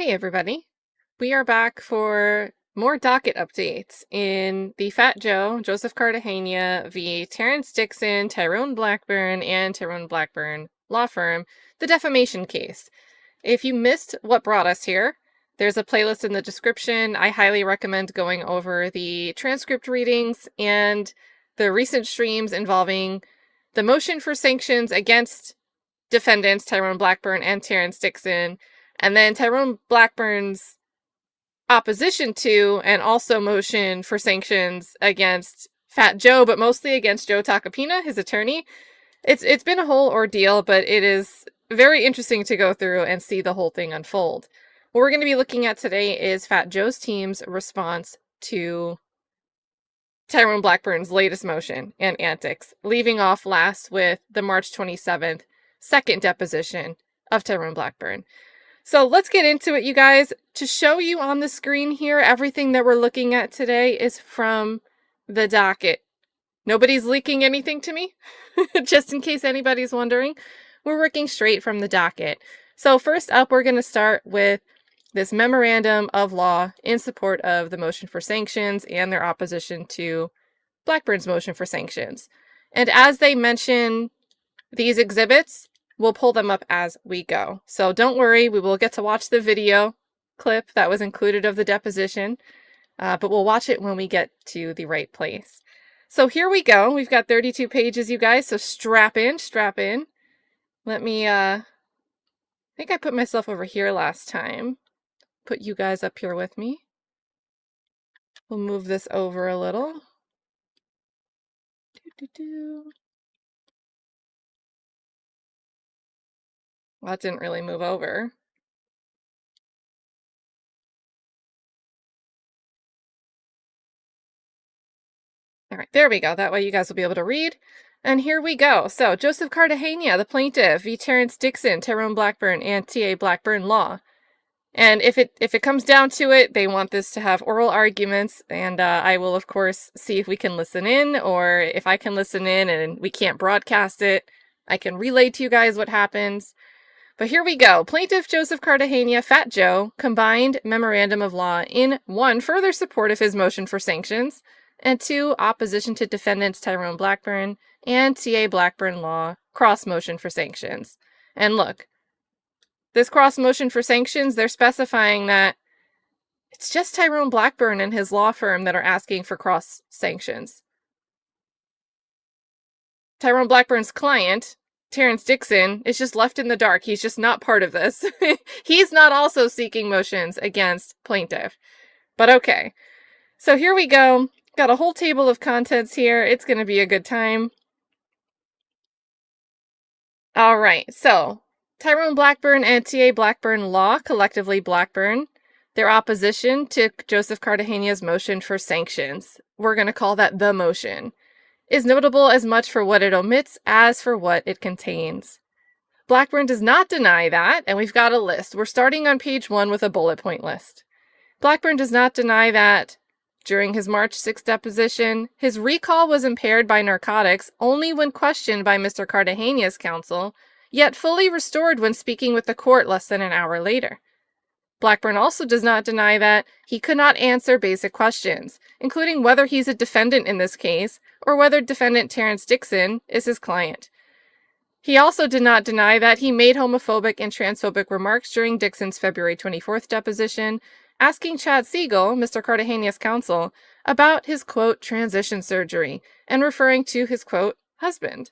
Hey everybody. We are back for more docket updates in the Fat Joe, Joseph Cartagena v. Terrence Dixon, Tyrone Blackburn, and Tyrone Blackburn law firm, the defamation case. If you missed what brought us here, there's a playlist in the description. I highly recommend going over the transcript readings and the recent streams involving the motion for sanctions against defendants Tyrone Blackburn and Terrence Dixon, and then Tyrone Blackburn's opposition to and also motion for sanctions against Fat Joe, but mostly against Joe Tacopina, his attorney. It's been a whole ordeal, but it is very interesting to go through and see the whole thing unfold. What we're going to be looking at today is Fat Joe's team's response to Tyrone Blackburn's latest motion and antics, leaving off last with the March 27th second deposition of Tyrone Blackburn. So let's get into it, you guys. To show you on the screen here, everything that we're looking at today is from the docket. Nobody's leaking anything to me, just in case anybody's wondering. We're working straight from the docket. So first up, we're going to start with this memorandum of law in support of the motion for sanctions and their opposition to Blackburn's motion for sanctions. And as they mention these exhibits, we'll pull them up as we go. So don't worry, we will get to watch the video clip that was included of the deposition, but we'll watch it when we get to the right place. So here we go. We've got 32 pages, you guys, so strap in, strap in. Let me, I think I put myself over here last time. Put you guys up here with me. We'll move this over a little. Well, that didn't really move over. All right, there we go. That way you guys will be able to read. And here we go. So, Joseph Cartagena, the plaintiff, v. Terrence Dixon, Tyrone Blackburn, and T.A. Blackburn Law. And if it comes down to it, they want this to have oral arguments, and I will, of course, see if we can listen in, or if I can listen in and we can't broadcast it, I can relay to you guys what happens. But here we go. Plaintiff Joseph Cartagena, Fat Joe, combined memorandum of law in 1, further support of his motion for sanctions, and 2, opposition to defendants Tyrone Blackburn and T.A. Blackburn Law, cross motion for sanctions. And look, this cross motion for sanctions, they're specifying that it's just Tyrone Blackburn and his law firm that are asking for cross sanctions. Tyrone Blackburn's client, Terrence Dixon, is just left in the dark. He's just not part of this. He's not also seeking motions against plaintiff. But okay. So here we go. Got a whole table of contents here. It's going to be a good time. All right. So Tyrone Blackburn and T.A. Blackburn Law, collectively Blackburn, their opposition to Joseph Cartagena's motion for sanctions, we're going to call that the motion, is notable as much for what it omits as for what it contains. Blackburn does not deny that, and we've got a list. We're starting on page 1 with a bullet point list. Blackburn does not deny that during his March 6th deposition, his recall was impaired by narcotics only when questioned by Mr. Cartagena's counsel, yet fully restored when speaking with the court less than an hour later. Blackburn also does not deny that he could not answer basic questions, including whether he's a defendant in this case, or whether defendant Terrence Dixon is his client. He also did not deny that he made homophobic and transphobic remarks during Dixon's February 24th deposition, asking Chad Siegel, Mr. Cartagena's counsel, about his, quote, transition surgery, and referring to his, quote, husband.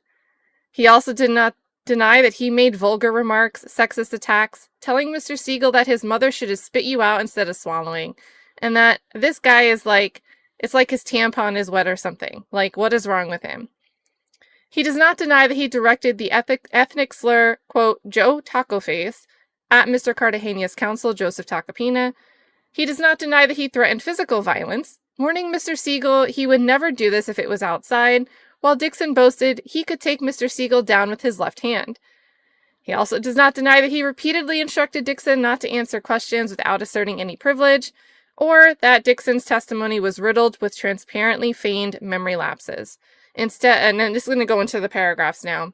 He also did not deny that he made vulgar remarks, sexist attacks, telling Mr. Siegel that his mother should have spit you out instead of swallowing, and that this guy is like, it's like his tampon is wet or something. Like, what is wrong with him? He does not deny that he directed the ethnic slur, quote, Joe Taco Face, at Mr. Cartagena's counsel, Joseph Tacopina. He does not deny that he threatened physical violence, warning Mr. Siegel he would never do this if it was outside, while Dixon boasted he could take Mr. Siegel down with his left hand. He also does not deny that he repeatedly instructed Dixon not to answer questions without asserting any privilege, or that Dixon's testimony was riddled with transparently feigned memory lapses. Instead, and then this is going to go into the paragraphs now.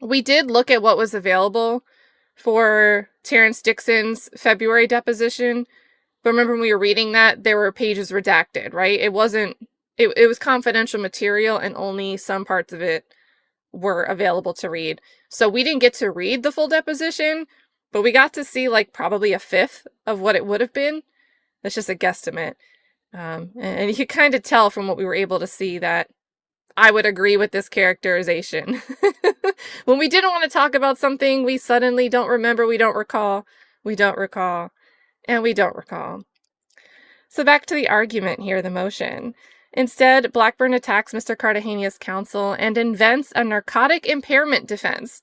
We did look at what was available for Terrence Dixon's February deposition. But remember when we were reading that, there were pages redacted, right? It was confidential material and only some parts of it were available to read. So we didn't get to read the full deposition, but we got to see like probably a fifth of what it would have been. That's just a guesstimate. And you could kind of tell from what we were able to see that I would agree with this characterization. When we didn't want to talk about something, we suddenly don't remember, we don't recall, we don't recall, and we don't recall. So back to the argument here, the motion. Instead, Blackburn attacks Mr. Cartagena's counsel and invents a narcotic impairment defense.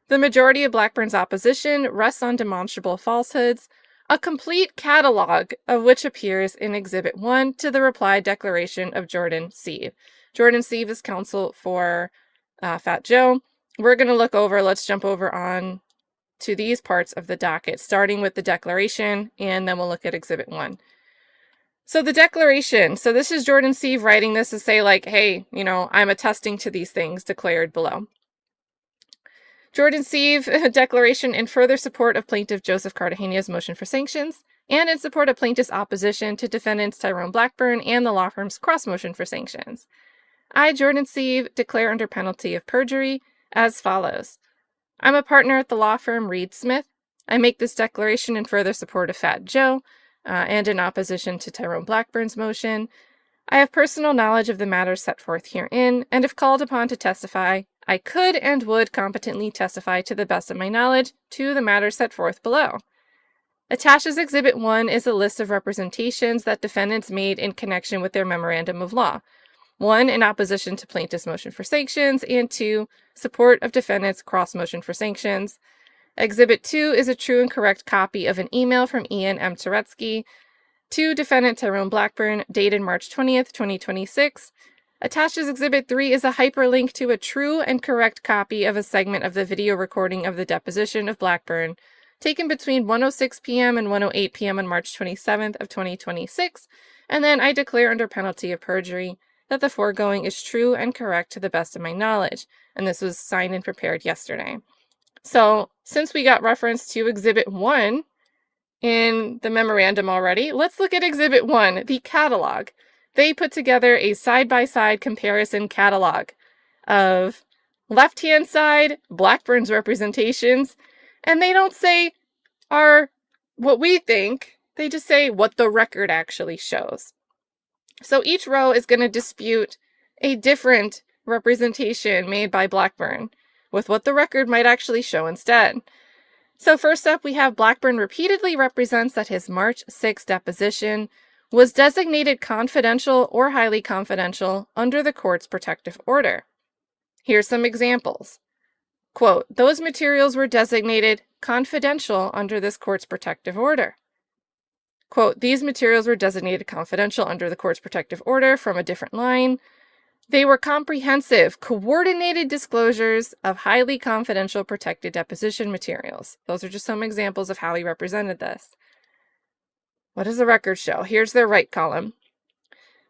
The majority of Blackburn's opposition rests on demonstrable falsehoods, a complete catalog of which appears in Exhibit 1 to the reply declaration of Jordan Siev. Jordan Siev is counsel for Fat Joe. We're going to let's jump over on to these parts of the docket, starting with the declaration, and then we'll look at Exhibit 1. So the declaration, so this is Jordan Siev writing this to say like, hey, I'm attesting to these things declared below. Jordan Siev, declaration in further support of Plaintiff Joseph Cartagena's motion for sanctions, and in support of plaintiff's opposition to defendants Tyrone Blackburn and the law firm's cross-motion for sanctions. I, Jordan Siev, declare under penalty of perjury as follows. I'm a partner at the law firm Reed Smith. I make this declaration in further support of Fat Joe, and in opposition to Tyrone Blackburn's motion. I have personal knowledge of the matters set forth herein, and if called upon to testify, I could and would competently testify to the best of my knowledge to the matters set forth below. Attached as Exhibit 1 is a list of representations that defendants made in connection with their memorandum of law. 1, in opposition to plaintiff's motion for sanctions, and 2, support of defendant's cross-motion for sanctions. Exhibit 2 is a true and correct copy of an email from Ian M. Turetsky to defendant Tyrone Blackburn, dated March 20th, 2026. Attached as Exhibit 3 is a hyperlink to a true and correct copy of a segment of the video recording of the deposition of Blackburn, taken between 1:06 p.m. and 1:08 p.m. on March 27th of 2026, and then I declare under penalty of perjury that the foregoing is true and correct to the best of my knowledge, and this was signed and prepared yesterday. So, since we got reference to Exhibit 1 in the memorandum already, let's look at Exhibit 1, the catalog. They put together a side-by-side comparison catalog of left-hand side, Blackburn's representations, and they don't say what we think, they just say what the record actually shows. So each row is going to dispute a different representation made by Blackburn with what the record might actually show instead. So first up, we have Blackburn repeatedly represents that his March 6 deposition was designated confidential or highly confidential under the court's protective order. Here's some examples. Quote, those materials were designated confidential under this court's protective order. Quote, these materials were designated confidential under the court's protective order from a different line. They were comprehensive, coordinated disclosures of highly confidential protected deposition materials. Those are just some examples of how he represented this. What does the record show? Here's their right column.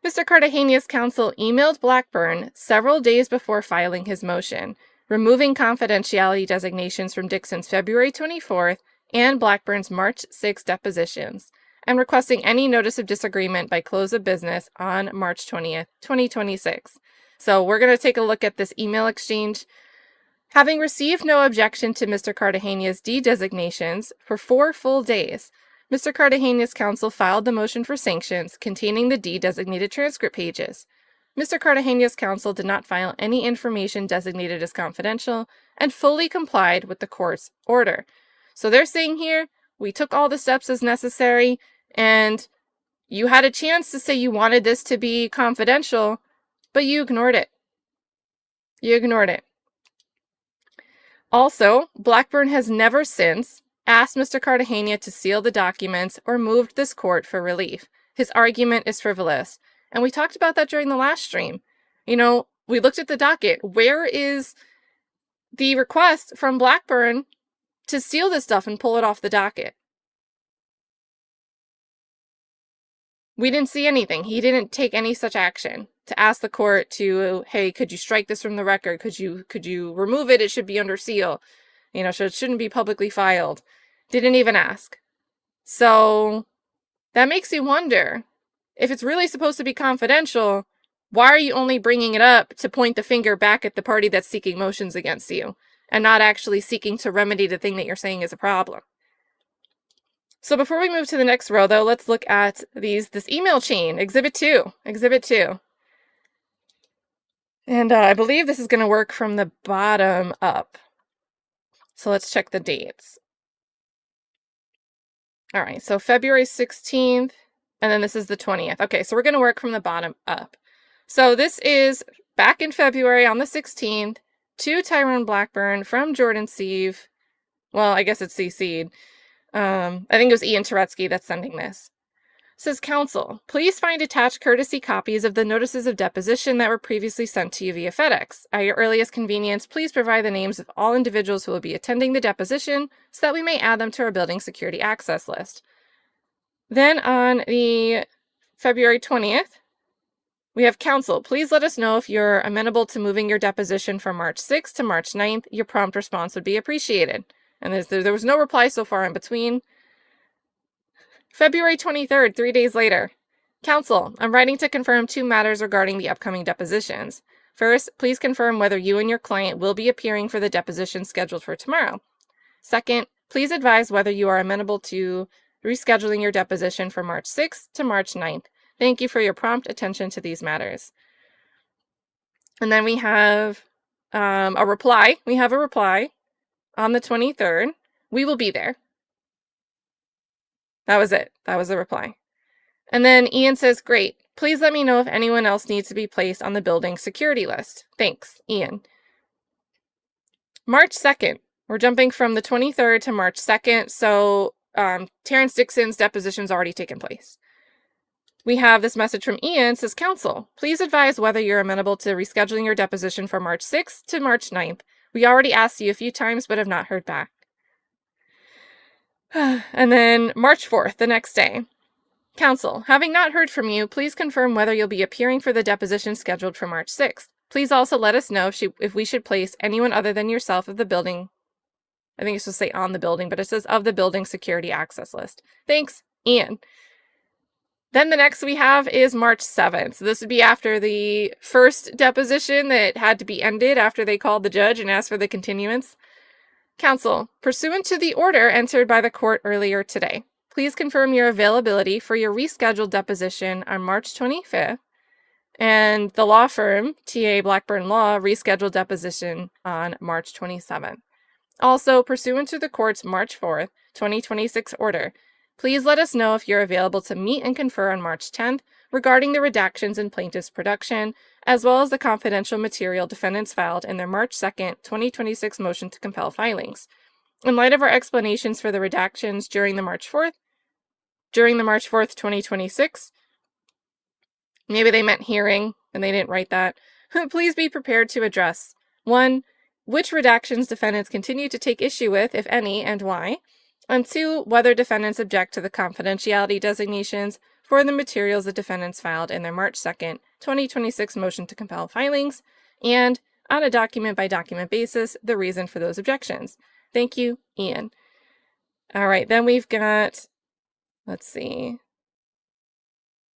Mr. Cartagena's counsel emailed Blackburn several days before filing his motion, removing confidentiality designations from Dixon's February 24th and Blackburn's March 6 depositions, and requesting any notice of disagreement by close of business on March 20th, 2026. So we're going to take a look at this email exchange. Having received no objection to Mr. Cartagena's de-designations for 4 full days, Mr. Cartagena's counsel filed the motion for sanctions containing the de-designated transcript pages. Mr. Cartagena's counsel did not file any information designated as confidential and fully complied with the court's order. So they're saying here, we took all the steps as necessary, and you had a chance to say you wanted this to be confidential, but you ignored it. You ignored it. Also, Blackburn has never since asked Mr. Cartagena to seal the documents or moved this court for relief. His argument is frivolous. And we talked about that during the last stream. We looked at the docket. Where is the request from Blackburn to seal this stuff and pull it off the docket? We didn't see anything. He didn't take any such action to ask the court to, hey, could you strike this from the record? Could you remove it? It should be under seal. So it shouldn't be publicly filed. Didn't even ask. So that makes you wonder, if it's really supposed to be confidential, why are you only bringing it up to point the finger back at the party that's seeking motions against you and not actually seeking to remedy the thing that you're saying is a problem? So before we move to the next row, though, let's look at this email chain, Exhibit 2. Exhibit 2. And I believe this is going to work from the bottom up. So let's check the dates. All right, so February 16th, and then this is the 20th. Okay, so we're going to work from the bottom up. So this is back in February on the 16th to Tyrone Blackburn from Jordan Siev. Well, I guess it's CC'd. I think it was Ian Turetsky that's sending this. It says, Counsel, please find attached courtesy copies of the notices of deposition that were previously sent to you via FedEx. At your earliest convenience, please provide the names of all individuals who will be attending the deposition so that we may add them to our building security access list. Then on the February 20th, we have, Counsel, please let us know if you're amenable to moving your deposition from March 6th to March 9th. Your prompt response would be appreciated. And there was no reply so far in between. February 23rd, 3 days later. Counsel, I'm writing to confirm 2 matters regarding the upcoming depositions. First, please confirm whether you and your client will be appearing for the deposition scheduled for tomorrow. Second, please advise whether you are amenable to rescheduling your deposition from March 6th to March 9th. Thank you for your prompt attention to these matters. And then we have a reply. We have a reply on the 23rd. We will be there. That was it. That was the reply. And then Ian says, great. Please let me know if anyone else needs to be placed on the building security list. Thanks, Ian. March 2nd. We're jumping from the 23rd to March 2nd. So Terrence Dixon's deposition's already taken place. We have this message from Ian. It says, Counsel, please advise whether you're amenable to rescheduling your deposition from March 6th to March 9th. We already asked you a few times, but have not heard back. And then March 4th, the next day. Counsel, having not heard from you, please confirm whether you'll be appearing for the deposition scheduled for March 6th. Please also let us know if we should place anyone other than yourself of the building. I think it's supposed to say on the building, but it says of the building security access list. Thanks, Ian. Then the next we have is March 7th. So this would be after the first deposition that had to be ended after they called the judge and asked for the continuance. Counsel, pursuant to the order entered by the court earlier today, please confirm your availability for your rescheduled deposition on March 25th, and the law firm, T.A. Blackburn Law, rescheduled deposition on March 27th. Also, pursuant to the court's March 4th, 2026 order, please let us know if you're available to meet and confer on March 10th regarding the redactions in plaintiff's production, as well as the confidential material defendants filed in their March 2nd, 2026 motion to compel filings. In light of our explanations for the redactions during the March 4th, 2026, maybe they meant hearing and they didn't write that, please be prepared to address 1. Which redactions defendants continue to take issue with, if any, and why, and 2. Whether defendants object to the confidentiality designations for the materials the defendants filed in their March 2nd, 2026 motion to compel filings, and, on a document-by-document basis, the reason for those objections. Thank you, Ian. All right, then we've got, let's see.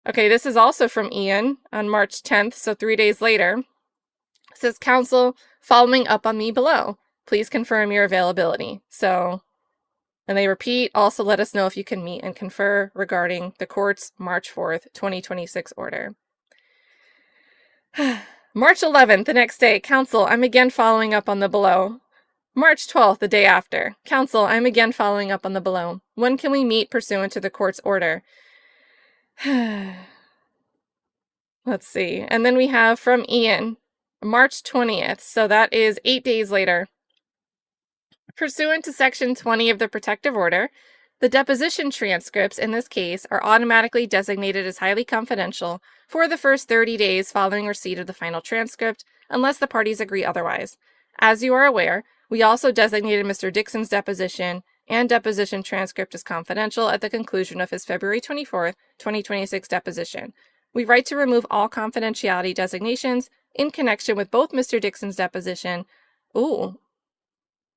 Okay, this is also from Ian on March 10th, so 3 days later. It says, Counsel, following up on me below, please confirm your availability. So, and they repeat, also let us know if you can meet and confer regarding the court's March 4th, 2026 order. March 11th, the next day, Counsel, I'm again following up on the below. March 12th, the day after. Counsel, I'm again following up on the below. When can we meet pursuant to the court's order? Let's see. And then we have from Ian, March 20th. So that is 8 days later. Pursuant to Section 20 of the Protective Order, the deposition transcripts in this case are automatically designated as highly confidential for the first 30 days following receipt of the final transcript, unless the parties agree otherwise. As you are aware, we also designated Mr. Dixon's deposition and deposition transcript as confidential at the conclusion of his February 24th, 2026 deposition. We write to remove all confidentiality designations in connection with both Mr. Dixon's deposition. Ooh,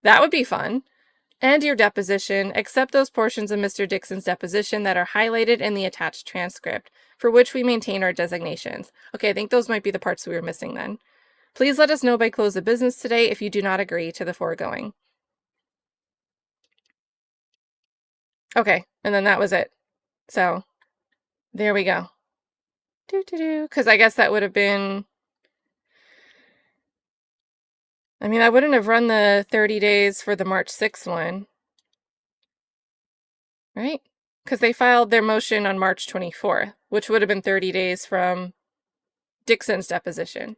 that would be fun. and your deposition, except those portions of Mr. Dixon's deposition that are highlighted in the attached transcript, for which we maintain our designations. Okay, I think those might be the parts we were missing then. Please let us know by close of business today if you do not agree to the foregoing. Okay, and then that was it. So, there we go. Because I guess that would have been... I mean, I wouldn't have run the 30 days for the March 6th one. Right? Because they filed their motion on March 24th, which would have been 30 days from Dixon's deposition.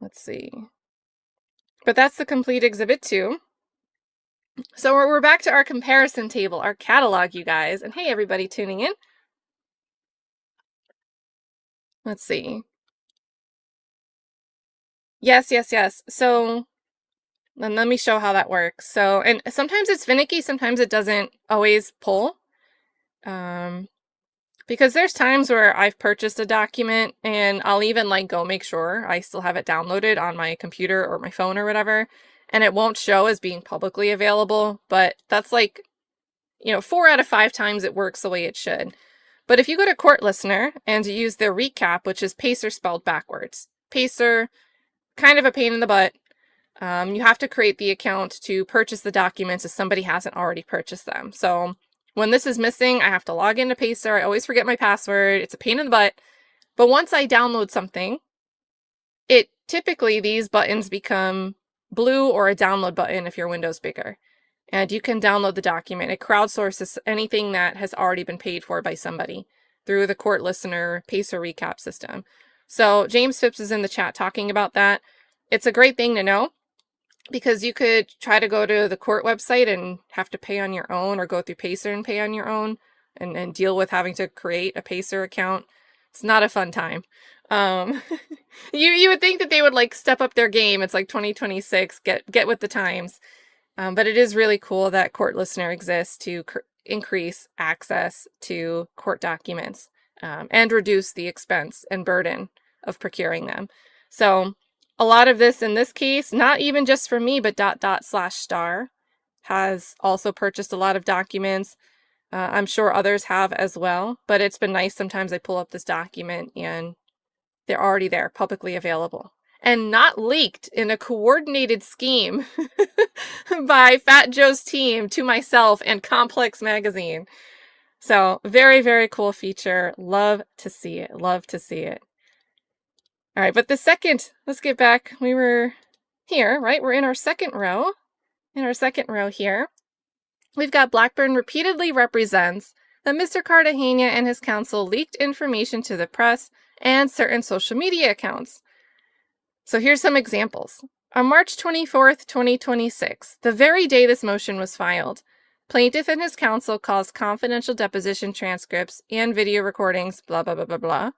Let's see. But that's the complete Exhibit 2. So we're back to our comparison table, our catalog, you guys. And hey, everybody tuning in. Let's see. Yes. So then let me show how that works. So, and sometimes it's finicky, sometimes it doesn't always pull. Because there's times where I've purchased a document and I'll even like go make sure I still have it downloaded on my computer or my phone or whatever, and it won't show as being publicly available, but that's like, 4 out of 5 times it works the way it should. But if you go to Court Listener and you use their recap, which is Pacer spelled backwards, Pacer, kind of a pain in the butt. You have to create the account to purchase the documents if somebody hasn't already purchased them. So when this is missing, I have to log into Pacer. I always forget my password. It's a pain in the butt. But once I download something, typically these buttons become blue or a download button if your window's bigger. And you can download the document. It crowdsources anything that has already been paid for by somebody through the Court Listener Pacer recap system. So James Phipps is in the chat talking about that. It's a great thing to know, because you could try to go to the court website and have to pay on your own, or go through Pacer and pay on your own and deal with having to create a Pacer account. It's not a fun time. You would think that they would like step up their game. It's like 2026, get with the times. But it is really cool that Court Listener exists to increase access to court documents and reduce the expense and burden of procuring them. So a lot of this, in this case, not even just for me, but /star has also purchased a lot of documents. I'm sure others have as well, but it's been nice. Sometimes I pull up this document and they're already there, publicly available, and not leaked in a coordinated scheme by Fat Joe's team to myself and Complex Magazine. So very, very cool feature. Love to see it. Love to see it. All right, but the second, let's get back. We were here, right? We're in our second row. In our second row here, we've got Blackburn repeatedly represents that Mr. Cartagena and his counsel leaked information to the press and certain social media accounts. So here's some examples. On March 24th, 2026, the very day this motion was filed, plaintiff and his counsel caused confidential deposition transcripts and video recordings, blah, blah, blah, blah, blah.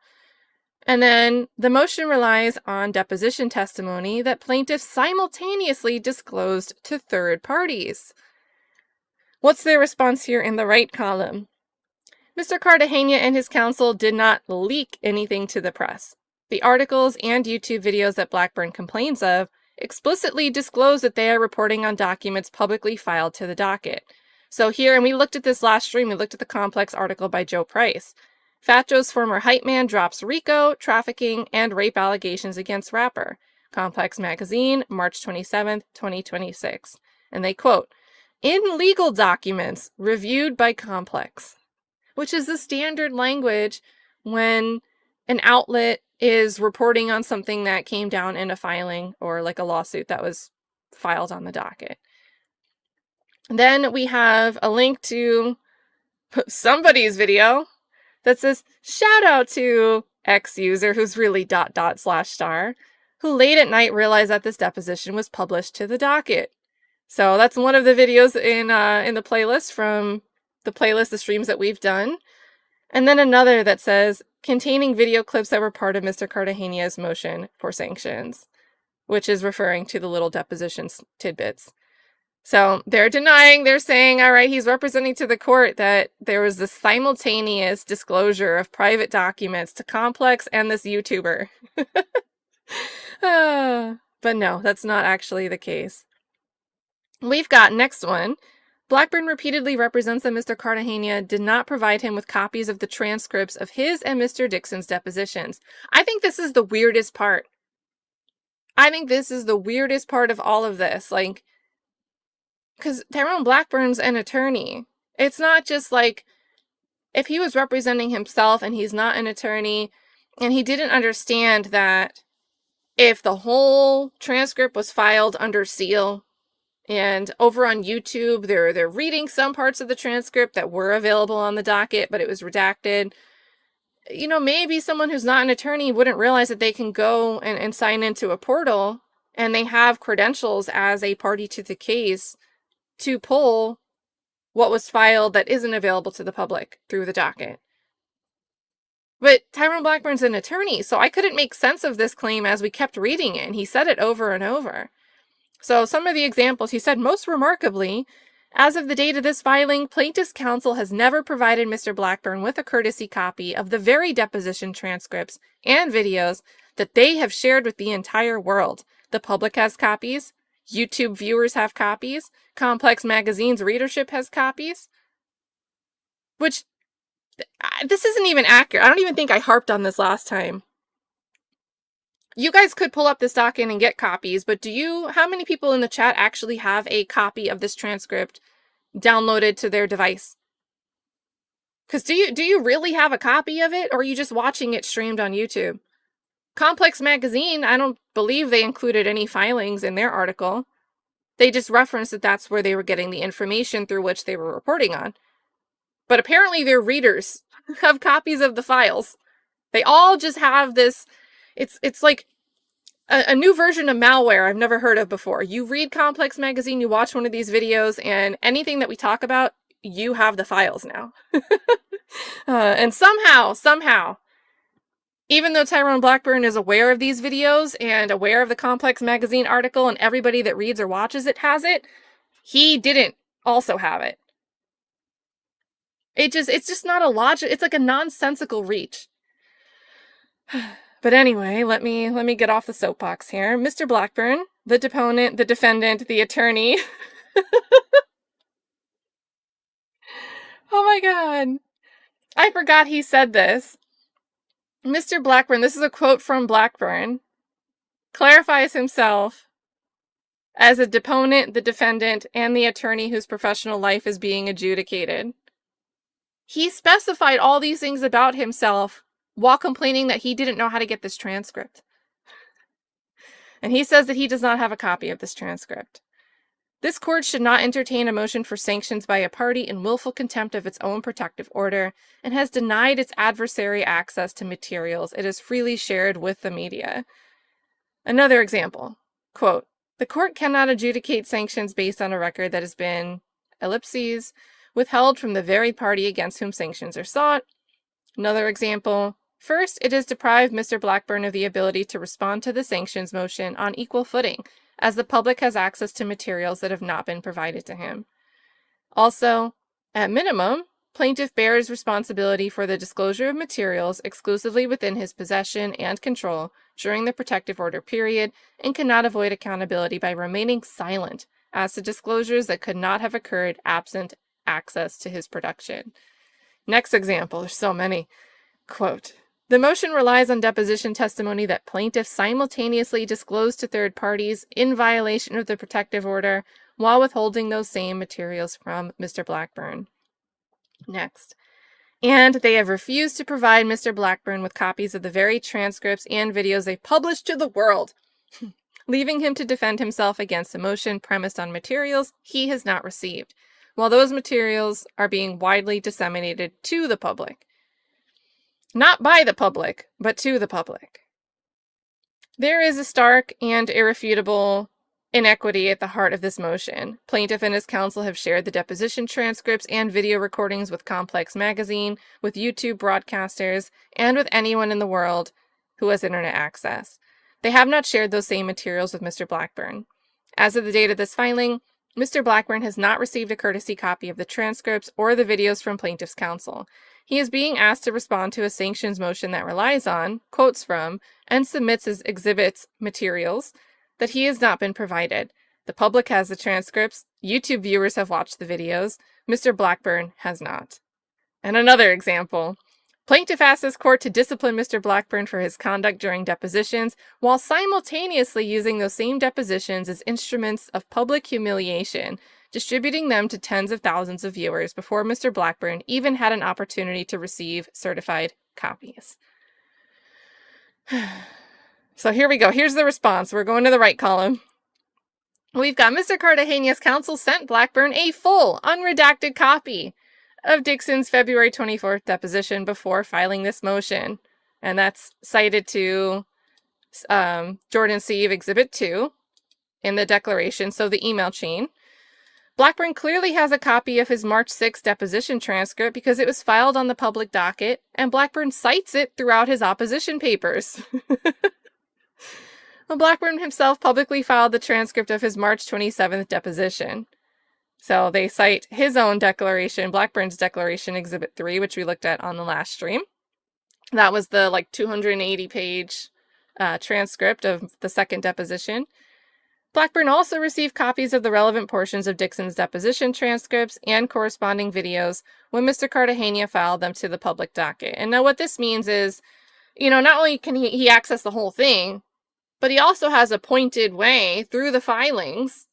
And then the motion relies on deposition testimony that plaintiffs simultaneously disclosed to third parties. What's their response here in the right column? Mr. Cartagena and his counsel did not leak anything to the press. The articles and YouTube videos that Blackburn complains of explicitly disclose that they are reporting on documents publicly filed to the docket. So here, and we looked at this last stream, we looked at the Complex article by Joe Price. Fat Joe's former hype man drops RICO, trafficking, and rape allegations against rapper. Complex Magazine, March 27th, 2026. And they quote, "In legal documents reviewed by Complex," which is the standard language when an outlet is reporting on something that came down in a filing or like a lawsuit that was filed on the docket. Then we have a link to somebody's video that says, shout out to X user who's really /star, who late at night realized that this deposition was published to the docket. So that's one of the videos in the playlist from the streams that we've done. And then another that says, containing video clips that were part of Mr. Cartagena's motion for sanctions, which is referring to the little deposition tidbits. So they're denying, they're saying, all right, he's representing to the court that there was this simultaneous disclosure of private documents to Complex and this YouTuber. But no, that's not actually the case. We've got next one. Blackburn repeatedly represents that Mr. Cartagena did not provide him with copies of the transcripts of his and Mr. Dixon's depositions. I think this is the weirdest part. I think this is the weirdest part of all of this. Like, because Tyrone Blackburn's an attorney. It's not just like, if he was representing himself and he's not an attorney, and he didn't understand that if the whole transcript was filed under seal, and over on YouTube, they're reading some parts of the transcript that were available on the docket, but it was redacted. You know, maybe someone who's not an attorney wouldn't realize that they can go and sign into a portal, and they have credentials as a party to the case to pull what was filed that isn't available to the public through the docket. But Tyrone Blackburn's an attorney, so I couldn't make sense of this claim as we kept reading it, and he said it over and over. So some of the examples, he said, most remarkably, as of the date of this filing, plaintiff's counsel has never provided Mr. Blackburn with a courtesy copy of the very deposition transcripts and videos that they have shared with the entire world. The public has copies. YouTube viewers have copies. Complex Magazine's readership has copies. Which, this isn't even accurate. I don't even think I harped on this last time. You guys could pull up this document and get copies, but how many people in the chat actually have a copy of this transcript downloaded to their device? Because do you really have a copy of it, or are you just watching it streamed on YouTube? Complex Magazine, I don't believe they included any filings in their article. They just referenced that that's where they were getting the information through which they were reporting on. But apparently their readers have copies of the files. They all just have this. It's like a new version of malware I've never heard of before. You read Complex Magazine, you watch one of these videos, and anything that we talk about, you have the files now. And somehow, even though Tyrone Blackburn is aware of these videos and aware of the Complex Magazine article, and everybody that reads or watches it has it, he didn't also have it. It's just not a logic. It's like a nonsensical reach. But anyway, let me get off the soapbox here. Mr. Blackburn, the deponent, the defendant, the attorney. Oh my god. I forgot he said this. Mr. Blackburn, this is a quote from Blackburn, clarifies himself as a deponent, the defendant, and the attorney whose professional life is being adjudicated. He specified all these things about himself while complaining that he didn't know how to get this transcript. And he says that he does not have a copy of this transcript. This court should not entertain a motion for sanctions by a party in willful contempt of its own protective order and has denied its adversary access to materials it has freely shared with the media. Another example, quote, the court cannot adjudicate sanctions based on a record that has been, ellipses, withheld from the very party against whom sanctions are sought. Another example, first, it has deprived Mr. Blackburn of the ability to respond to the sanctions motion on equal footing, as the public has access to materials that have not been provided to him. Also, at minimum, plaintiff bears responsibility for the disclosure of materials exclusively within his possession and control during the protective order period and cannot avoid accountability by remaining silent as to disclosures that could not have occurred absent access to his production. Next example, there's so many. Quote, the motion relies on deposition testimony that plaintiff simultaneously disclosed to third parties in violation of the protective order while withholding those same materials from Mr. Blackburn. Next. And they have refused to provide Mr. Blackburn with copies of the very transcripts and videos they published to the world, leaving him to defend himself against a motion premised on materials he has not received, while those materials are being widely disseminated to the public. Not by the public, but to the public. There is a stark and irrefutable inequity at the heart of this motion. Plaintiff and his counsel have shared the deposition transcripts and video recordings with Complex Magazine, with YouTube broadcasters, and with anyone in the world who has internet access. They have not shared those same materials with Mr. Blackburn. As of the date of this filing, Mr. Blackburn has not received a courtesy copy of the transcripts or the videos from plaintiff's counsel. He is being asked to respond to a sanctions motion that relies on, quotes from, and submits as exhibits materials that he has not been provided. The public has the transcripts. YouTube viewers have watched the videos. Mr. Blackburn has not. And another example. Plaintiff asks this court to discipline Mr. Blackburn for his conduct during depositions, while simultaneously using those same depositions as instruments of public humiliation, distributing them to tens of thousands of viewers before Mr. Blackburn even had an opportunity to receive certified copies. So here we go. Here's the response. We're going to the right column. We've got Mr. Cartagena's counsel sent Blackburn a full, unredacted copy of Dixon's February 24th deposition before filing this motion. And that's cited to Jordan Siev Exhibit 2 in the declaration, so the email chain. Blackburn clearly has a copy of his March 6th deposition transcript because it was filed on the public docket, and Blackburn cites it throughout his opposition papers. Well, Blackburn himself publicly filed the transcript of his March 27th deposition. So they cite his own declaration, Blackburn's declaration, Exhibit 3, which we looked at on the last stream. That was the 280-page transcript of the second deposition. Blackburn also received copies of the relevant portions of Dixon's deposition transcripts and corresponding videos when Mr. Cartagena filed them to the public docket. And now what this means is, not only can he access the whole thing, but he also has a pointed way through the filings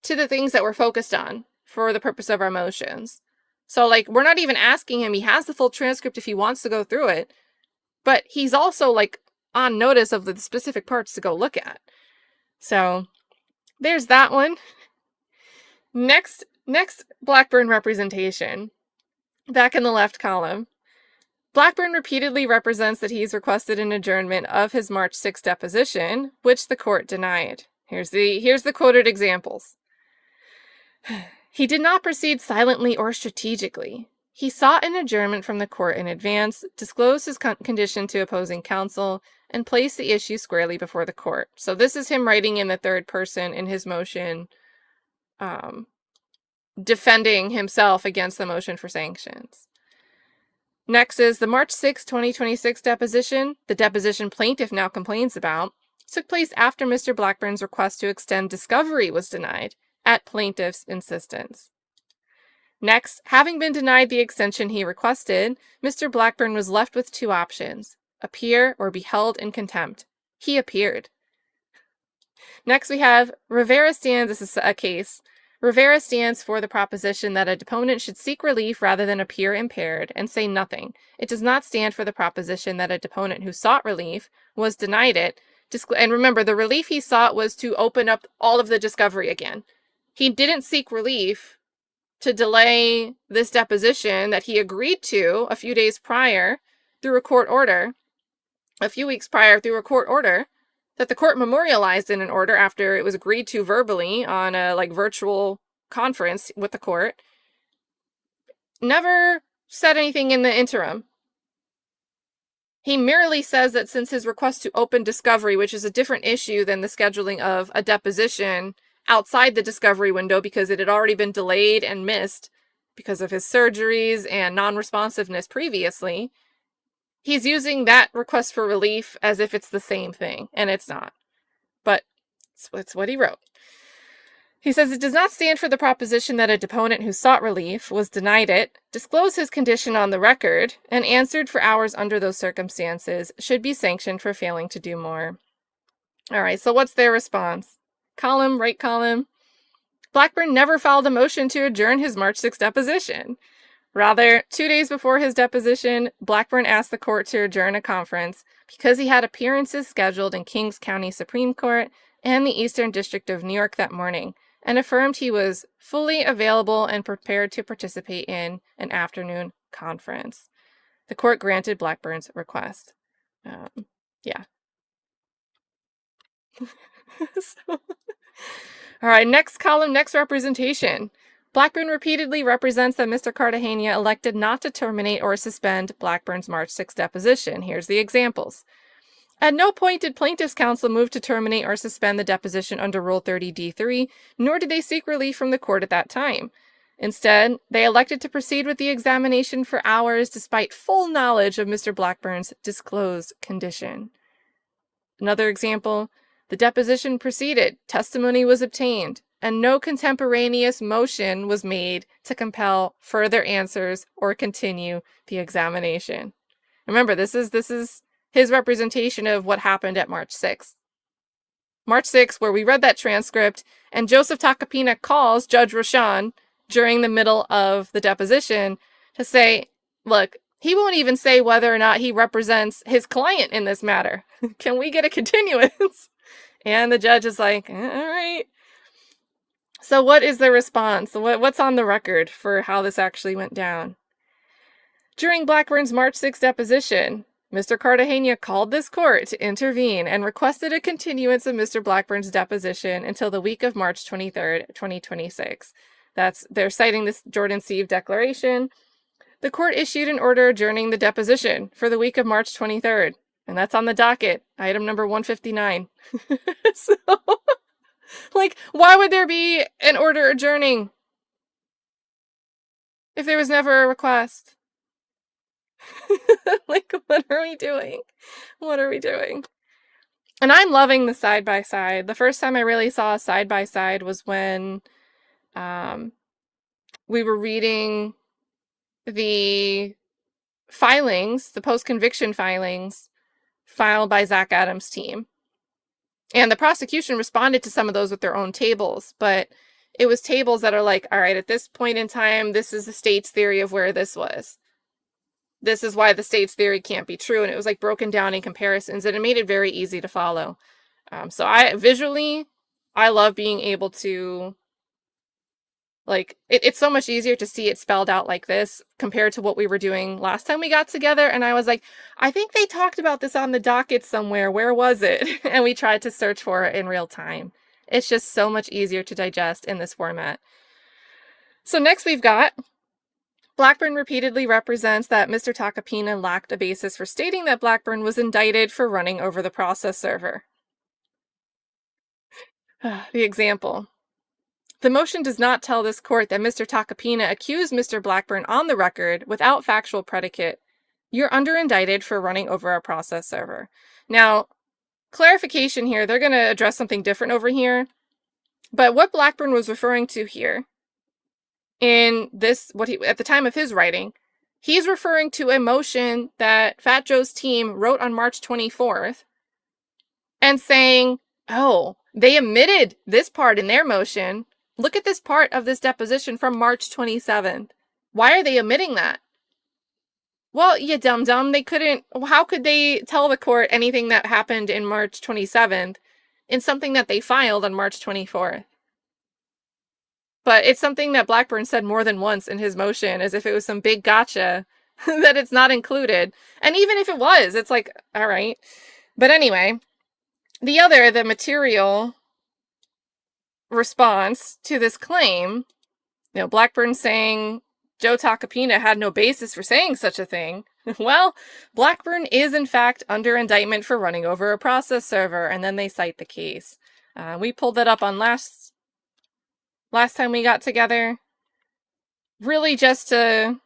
to the things that we're focused on for the purpose of our motions. So, we're not even asking him. He has the full transcript if he wants to go through it, but he's also, on notice of the specific parts to go look at. So, there's that one. Next Blackburn representation. Back in the left column. Blackburn repeatedly represents that he's requested an adjournment of his March 6th deposition, which the court denied. Here's the quoted examples. He did not proceed silently or strategically. He sought an adjournment from the court in advance, disclosed his condition to opposing counsel, and placed the issue squarely before the court. So this is him writing in the third person in his motion, defending himself against the motion for sanctions. Next is the March 6, 2026 deposition. The deposition plaintiff now complains about took place after Mr. Blackburn's request to extend discovery was denied at plaintiff's insistence. Next, having been denied the extension he requested, Mr. Blackburn was left with two options: appear or be held in contempt. He appeared. Next we have Rivera stands, this is a case. Rivera stands for the proposition that a deponent should seek relief rather than appear impaired and say nothing. It does not stand for the proposition that a deponent who sought relief was denied it. And remember, the relief he sought was to open up all of the discovery again. He didn't seek relief to delay this deposition that he agreed to a few days prior through a court order, a few weeks prior through a court order that the court memorialized in an order after it was agreed to verbally on a virtual conference with the court. Never said anything in the interim. He merely says that since his request to open discovery, which is a different issue than the scheduling of a deposition outside the discovery window because it had already been delayed and missed because of his surgeries and non-responsiveness previously, he's using that request for relief as if it's the same thing, and it's not. But it's what he wrote. He says it does not stand for the proposition that a deponent who sought relief was denied it, disclosed his condition on the record, and answered for hours under those circumstances should be sanctioned for failing to do more. All right, so what's their response? Column, right column. Blackburn never filed a motion to adjourn his March 6th deposition. Rather, 2 days before his deposition, Blackburn asked the court to adjourn a conference because he had appearances scheduled in Kings County Supreme Court and the Eastern District of New York that morning, and affirmed he was fully available and prepared to participate in an afternoon conference. The court granted Blackburn's request. Yeah. All right, next column, next representation. Blackburn repeatedly represents that Mr. Cartagena elected not to terminate or suspend Blackburn's March 6th deposition. Here's the examples. At no point did plaintiff's counsel move to terminate or suspend the deposition under Rule 30d3, nor did they seek relief from the court at that time. Instead, they elected to proceed with the examination for hours despite full knowledge of Mr. Blackburn's disclosed condition. Another example, The deposition proceeded, testimony was obtained, and no contemporaneous motion was made to compel further answers or continue the examination. Remember, this is his representation of what happened at March 6th. March 6th, where we read that transcript, and Joseph Tacopina calls Judge Rochon during the middle of the deposition to say, look, he won't even say whether or not he represents his client in this matter. Can we get a continuance? And the judge is like, all right. So what is the response? What's on the record for how this actually went down? During Blackburn's March 6th deposition, Mr. Cartagena called this court to intervene and requested a continuance of Mr. Blackburn's deposition until the week of March 23rd, 2026. They're citing this Jordan Siev declaration. The court issued an order adjourning the deposition for the week of March 23rd, and that's on the docket, item number 159. So, why would there be an order adjourning if there was never a request? What are we doing? What are we doing? And I'm loving the side-by-side. The first time I really saw a side-by-side was when we were reading the filings, the post-conviction filings, filed by Zach Adams' team. And the prosecution responded to some of those with their own tables, but it was tables that are like, all right, at this point in time, this is the state's theory of where this was. This is why the state's theory can't be true. And it was broken down in comparisons, and it made it very easy to follow. So I love being able to, it's so much easier to see it spelled out like this compared to what we were doing last time we got together. And I was like, I think they talked about this on the docket somewhere. Where was it? And we tried to search for it in real time. It's just so much easier to digest in this format. So next we've got Blackburn repeatedly represents that Mr. Tacopina lacked a basis for stating that Blackburn was indicted for running over the process server. The example. The motion does not tell this court that Mr. Tacopina accused Mr. Blackburn on the record without factual predicate. You're under indicted for running over a process server. Now, clarification here, they're going to address something different over here. But what Blackburn was referring to here, in this, at the time of his writing, he's referring to a motion that Fat Joe's team wrote on March 24th and saying, oh, they omitted this part in their motion. Look at this part of this deposition from March 27th. Why are they omitting that? Well, you dum-dum, how could they tell the court anything that happened in March 27th in something that they filed on March 24th? But it's something that Blackburn said more than once in his motion, as if it was some big gotcha that it's not included. And even if it was, it's like, all right. But anyway, the material response to this claim, Blackburn saying Joe Tacopina had no basis for saying such a thing. Well, Blackburn is in fact under indictment for running over a process server, and then they cite the case. We pulled that up on last time we got together, really just to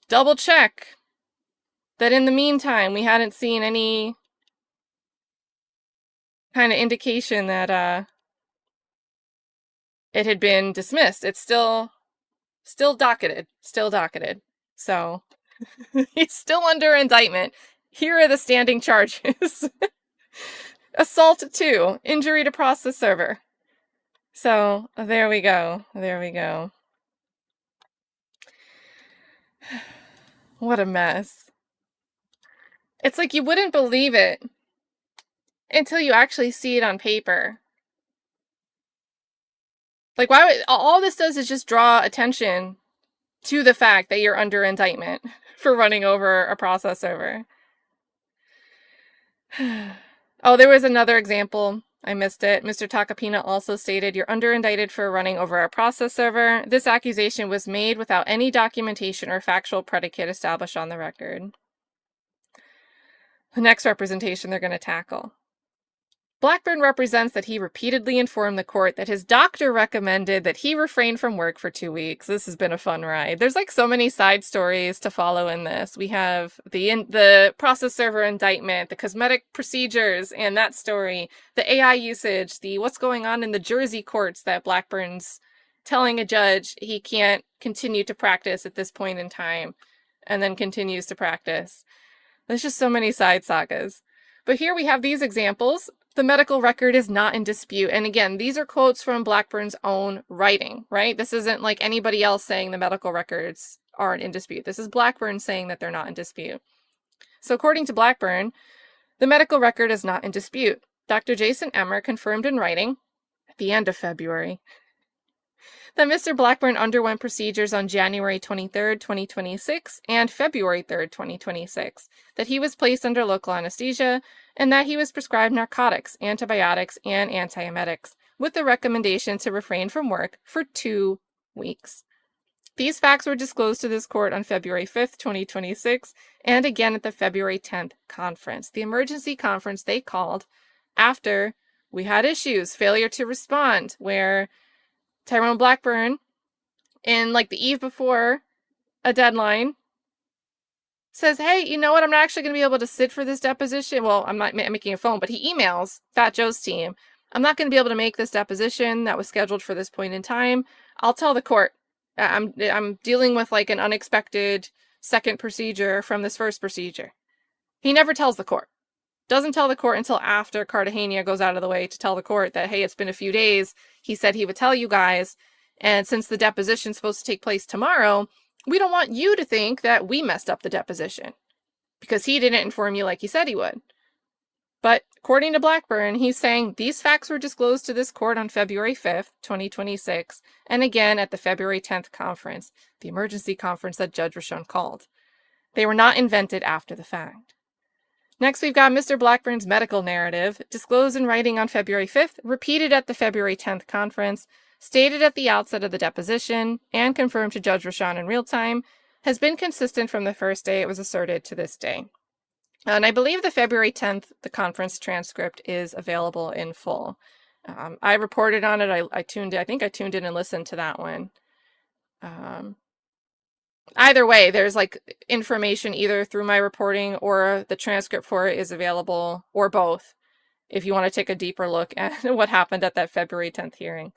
double check that in the meantime we hadn't seen any kind of indication that it had been dismissed. It's still docketed. So he's still under indictment. Here are the standing charges. Assault 2, injury to process server. So there we go. What a mess. It's like you wouldn't believe it until you actually see it on paper. All this does is just draw attention to the fact that you're under indictment for running over a process server. Oh, there was another example. I missed it. Mr. Tacopina also stated, you're under indicted for running over a process server. This accusation was made without any documentation or factual predicate established on the record. The next representation they're going to tackle. Blackburn represents that he repeatedly informed the court that his doctor recommended that he refrain from work for 2 weeks. This has been a fun ride. There's like so many side stories to follow in this. We have the process server indictment, the cosmetic procedures and that story, the AI usage, the what's going on in the Jersey courts that Blackburn's telling a judge he can't continue to practice at this point in time and then continues to practice. There's just so many side sagas. But here we have these examples. The medical record is not in dispute. And again, these are quotes from Blackburn's own writing, right? This isn't like anybody else saying the medical records aren't in dispute. This is Blackburn saying that they're not in dispute. So according to Blackburn, the medical record is not in dispute. Dr. Jason Emmer confirmed in writing at the end of February that Mr. Blackburn underwent procedures on January 23rd, 2026 and February 3rd, 2026, that he was placed under local anesthesia, and that he was prescribed narcotics, antibiotics, and antiemetics, with the recommendation to refrain from work for 2 weeks. These facts were disclosed to this court on February 5th, 2026, and again at the February 10th conference, the emergency conference they called after we had issues, failure to respond, where Tyrone Blackburn, in like the eve before a deadline, says, hey, you know what? I'm not actually going to be able to sit for this deposition. Well, I'm not making a phone, but he emails Fat Joe's team. I'm not going to be able to make this deposition that was scheduled for this point in time. I'll tell the court. I'm dealing with like an unexpected second procedure from this first procedure. He never tells the court. Doesn't tell the court until after Cartagena goes out of the way to tell the court that, hey, it's been a few days. He said he would tell you guys. And since the deposition's supposed to take place tomorrow, we don't want you to think that we messed up the deposition because he didn't inform you like he said he would. But according to Blackburn, he's saying these facts were disclosed to this court on February 5th, 2026, and again at the February 10th conference, the emergency conference that Judge Rochon called. They were not invented after the fact. Next, we've got Mr. Blackburn's medical narrative, disclosed in writing on February 5th, repeated at the February 10th conference, stated at the outset of the deposition, and confirmed to Judge Rochon in real time, has been consistent from the first day it was asserted to this day. And I believe the February 10th, the conference transcript is available in full. I reported on it. I tuned in and listened to that one. Either way, there's like information either through my reporting or the transcript for it is available, or both, if you want to take a deeper look at what happened at that February 10th hearing.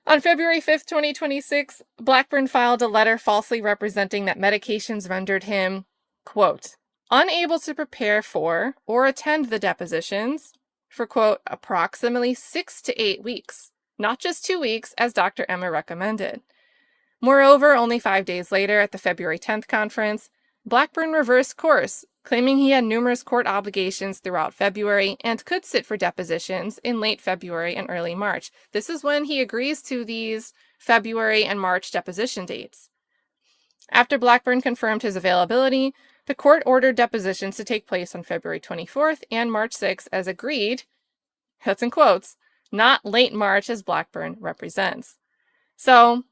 On February 5th, 2026, Blackburn filed a letter falsely representing that medications rendered him, quote, unable to prepare for or attend the depositions for, quote, approximately 6 to 8 weeks, not just 2 weeks as Dr. Emma recommended. Moreover, only 5 days later at the February 10th conference, Blackburn reversed course, claiming he had numerous court obligations throughout February and could sit for depositions in late February and early March. This is when he agrees to these February and March deposition dates. After Blackburn confirmed his availability, the court ordered depositions to take place on February 24th and March 6th as agreed, that's in quotes, not late March as Blackburn represents. So,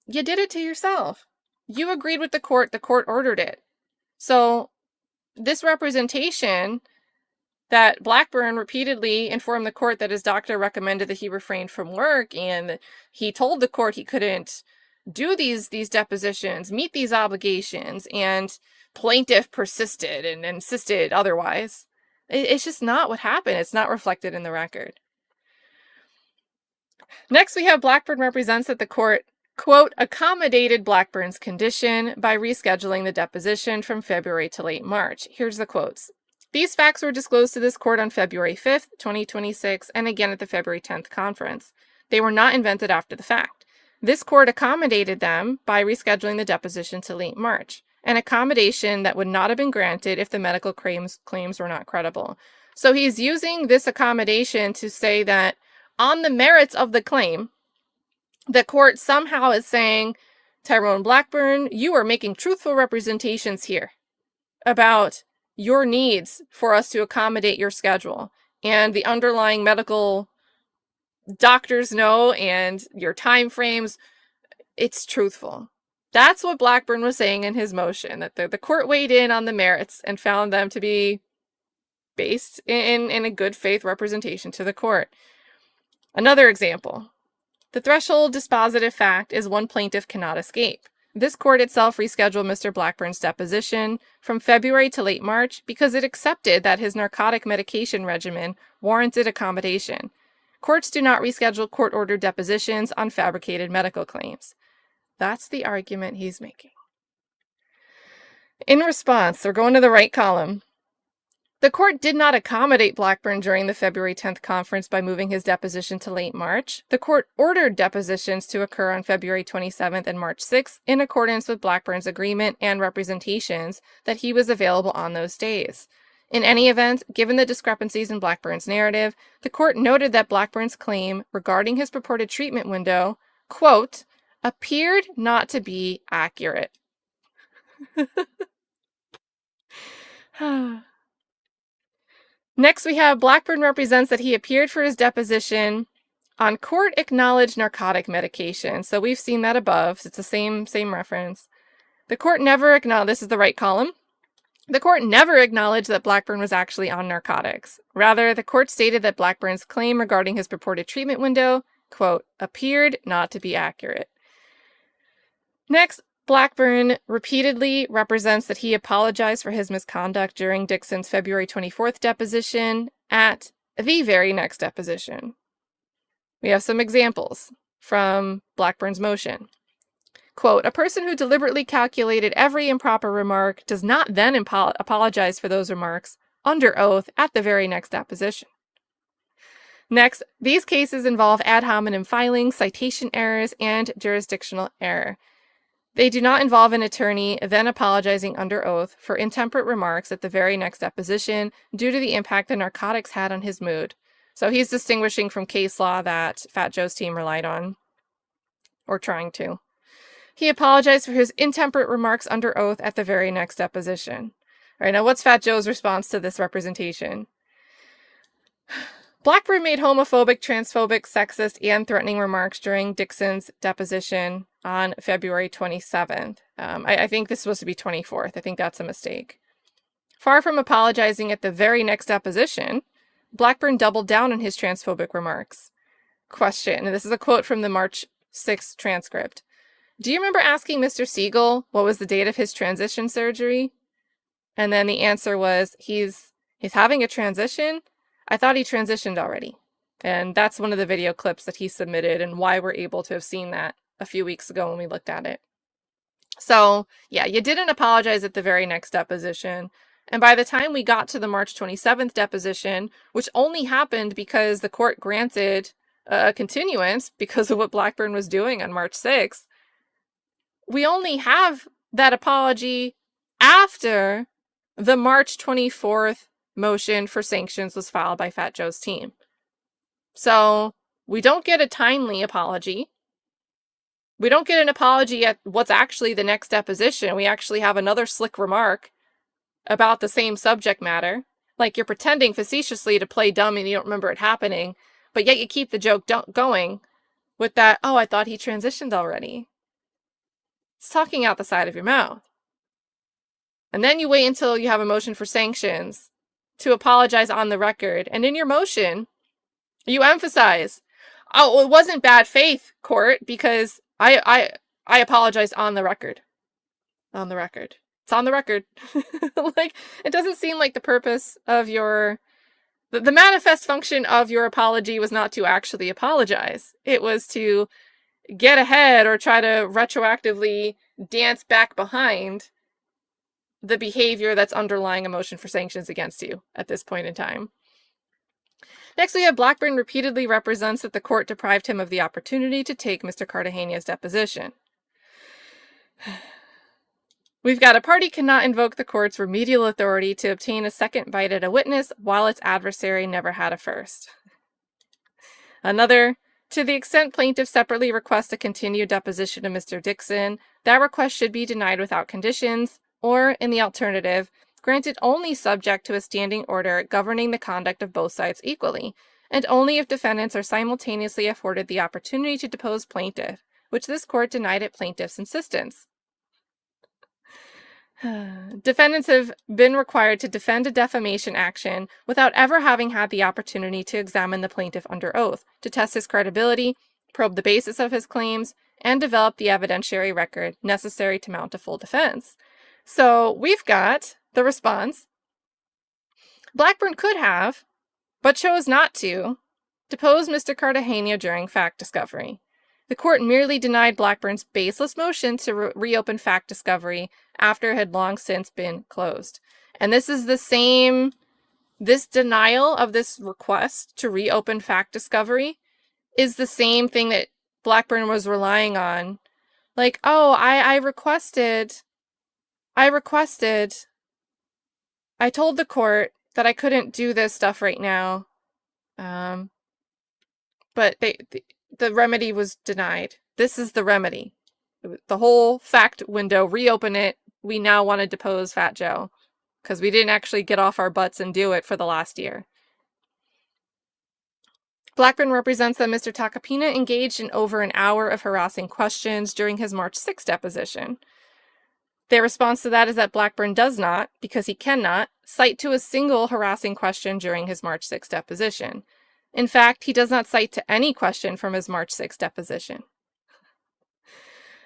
you did it to yourself. You agreed with the court ordered it. So, this representation that Blackburn repeatedly informed the court that his doctor recommended that he refrain from work, and he told the court he couldn't do these depositions, meet these obligations, and plaintiff persisted and insisted otherwise. It's just not what happened. It's not reflected in the record. Next, we have Blackburn represents that the court, quote, accommodated Blackburn's condition by rescheduling the deposition from February to late March. Here's the quotes. These facts were disclosed to this court on February 5th, 2026, and again at the February 10th conference. They were not invented after the fact. This court accommodated them by rescheduling the deposition to late March, an accommodation that would not have been granted if the medical claims were not credible. So he's using this accommodation to say that on the merits of the claim, the court somehow is saying, Tyrone Blackburn, you are making truthful representations here about your needs for us to accommodate your schedule and the underlying medical doctors know and your time frames. It's truthful. That's what Blackburn was saying in his motion, that the court weighed in on the merits and found them to be based in a good faith representation to the court. Another example. The threshold dispositive fact is one plaintiff cannot escape. This court itself rescheduled Mr. Blackburn's deposition from February to late March because it accepted that his narcotic medication regimen warranted accommodation. Courts do not reschedule court-ordered depositions on fabricated medical claims. That's the argument he's making. In response, we're going to the right column. The court did not accommodate Blackburn during the February 10th conference by moving his deposition to late March. The court ordered depositions to occur on February 27th and March 6th in accordance with Blackburn's agreement and representations that he was available on those days. In any event, given the discrepancies in Blackburn's narrative, the court noted that Blackburn's claim regarding his purported treatment window, quote, appeared not to be accurate. Next, we have Blackburn represents that he appeared for his deposition on court-acknowledged narcotic medication. So we've seen that above. It's the same reference. The court never acknowledged, this is the right column. The court never acknowledged that Blackburn was actually on narcotics. Rather, the court stated that Blackburn's claim regarding his purported treatment window, quote, appeared not to be accurate. Next, Blackburn repeatedly represents that he apologized for his misconduct during Dixon's February 24th deposition at the very next deposition. We have some examples from Blackburn's motion. Quote, a person who deliberately calculated every improper remark does not then apologize for those remarks under oath at the very next deposition. Next, these cases involve ad hominem filings, citation errors, and jurisdictional error. They do not involve an attorney then apologizing under oath for intemperate remarks at the very next deposition due to the impact the narcotics had on his mood. So he's distinguishing from case law that Fat Joe's team relied on, or trying to. He apologized for his intemperate remarks under oath at the very next deposition. All right, now what's Fat Joe's response to this representation? Blackburn made homophobic, transphobic, sexist, and threatening remarks during Dixon's deposition on February 27th. I think this is supposed to be 24th. I think that's a mistake. Far from apologizing at the very next deposition, Blackburn doubled down on his transphobic remarks. Question, and this is a quote from the March 6th transcript. Do you remember asking Mr. Siegel what was the date of his transition surgery? And then the answer was, he's having a transition? I thought he transitioned already. And that's one of the video clips that he submitted and why we're able to have seen that a few weeks ago when we looked at it. So, yeah, you didn't apologize at the very next deposition. And by the time we got to the March 27th deposition, which only happened because the court granted a continuance because of what Blackburn was doing on March 6th, we only have that apology after the March 24th motion for sanctions was filed by Fat Joe's team. So we don't get a timely apology. We don't get an apology at what's actually the next deposition. We actually have another slick remark about the same subject matter. Like you're pretending facetiously to play dumb and you don't remember it happening, but yet you keep the joke going with that, oh, I thought he transitioned already. It's talking out the side of your mouth. And then you wait until you have a motion for sanctions to apologize on the record. And in your motion, you emphasize, oh, it wasn't bad faith, court, because I apologized on the record. On the record. It's on the record. Like, it doesn't seem like the purpose of the manifest function of your apology was not to actually apologize. It was to get ahead or try to retroactively dance back behind the behavior that's underlying a motion for sanctions against you at this point in time. Next, we have Blackburn repeatedly represents that the court deprived him of the opportunity to take Mr. Cartagena's deposition. We've got a party cannot invoke the court's remedial authority to obtain a second bite at a witness while its adversary never had a first. Another, to the extent plaintiff separately requests a continued deposition of Mr. Dixon, that request should be denied without conditions, or, in the alternative, granted only subject to a standing order governing the conduct of both sides equally, and only if defendants are simultaneously afforded the opportunity to depose plaintiff, which this court denied at plaintiff's insistence. Defendants have been required to defend a defamation action without ever having had the opportunity to examine the plaintiff under oath, to test his credibility, probe the basis of his claims, and develop the evidentiary record necessary to mount a full defense. So we've got the response. Blackburn could have, but chose not to, depose Mr. Cartagena during fact discovery. The court merely denied Blackburn's baseless motion to reopen fact discovery after it had long since been closed. And this is this denial of this request to reopen fact discovery is the same thing that Blackburn was relying on. Like, oh, I told the court that I couldn't do this stuff right now. But the remedy was denied. This is the remedy. The whole fact window, reopen it. We now want to depose Fat Joe because we didn't actually get off our butts and do it for the last year. Blackburn represents that Mr. Tacopina engaged in over an hour of harassing questions during his March 6th deposition. Their response to that is that Blackburn does not, because he cannot, cite to a single harassing question during his March 6th deposition. In fact, he does not cite to any question from his March 6th deposition.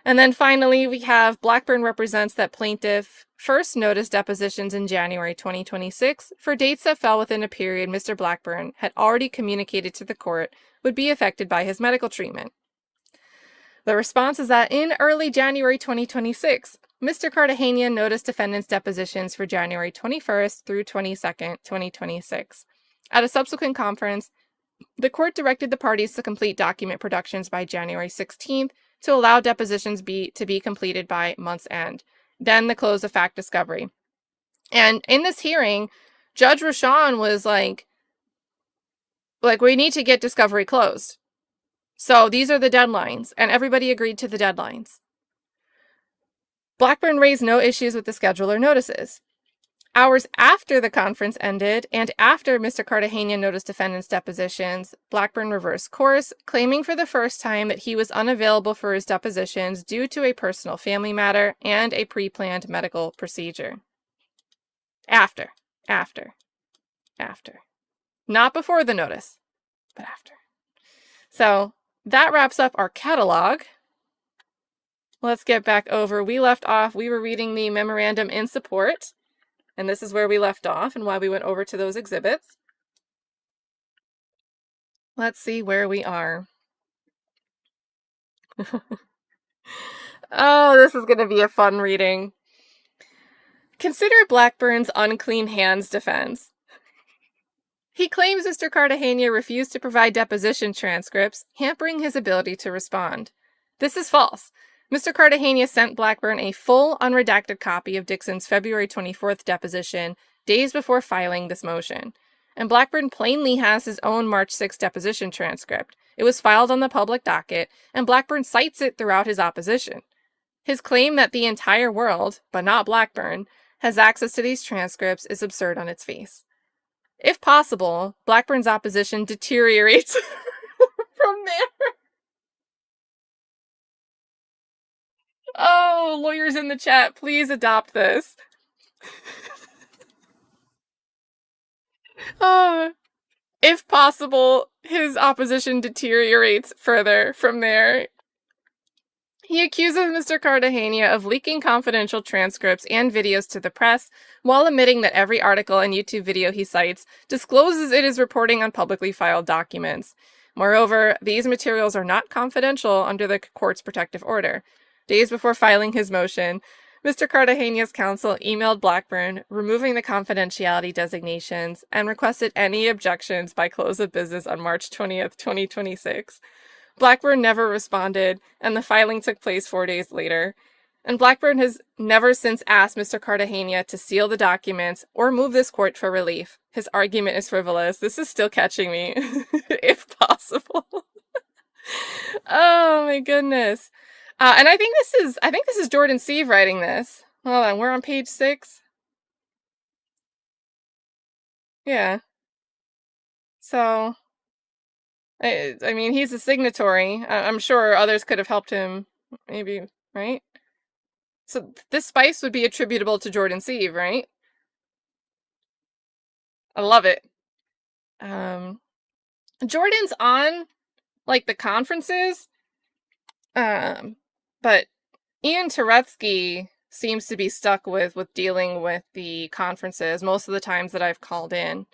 And then finally, we have Blackburn represents that plaintiff first noticed depositions in January 2026 for dates that fell within a period Mr. Blackburn had already communicated to the court would be affected by his medical treatment. The response is that in early January 2026, Mr. Cartagena noticed defendants' depositions for January 21st through 22nd, 2026. At a subsequent conference, the court directed the parties to complete document productions by January 16th to allow depositions to be completed by month's end, then the close of fact discovery. And in this hearing, Judge Rashawn was like, we need to get discovery closed. So these are the deadlines, and everybody agreed to the deadlines. Blackburn raised no issues with the schedule or notices. Hours after the conference ended, and after Mr. Cartagena noticed defendants' depositions, Blackburn reversed course, claiming for the first time that he was unavailable for his depositions due to a personal family matter and a pre-planned medical procedure. After. Not before the notice, but after. So that wraps up our catalog. Let's get back over. We left off, we were reading the memorandum in support. And this is where we left off and why we went over to those exhibits. Let's see where we are. Oh, this is going to be a fun reading. Consider Blackburn's unclean hands defense. He claims Mr. Cartagena refused to provide deposition transcripts, hampering his ability to respond. This is false. Mr. Cartagena sent Blackburn a full, unredacted copy of Dixon's February 24th deposition days before filing this motion. And Blackburn plainly has his own March 6th deposition transcript. It was filed on the public docket, and Blackburn cites it throughout his opposition. His claim that the entire world, but not Blackburn, has access to these transcripts is absurd on its face. If possible, Blackburn's opposition deteriorates from there. Oh, lawyers in the chat, please adopt this. If possible, his opposition deteriorates further from there. He accuses Mr. Cartagena of leaking confidential transcripts and videos to the press, while admitting that every article and YouTube video he cites discloses it is reporting on publicly filed documents. Moreover, these materials are not confidential under the court's protective order. Days before filing his motion, Mr. Cartagena's counsel emailed Blackburn, removing the confidentiality designations, and requested any objections by close of business on March 20th, 2026. Blackburn never responded, and the filing took place 4 days later. And Blackburn has never since asked Mr. Cartagena to seal the documents or move this court for relief. His argument is frivolous. This is still catching me, if possible. Oh my goodness. And I think this is Jordan Siev writing this. Hold on, we're on page 6. Yeah. So, I mean, he's a signatory. I'm sure others could have helped him, maybe, right? So this spice would be attributable to Jordan Siev, right? I love it. Jordan's on, like, the conferences, but Ian Turetsky seems to be stuck with dealing with the conferences most of the times that I've called in.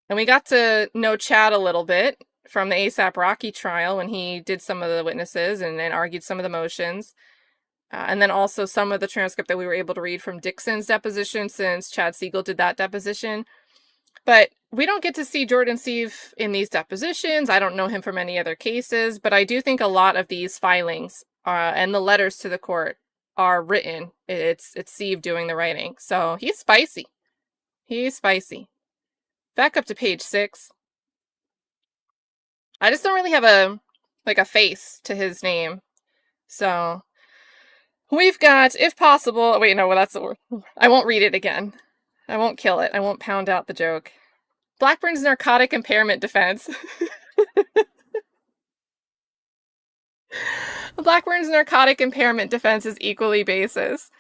And we got to know Chad a little bit from the ASAP Rocky trial when he did some of the witnesses and argued some of the motions. And then also some of the transcript that we were able to read from Dixon's deposition, since Chad Siegel did that deposition. But we don't get to see Jordan Siev in these depositions. I don't know him from any other cases, but I do think a lot of these filings and the letters to the court are written. It's Siev doing the writing. So he's spicy. He's spicy. Back up to page 6. I just don't really have a face to his name. So we've got, if possible, wait, no, well, that's the word. I won't read it again. I won't kill it. I won't pound out the joke. Blackburn's narcotic impairment defense. Blackburn's narcotic impairment defense is equally baseless.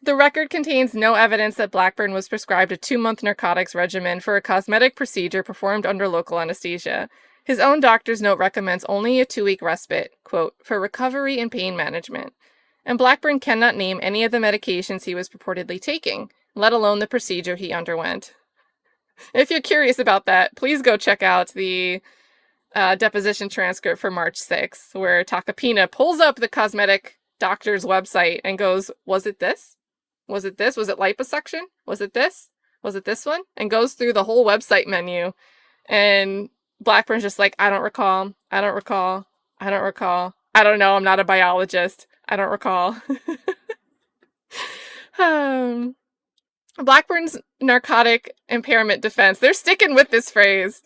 The record contains no evidence that Blackburn was prescribed a 2-month narcotics regimen for a cosmetic procedure performed under local anesthesia. His own doctor's note recommends only a 2-week respite, quote, for recovery and pain management. And Blackburn cannot name any of the medications he was purportedly taking, let alone the procedure he underwent. If you're curious about that, please go check out the deposition transcript for March 6th, where Takapina pulls up the cosmetic doctor's website and goes, was it this? Was it this? Was it liposuction? Was it this? Was it this one? And goes through the whole website menu. And Blackburn's just like, I don't recall. I don't recall. I don't recall. I don't know. I'm not a biologist. I don't recall. Blackburn's narcotic impairment defense, they're sticking with this phrase,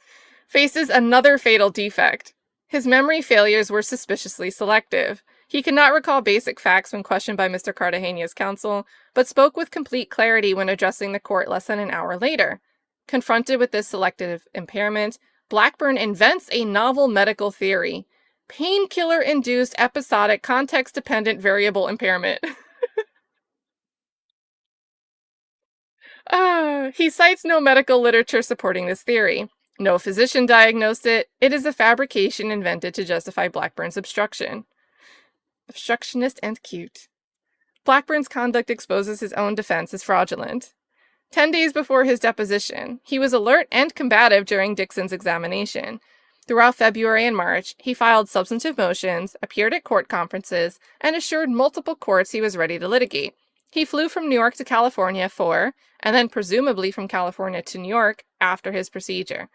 faces another fatal defect. His memory failures were suspiciously selective. He could not recall basic facts when questioned by Mr. Cartagena's counsel, but spoke with complete clarity when addressing the court less than an hour later. Confronted with this selective impairment, Blackburn invents a novel medical theory: painkiller-induced episodic context-dependent variable impairment. He cites no medical literature supporting this theory. No physician diagnosed it. It is a fabrication invented to justify Blackburn's obstruction. Obstructionist and cute. Blackburn's conduct exposes his own defense as fraudulent. 10 days before his deposition, he was alert and combative during Dixon's examination. Throughout February and March, he filed substantive motions, appeared at court conferences, and assured multiple courts he was ready to litigate. He flew from New York to California for, and then presumably from California to New York after his procedure.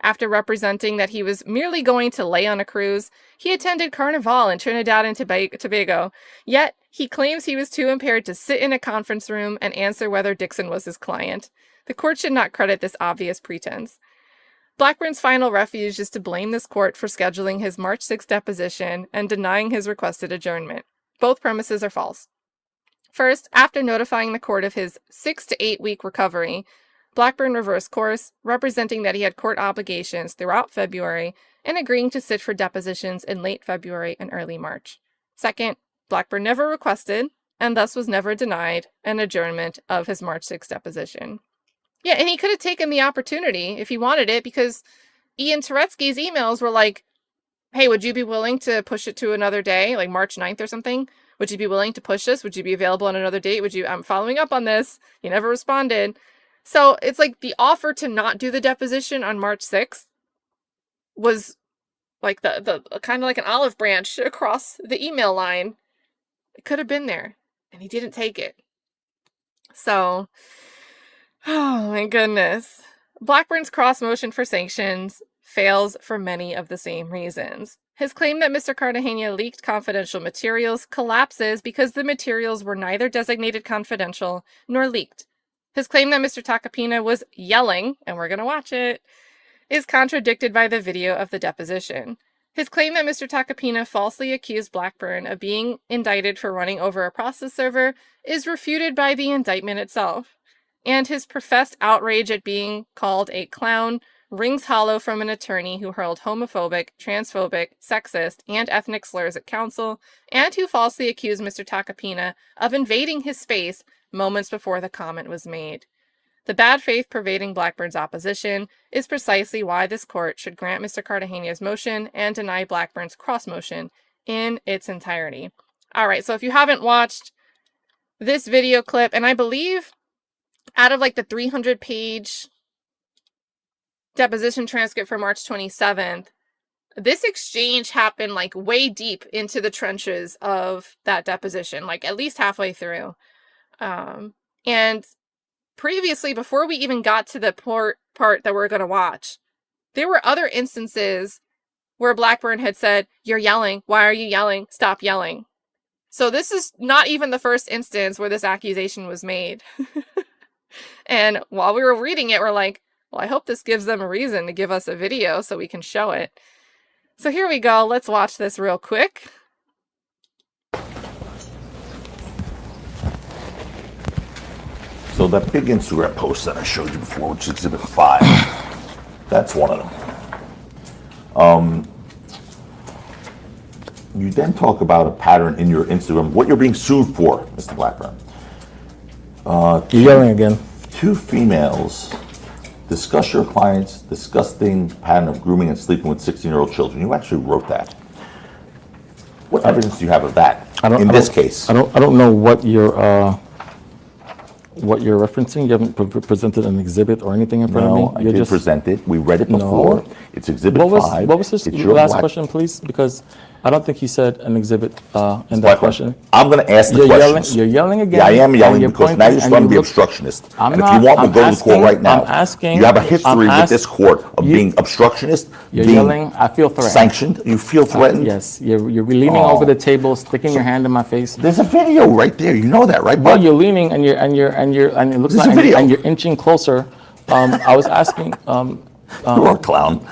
After representing that he was merely going to lay on a cruise, he attended Carnival in Trinidad and Tobago, yet he claims he was too impaired to sit in a conference room and answer whether Dixon was his client. The court should not credit this obvious pretense. Blackburn's final refuge is to blame this court for scheduling his March 6th deposition and denying his requested adjournment. Both premises are false. First, after notifying the court of his 6 to 8 week recovery, Blackburn reversed course, representing that he had court obligations throughout February and agreeing to sit for depositions in late February and early March. Second, Blackburn never requested, and thus was never denied, an adjournment of his March 6th deposition. Yeah, and he could have taken the opportunity if he wanted it, because Ian Turetsky's emails were like, hey, would you be willing to push it to another day, like March 9th or something? Would you be willing to push this? Would you be available on another date? I'm following up on this. You never responded. So it's like the offer to not do the deposition on March 6th was like the kind of like an olive branch across the email line. It could have been there, and he didn't take it. So, oh my goodness. Blackburn's cross motion for sanctions fails for many of the same reasons. His claim that Mr. Cartagena leaked confidential materials collapses because the materials were neither designated confidential nor leaked. His claim that Mr. Takapina was yelling, and we're going to watch it, is contradicted by the video of the deposition. His claim that Mr. Takapina falsely accused Blackburn of being indicted for running over a process server is refuted by the indictment itself. And his professed outrage at being called a clown rings hollow from an attorney who hurled homophobic, transphobic, sexist, and ethnic slurs at counsel, and who falsely accused Mr. Tacopina of invading his space moments before the comment was made. The bad faith pervading Blackburn's opposition is precisely why this court should grant Mr. Cartagena's motion and deny Blackburn's cross motion in its entirety. All right, so if you haven't watched this video clip, and I believe out of like the 300-page deposition transcript for March 27th, this exchange happened like way deep into the trenches of that deposition, like at least halfway through. And previously, before we even got to the part that we're going to watch, there were other instances where Blackburn had said, "You're yelling. Why are you yelling? Stop yelling." So this is not even the first instance where this accusation was made. And while we were reading it, we're like, well, I hope this gives them a reason to give us a video so we can show it. So here we go. Let's watch this real quick. So that big Instagram post that I showed you before, which is Exhibit 5, that's one of them. You then talk about a pattern in your Instagram, what you're being sued for, Mr. Blackburn. You're yelling again. 2 females discuss your client's disgusting pattern of grooming and sleeping with 16-year-old children. You actually wrote that. What evidence do you have of that in this case? I don't know what you're referencing. You haven't presented an exhibit or anything in front of me. No, I did present it. We read it before. No. It's Exhibit 5. What was this last question, please? Because I don't think he said an exhibit in that question. I'm going to ask the questions. You're yelling again. Yeah, I am yelling because now you're starting to be obstructionist. And if you want me to go to court right now, you have a history with this court of being obstructionist, You're yelling. I feel threatened. sanctioned. You feel threatened? Yes. You're leaning over the table, sticking your hand in my face. There's a video right there. You know that, right, Well, bud? you're leaning and it looks like and you're inching closer. I was asking. You're a clown.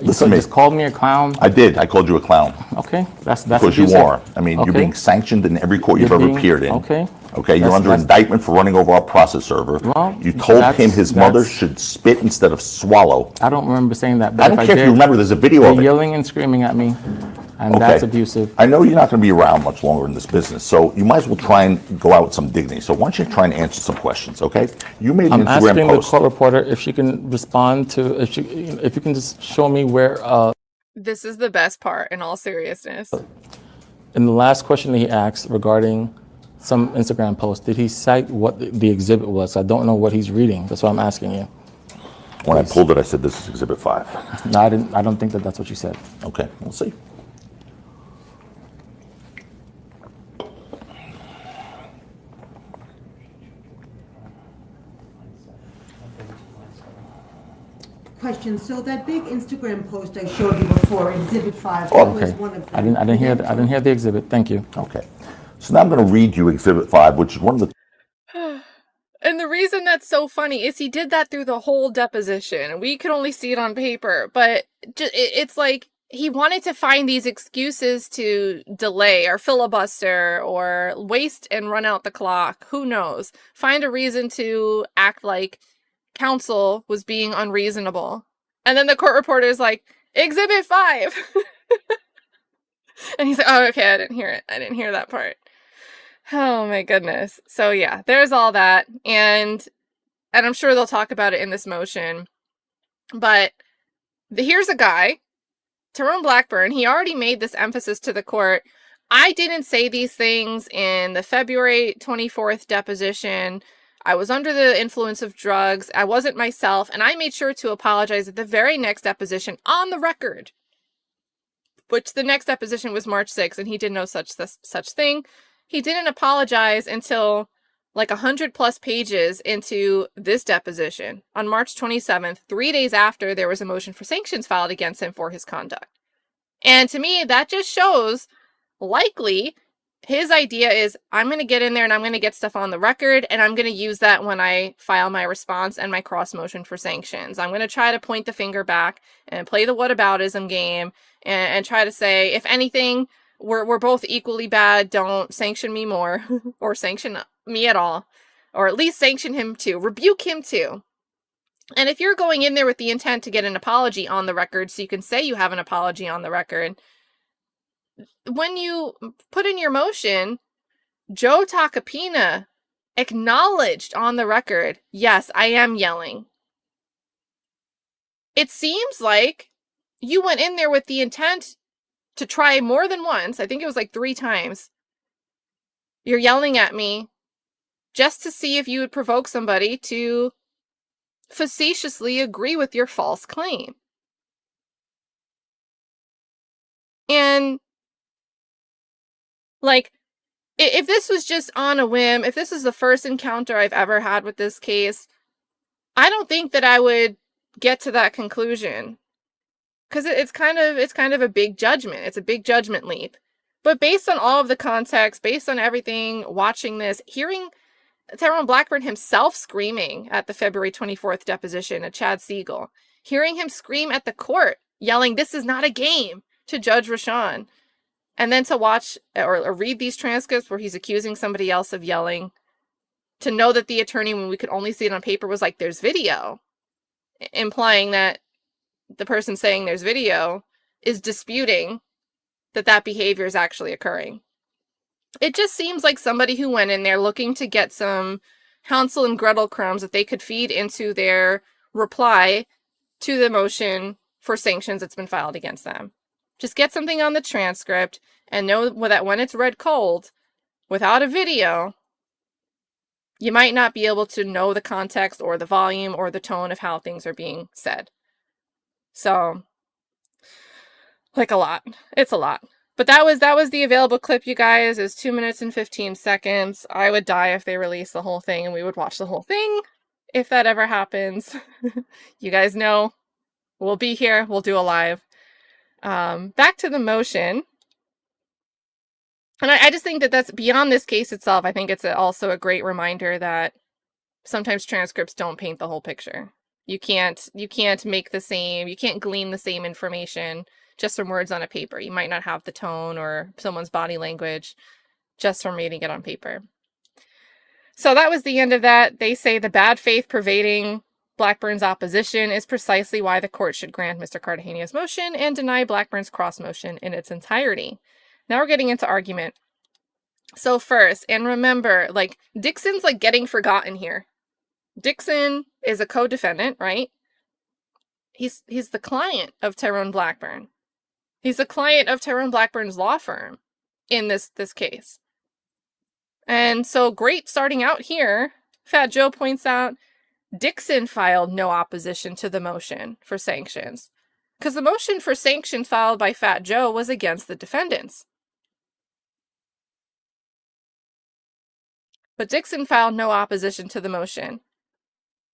Listen to me. Just called me a clown. I did. I called you a clown. Okay, that's Because you are. I mean, you're being sanctioned in every court you've ever appeared in. Okay. Okay, you're under indictment for running over our process server. Well, you told him his mother should spit instead of swallow. I don't remember saying that. But I don't care if you remember. There's a video of it. You're yelling and screaming at me, and that's abusive. I know you're not going to be around much longer in this business, so you might as well try and go out with some dignity. So why don't you try and answer some questions, okay? You made an I'm Instagram asking post. the court reporter if she can respond to if you can just show me where. This is the best part, in all seriousness. In the last question that he asked regarding some Instagram post, did he cite what the exhibit was? I don't know what he's reading. That's why I'm asking you. When I pulled it, I said this is Exhibit 5. No, I didn't. I don't think that's what you said. Okay, we'll see. Question. So that big Instagram post I showed you before, Exhibit 5, Oh, that was Okay. one of them. I didn't hear the exhibit. Thank you. Okay. So now I'm going to read you Exhibit 5, which is one of the... And the reason that's so funny is he did that through the whole deposition. We could only see it on paper, but it's like he wanted to find these excuses to delay or filibuster or waste and run out the clock. Who knows? Find a reason to act like counsel was being unreasonable. And then the court reporter is like, Exhibit 5. And he's like, oh, okay, I didn't hear it. I didn't hear that part. Oh my goodness. So yeah, there's all that. And I'm sure they'll talk about it in this motion. But here's a guy, Tyrone Blackburn. He already made this emphasis to the court. I didn't say these things in the February 24th deposition. I was under the influence of drugs. I wasn't myself. And I made sure to apologize at the very next deposition on the record. Which the next deposition was March 6th, and he did no such thing. He didn't apologize until like 100+ pages into this deposition on March 27th, 3 days after there was a motion for sanctions filed against him for his conduct. And to me, that just shows likely his idea is I'm going to get in there and I'm going to get stuff on the record, and I'm going to use that when I file my response and my cross motion for sanctions. I'm going to try to point the finger back and play the whataboutism game and try to say, if anything, we're both equally bad. Don't sanction me more or sanction me at all, or at least sanction him too. Rebuke him too. And if you're going in there with the intent to get an apology on the record, so you can say you have an apology on the record, when you put in your motion, Joe Tacopina acknowledged on the record, yes, I am yelling. It seems like you went in there with the intent to try more than once. I think it was like 3 times. You're yelling at me just to see if you would provoke somebody to facetiously agree with your false claim. And like, if this was just on a whim, if this is the first encounter I've ever had with this case, I don't think that I would get to that conclusion. Because it's kind of a big judgment. It's a big judgment leap. But based on all of the context, based on everything, watching this, hearing Tyrone Blackburn himself screaming at the February 24th deposition at Chad Siegel, hearing him scream at the court, yelling, "This is not a game," to Judge Rashawn, and then to watch or read these transcripts where he's accusing somebody else of yelling, to know that the attorney, when we could only see it on paper, was like, "There's video," implying that the person saying there's video is disputing that behavior is actually occurring. It just seems like somebody who went in there looking to get some Hansel and Gretel crumbs that they could feed into their reply to the motion for sanctions that's been filed against them. Just get something on the transcript and know that when it's read cold, without a video, you might not be able to know the context or the volume or the tone of how things are being said. So, like, a lot. It's a lot. But that was the available clip, you guys. It was 2 minutes and 15 seconds. I would die if they released the whole thing and we would watch the whole thing. If that ever happens, you guys know we'll be here. We'll do a live. Back to the motion. And I just think that that's beyond this case itself. I think it's also a great reminder that sometimes transcripts don't paint the whole picture. You can't make the same, you can't glean the same information just from words on a paper. You might not have the tone or someone's body language just from reading it on paper. So that was the end of that. They say the bad faith pervading Blackburn's opposition is precisely why the court should grant Mr. Cartagena's motion and deny Blackburn's cross motion in its entirety. Now we're getting into argument. So first, and remember, like, Dixon's like getting forgotten here. Dixon is a co-defendant, right? He's the client of Tyrone Blackburn. He's the client of Tyrone Blackburn's law firm in this case. And so great starting out here, Fat Joe points out Dixon filed no opposition to the motion for sanctions because the motion for sanctions filed by Fat Joe was against the defendants. But Dixon filed no opposition to the motion,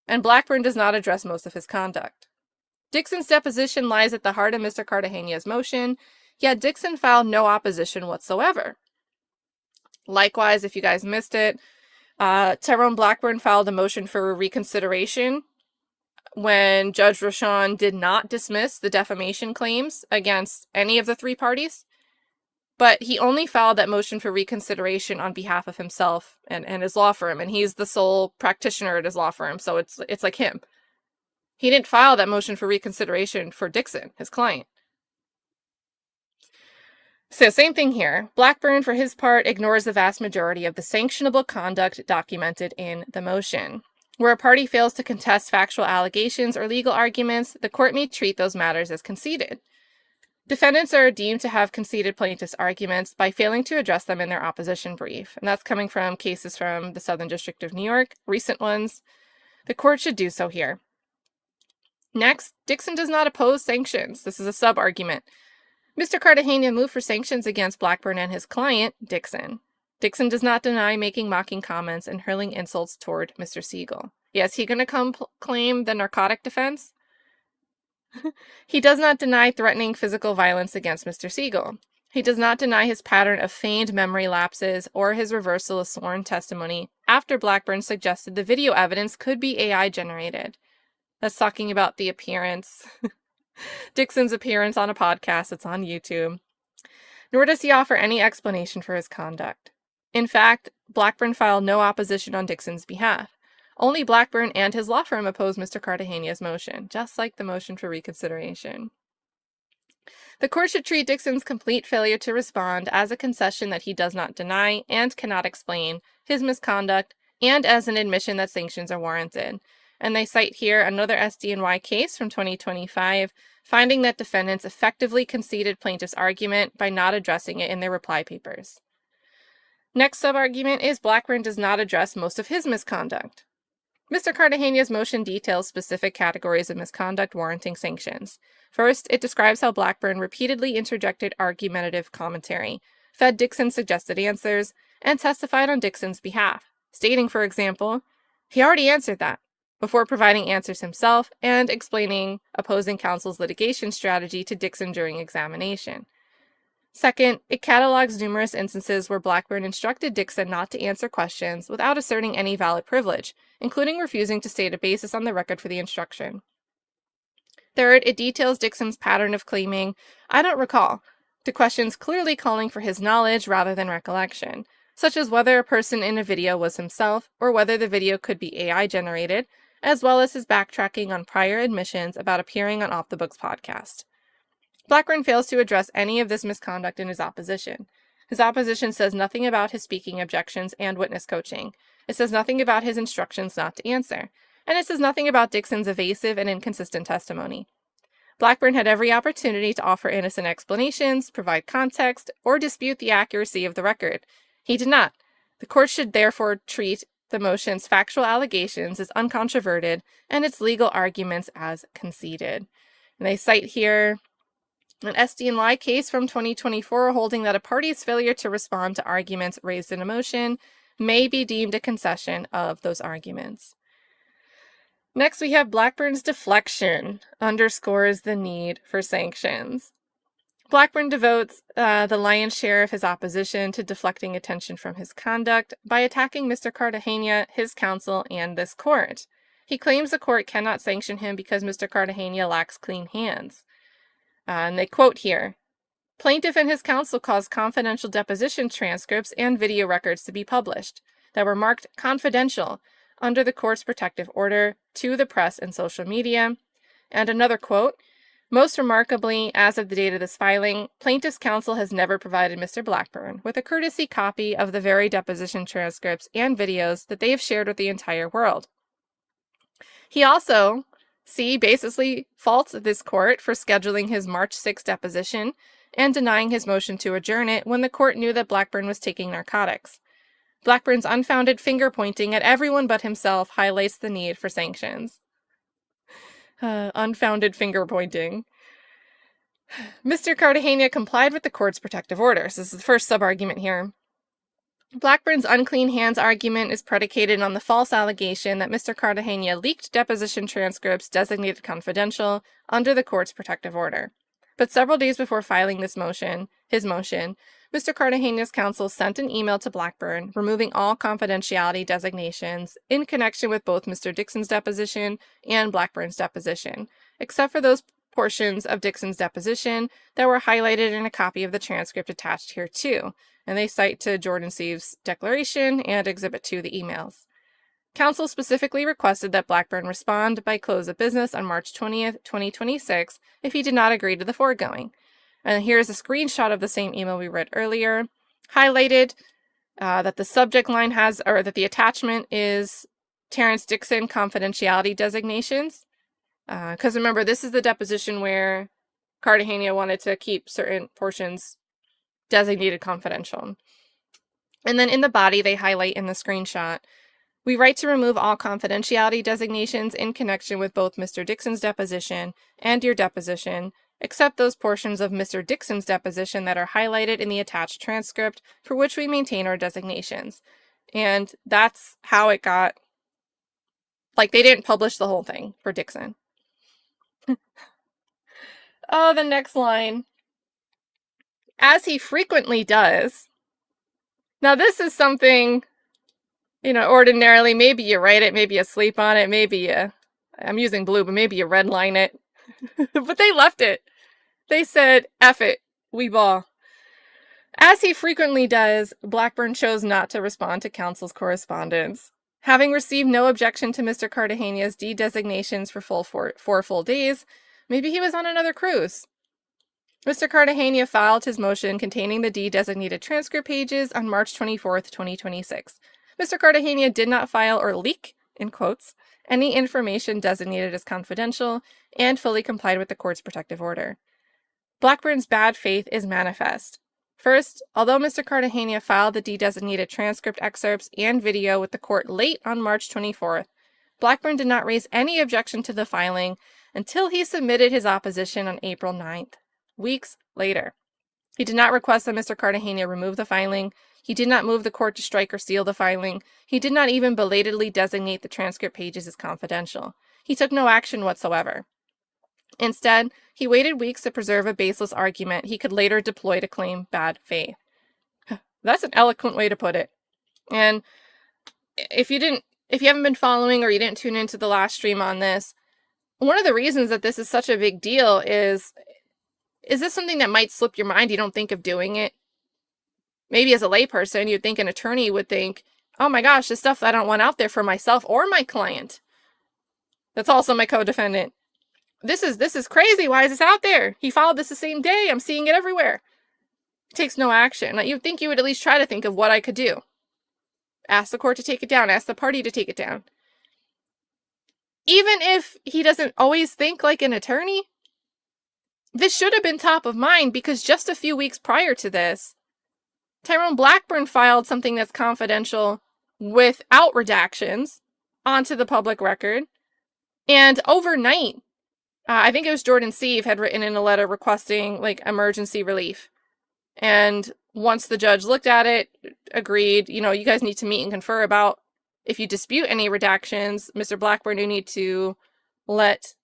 and Blackburn does not address most of his conduct. Dixon's deposition lies at the heart of Mr. Cartagena's motion, yet Dixon filed no opposition whatsoever. Likewise, if you guys missed it, Tyrone Blackburn filed a motion for reconsideration when Judge Rashawn did not dismiss the defamation claims against any of the 3 parties. But he only filed that motion for reconsideration on behalf of himself and his law firm, and he's the sole practitioner at his law firm, so it's like him. He didn't file that motion for reconsideration for Dixon, his client. So same thing here. Blackburn, for his part, ignores the vast majority of the sanctionable conduct documented in the motion. Where a party fails to contest factual allegations or legal arguments, the court may treat those matters as conceded. Defendants are deemed to have conceded plaintiffs' arguments by failing to address them in their opposition brief, and that's coming from cases from the Southern District of New York, recent ones. The court should do so here. Next, Dixon does not oppose sanctions. This is a sub-argument. Mr. Cartagena moved for sanctions against Blackburn and his client, Dixon. Dixon does not deny making mocking comments and hurling insults toward Mr. Siegel. Yeah, is he going to claim the narcotic defense? He does not deny threatening physical violence against Mr. Siegel. He does not deny his pattern of feigned memory lapses or his reversal of sworn testimony after Blackburn suggested the video evidence could be AI generated. That's talking about the appearance, Dixon's appearance on a podcast that's on YouTube. Nor does he offer any explanation for his conduct. In fact, Blackburn filed no opposition on Dixon's behalf. Only Blackburn and his law firm opposed Mr. Cartagena's motion, just like the motion for reconsideration. The court should treat Dixon's complete failure to respond as a concession that he does not deny and cannot explain his misconduct, and as an admission that sanctions are warranted. And they cite here another SDNY case from 2025, finding that defendants effectively conceded plaintiff's argument by not addressing it in their reply papers. Next sub-argument is Blackburn does not address most of his misconduct. Mr. Cartagena's motion details specific categories of misconduct warranting sanctions. First, it describes how Blackburn repeatedly interjected argumentative commentary, fed Dixon suggested answers, and testified on Dixon's behalf, stating, for example, he already answered that, before providing answers himself and explaining opposing counsel's litigation strategy to Dixon during examination. Second, it catalogs numerous instances where Blackburn instructed Dixon not to answer questions without asserting any valid privilege, including refusing to state a basis on the record for the instruction. Third, it details Dixon's pattern of claiming, "I don't recall," to questions clearly calling for his knowledge rather than recollection, such as whether a person in a video was himself or whether the video could be AI generated, as well as his backtracking on prior admissions about appearing on Off the Books podcast. Blackburn fails to address any of this misconduct in his opposition. His opposition says nothing about his speaking objections and witness coaching. It says nothing about his instructions not to answer. And it says nothing about Dixon's evasive and inconsistent testimony. Blackburn had every opportunity to offer innocent explanations, provide context, or dispute the accuracy of the record. He did not. The court should therefore treat the motion's factual allegations as uncontroverted and its legal arguments as conceded. And they cite here an SDNY case from 2024 holding that a party's failure to respond to arguments raised in a motion may be deemed a concession of those arguments. Next, we have Blackburn's deflection underscores the need for sanctions. Blackburn devotes the lion's share of his opposition to deflecting attention from his conduct by attacking Mr. Cartagena, his counsel, and this court. He claims the court cannot sanction him because Mr. Cartagena lacks clean hands. And they quote here, "Plaintiff and his counsel caused confidential deposition transcripts and video records to be published that were marked confidential under the court's protective order to the press and social media." And another quote, "Most remarkably, as of the date of this filing, plaintiff's counsel has never provided Mr. Blackburn with a courtesy copy of the very deposition transcripts and videos that they have shared with the entire world." He also, basically faults this court for scheduling his March 6 deposition and denying his motion to adjourn it when the court knew that Blackburn was taking narcotics. Blackburn's unfounded finger-pointing at everyone but himself highlights the need for sanctions. Unfounded finger-pointing. Mr. Cartagena complied with the court's protective orders. This is the first sub-argument here. Blackburn's unclean hands argument is predicated on the false allegation that Mr. Cartagena leaked deposition transcripts designated confidential under the court's protective order. But several days before filing his motion, Mr. Cartagena's counsel sent an email to Blackburn removing all confidentiality designations in connection with both Mr. Dixon's deposition and Blackburn's deposition, except for those portions of Dixon's deposition that were highlighted in a copy of the transcript attached here too. And they cite to Jordan Siev's declaration and Exhibit 2 the emails. Counsel specifically requested that Blackburn respond by close of business on March 20th, 2026, if he did not agree to the foregoing. And here's a screenshot of the same email we read earlier, highlighted that the subject line that the attachment is Terrence Dixon confidentiality designations. Because remember, this is the deposition where Cartagena wanted to keep certain portions designated confidential. And then in the body, they highlight in the screenshot, "We write to remove all confidentiality designations in connection with both Mr. Dixon's deposition and your deposition, except those portions of Mr. Dixon's deposition that are highlighted in the attached transcript, for which we maintain our designations." And that's how it got, they didn't publish the whole thing for Dixon. Oh, the next line. "As he frequently does." Now, this is something, ordinarily, maybe you write it, maybe you sleep on it, maybe I'm using blue, but maybe you redline it. But they left it. They said, "F it, we ball." As he frequently does, Blackburn chose not to respond to counsel's correspondence. Having received no objection to Mr. Cartagena's de-designations for 4 full days, maybe he was on another cruise. Mr. Cartagena filed his motion containing the de-designated transcript pages on March 24th, 2026. Mr. Cartagena did not file or leak, in quotes, any information designated as confidential and fully complied with the court's protective order. Blackburn's bad faith is manifest. First, although Mr. Cartagena filed the de-designated transcript excerpts and video with the court late on March 24th, Blackburn did not raise any objection to the filing until he submitted his opposition on April 9th, weeks later. He did not request that Mr. Cartagena remove the filing. He did not move the court to strike or seal the filing. He did not even belatedly designate the transcript pages as confidential. He took no action whatsoever. Instead, he waited weeks to preserve a baseless argument he could later deploy to claim bad faith. That's an eloquent way to put it. And if you haven't been following or you didn't tune into the last stream on this, one of the reasons that this is such a big deal is this something that might slip your mind? You don't think of doing it? Maybe as a layperson, you'd think an attorney would think, oh my gosh, this stuff I don't want out there for myself or my client. That's also my co-defendant. This is crazy. Why is this out there? He filed this the same day. I'm seeing it everywhere. It takes no action. You'd think you would at least try to think of what I could do. Ask the court to take it down. Ask the party to take it down. Even if he doesn't always think like an attorney, this should have been top of mind because just a few weeks prior to this, Tyrone Blackburn filed something that's confidential without redactions onto the public record. And overnight, I think it was Jordan Siev had written in a letter requesting emergency relief. And once the judge looked at it, agreed, you guys need to meet and confer about if you dispute any redactions, Mr. Blackburn, you need to let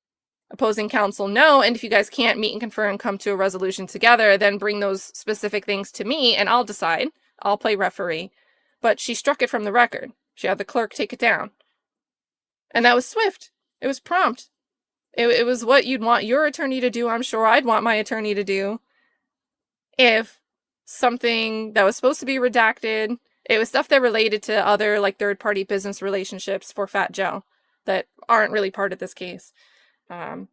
opposing counsel know. And if you guys can't meet and confer and come to a resolution together, then bring those specific things to me and I'll decide. I'll play referee. But she struck it from the record. She had the clerk take it down. And that was swift. It was prompt. It was what you'd want your attorney to do. I'm sure I'd want my attorney to do. If something that was supposed to be redacted, it was stuff that related to other third-party business relationships for Fat Joe that aren't really part of this case. And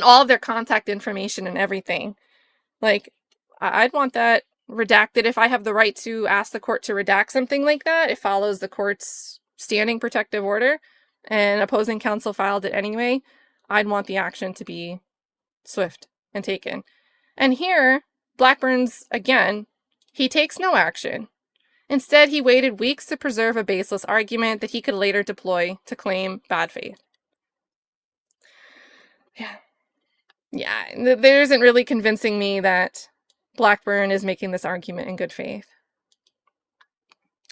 all of their contact information and everything. I'd want that redacted if I have the right to ask the court to redact something like that. It follows the court's standing protective order and opposing counsel filed it anyway. I'd want the action to be swift and taken. And here, Blackburn's, again, he takes no action. Instead, he waited weeks to preserve a baseless argument that he could later deploy to claim bad faith. Yeah, there isn't really convincing me that Blackburn is making this argument in good faith.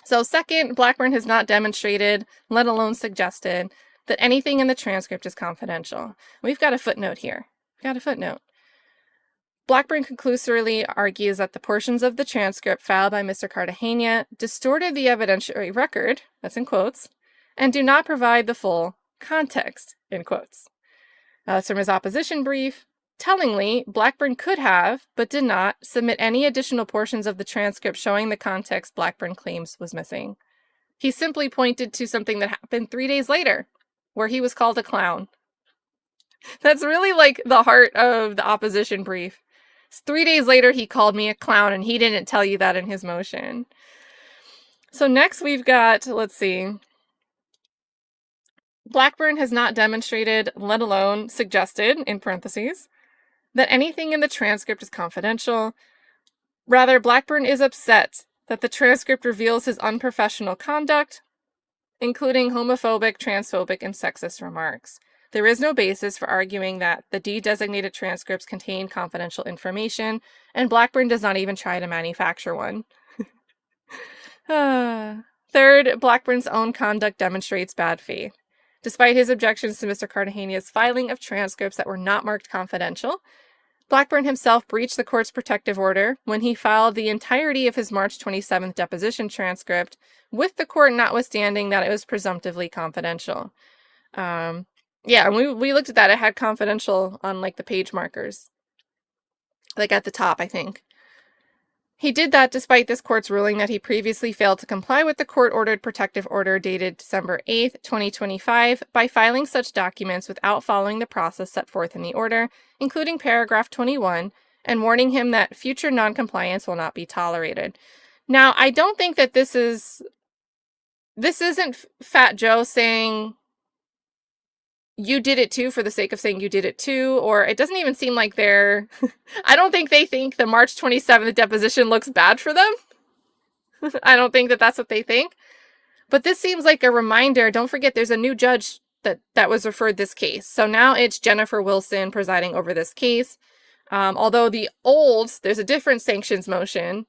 So second, Blackburn has not demonstrated, let alone suggested, that anything in the transcript is confidential. We've got a footnote here. Blackburn conclusively argues that the portions of the transcript filed by Mr. Cartagena distorted the evidentiary record, that's in quotes, and do not provide the full context, in quotes. That's from his opposition brief. Tellingly, Blackburn could have, but did not, submit any additional portions of the transcript showing the context Blackburn claims was missing. He simply pointed to something that happened 3 days later, where he was called a clown. That's really the heart of the opposition brief. 3 days later, he called me a clown, and he didn't tell you that in his motion. So next we've got, let's see. Blackburn has not demonstrated, let alone suggested, in parentheses, that anything in the transcript is confidential. Rather, Blackburn is upset that the transcript reveals his unprofessional conduct, including homophobic, transphobic, and sexist remarks. There is no basis for arguing that the de-designated transcripts contain confidential information, and Blackburn does not even try to manufacture one. Third, Blackburn's own conduct demonstrates bad faith. Despite his objections to Mr. Cartagena's filing of transcripts that were not marked confidential, Blackburn himself breached the court's protective order when he filed the entirety of his March 27th deposition transcript, with the court notwithstanding that it was presumptively confidential. And we looked at that. It had confidential on the page markers. At the top, I think. He did that despite this court's ruling that he previously failed to comply with the court-ordered protective order dated December 8th, 2025, by filing such documents without following the process set forth in the order, including paragraph 21, and warning him that future noncompliance will not be tolerated. Now, I don't think that this isn't Fat Joe saying you did it too for the sake of saying you did it too, or it doesn't even seem like they're, I don't think they think the March 27th deposition looks bad for them. I don't think that that's what they think. But this seems like a reminder. Don't forget, there's a new judge that was referred this case. So now it's Jennifer Wilson presiding over this case. Although there's a different sanctions motion.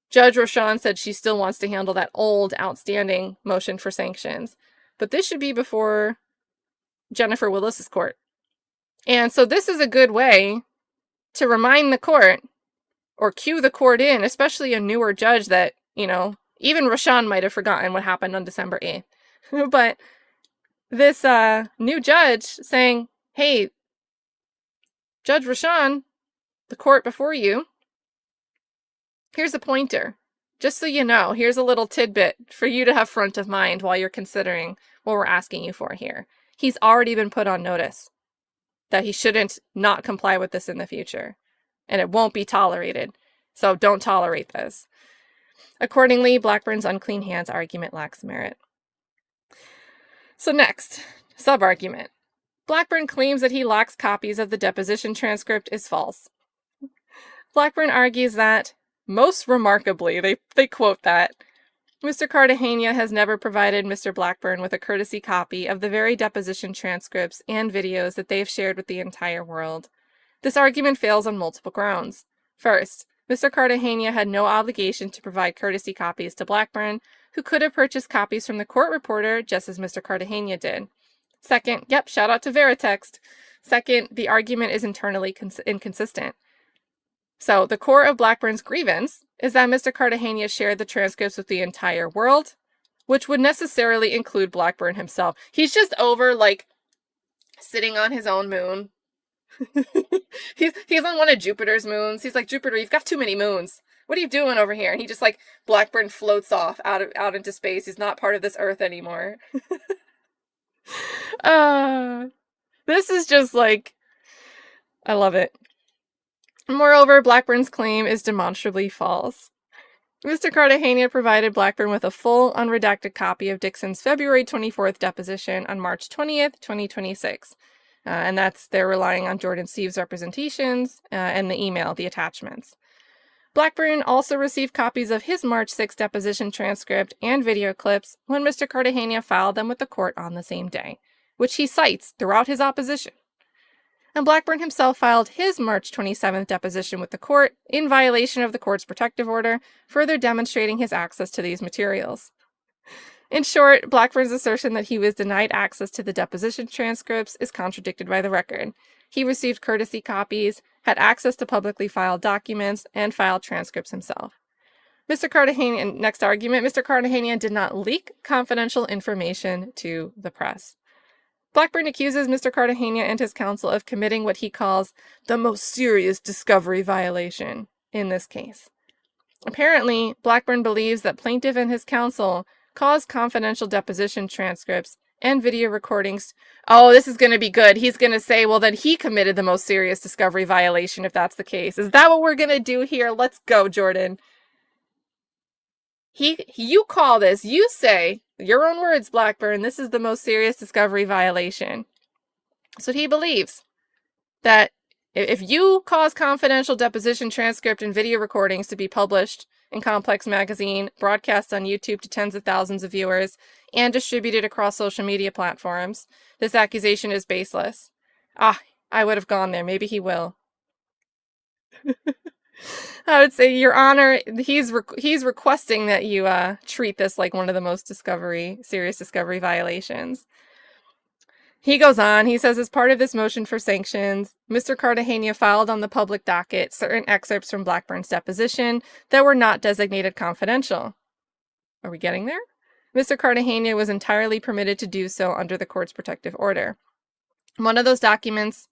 Judge Rochon said she still wants to handle that old outstanding motion for sanctions. But this should be before Jennifer Willis's court. And so this is a good way to remind the court or cue the court in, especially a newer judge that, even Rochon might have forgotten what happened on December 8th. But this new judge saying, hey, Judge Rochon, the court before you, here's a pointer. Just so you know, here's a little tidbit for you to have front of mind while you're considering what we're asking you for here. He's already been put on notice that he shouldn't not comply with this in the future, and it won't be tolerated. So don't tolerate this. Accordingly, Blackburn's unclean hands argument lacks merit. So next, sub-argument. Blackburn claims that he lacks copies of the deposition transcript is false. Blackburn argues that, most remarkably, they quote that, Mr. Cartagena has never provided Mr. Blackburn with a courtesy copy of the very deposition transcripts and videos that they have shared with the entire world. This argument fails on multiple grounds. First, Mr. Cartagena had no obligation to provide courtesy copies to Blackburn, who could have purchased copies from the court reporter just as Mr. Cartagena did. Second, shout out to Veritext. Second, the argument is internally inconsistent. So, the core of Blackburn's grievance is that Mr. Cartagena shared the transcripts with the entire world, which would necessarily include Blackburn himself. He's just over, sitting on his own moon. he's on one of Jupiter's moons. He's like, Jupiter, you've got too many moons. What are you doing over here? And he just, Blackburn floats off out into space. He's not part of this Earth anymore. This is just, I love it. Moreover, Blackburn's claim is demonstrably false. Mr. Cartagena provided Blackburn with a full, unredacted copy of Dixon's February 24th deposition on March 20th, 2026. And they're relying on Jordan Siev's representations and the email, the attachments. Blackburn also received copies of his March 6th deposition transcript and video clips when Mr. Cartagena filed them with the court on the same day, which he cites throughout his opposition. And Blackburn himself filed his March 27th deposition with the court in violation of the court's protective order, further demonstrating his access to these materials. In short, Blackburn's assertion that he was denied access to the deposition transcripts is contradicted by the record. He received courtesy copies, had access to publicly filed documents, and filed transcripts himself. Mr. Cartagena did not leak confidential information to the press. Blackburn accuses Mr. Cartagena and his counsel of committing what he calls the most serious discovery violation in this case. Apparently, Blackburn believes that plaintiff and his counsel caused confidential deposition transcripts and video recordings. Oh, this is going to be good. He's going to say, well, then he committed the most serious discovery violation if that's the case. Is that what we're going to do here? Let's go, Jordan. You call this, you say, your own words, Blackburn, this is the most serious discovery violation. So he believes that if you cause confidential deposition transcript and video recordings to be published in Complex Magazine, broadcast on YouTube to tens of thousands of viewers, and distributed across social media platforms, this accusation is baseless. I would have gone there. Maybe he will. I would say, Your Honor, he's requesting that you treat this like one of the most serious discovery violations. He goes on, he says, as part of this motion for sanctions, Mr. Cartagena filed on the public docket certain excerpts from Blackburn's deposition that were not designated confidential. Are we getting there? Mr. Cartagena was entirely permitted to do so under the court's protective order. Once those documents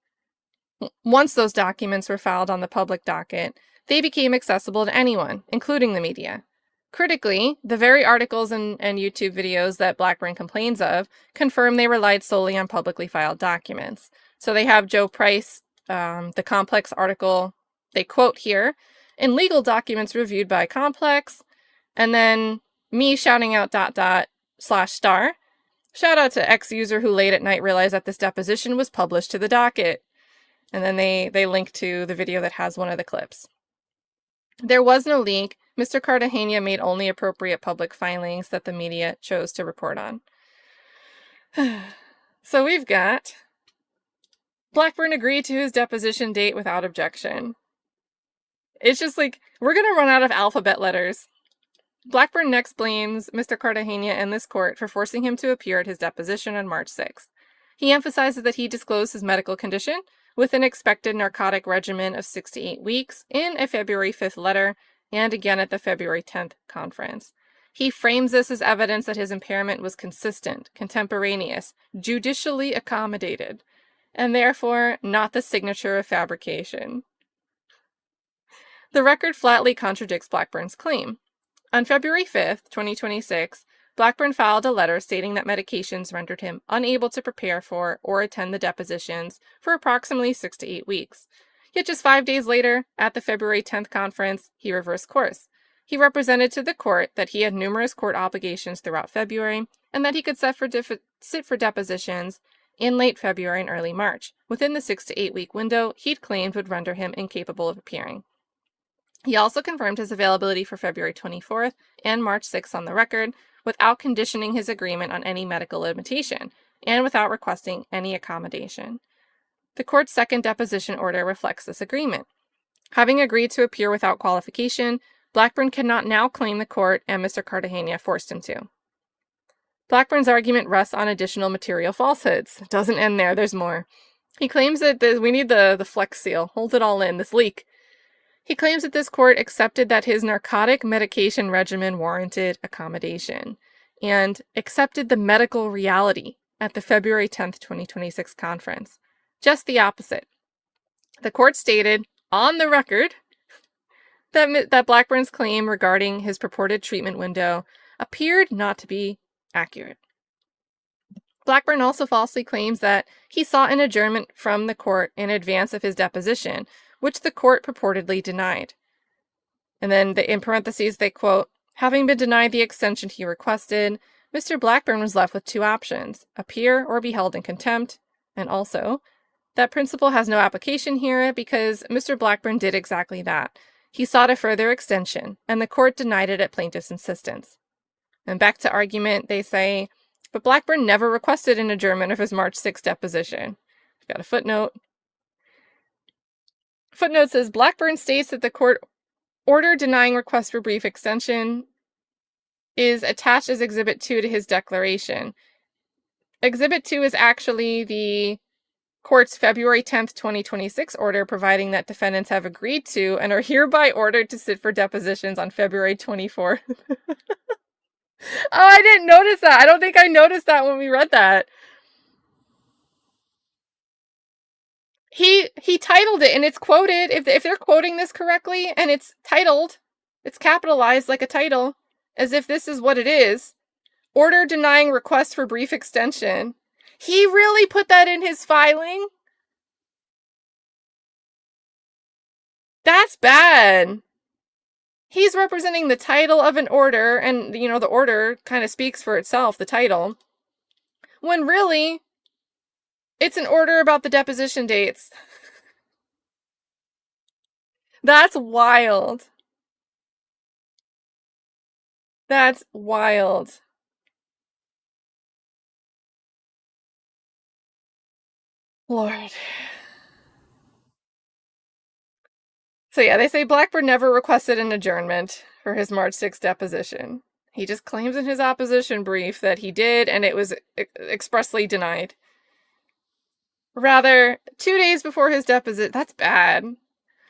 were filed on the public docket, they became accessible to anyone, including the media. Critically, the very articles and YouTube videos that Blackburn complains of confirm they relied solely on publicly filed documents. So they have Joe Price, the Complex article they quote here, in legal documents reviewed by Complex, and then me shouting out ... /star. Shout out to X user who late at night realized that this deposition was published to the docket. And then they link to the video that has one of the clips. There was no leak. Mr. Cartagena made only appropriate public filings that the media chose to report on. So we've got Blackburn agreed to his deposition date without objection. It's just like, we're going to run out of alphabet letters. Blackburn next blames Mr. Cartagena and this court for forcing him to appear at his deposition on March 6th. He emphasizes that he disclosed his medical condition with an expected narcotic regimen of 6 to 8 weeks in a February 5th letter and again at the February 10th conference. He frames this as evidence that his impairment was consistent, contemporaneous, judicially accommodated, and therefore not the signature of fabrication. The record flatly contradicts Blackburn's claim. On February 5th, 2026, Blackburn filed a letter stating that medications rendered him unable to prepare for or attend the depositions for approximately 6 to 8 weeks. Yet just 5 days later, at the February 10th conference, he reversed course. He represented to the court that he had numerous court obligations throughout February and that he could sit for depositions in late February and early March, within the 6 to 8 week window he'd claimed would render him incapable of appearing. He also confirmed his availability for February 24th and March 6th on the record, without conditioning his agreement on any medical limitation, and without requesting any accommodation. The court's second deposition order reflects this agreement. Having agreed to appear without qualification, Blackburn cannot now claim the court and Mr. Cartagena forced him to. Blackburn's argument rests on additional material falsehoods. It doesn't end there, there's more. He claims that we need the flex seal, hold it all in, this leak. He claims that this court accepted that his narcotic medication regimen warranted accommodation, and accepted the medical reality at the February 10th, 2026 conference. Just the opposite. The court stated, on the record, that Blackburn's claim regarding his purported treatment window appeared not to be accurate. Blackburn also falsely claims that he sought an adjournment from the court in advance of his deposition, which the court purportedly denied. And then in parentheses, they quote, having been denied the extension he requested, Mr. Blackburn was left with two options, appear or be held in contempt, and also, that principle has no application here because Mr. Blackburn did exactly that. He sought a further extension, and the court denied it at plaintiff's insistence. And back to argument, they say, but Blackburn never requested an adjournment of his March 6th deposition. I've got a footnote. Footnote says, Blackburn states that the court order denying request for brief extension is attached as Exhibit 2 to his declaration. Exhibit 2 is actually the court's February 10th, 2026 order providing that defendants have agreed to and are hereby ordered to sit for depositions on February 24th. Oh, I didn't notice that. I don't think I noticed that when we read that. He titled it, and it's quoted, if they're quoting this correctly, and it's titled, it's capitalized like a title, as if this is what it is. Order denying request for brief extension. He really put that in his filing? That's bad. He's representing the title of an order, and, the order kind of speaks for itself, the title, when really, it's an order about the deposition dates. That's wild. That's wild. Lord. So yeah, they say Blackburn never requested an adjournment for his March 6th deposition. He just claims in his opposition brief that he did, and it was expressly denied. Rather, 2 days before his deposition, that's bad.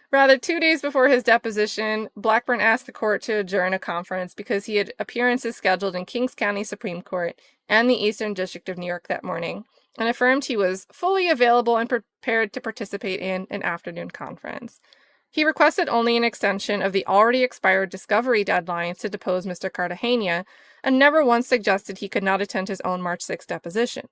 Rather, 2 days before his deposition, Blackburn asked the court to adjourn a conference because he had appearances scheduled in Kings County Supreme Court and the Eastern District of New York that morning, and affirmed he was fully available and prepared to participate in an afternoon conference. He requested only an extension of the already expired discovery deadlines to depose Mr. Cartagena, and never once suggested he could not attend his own March 6 deposition.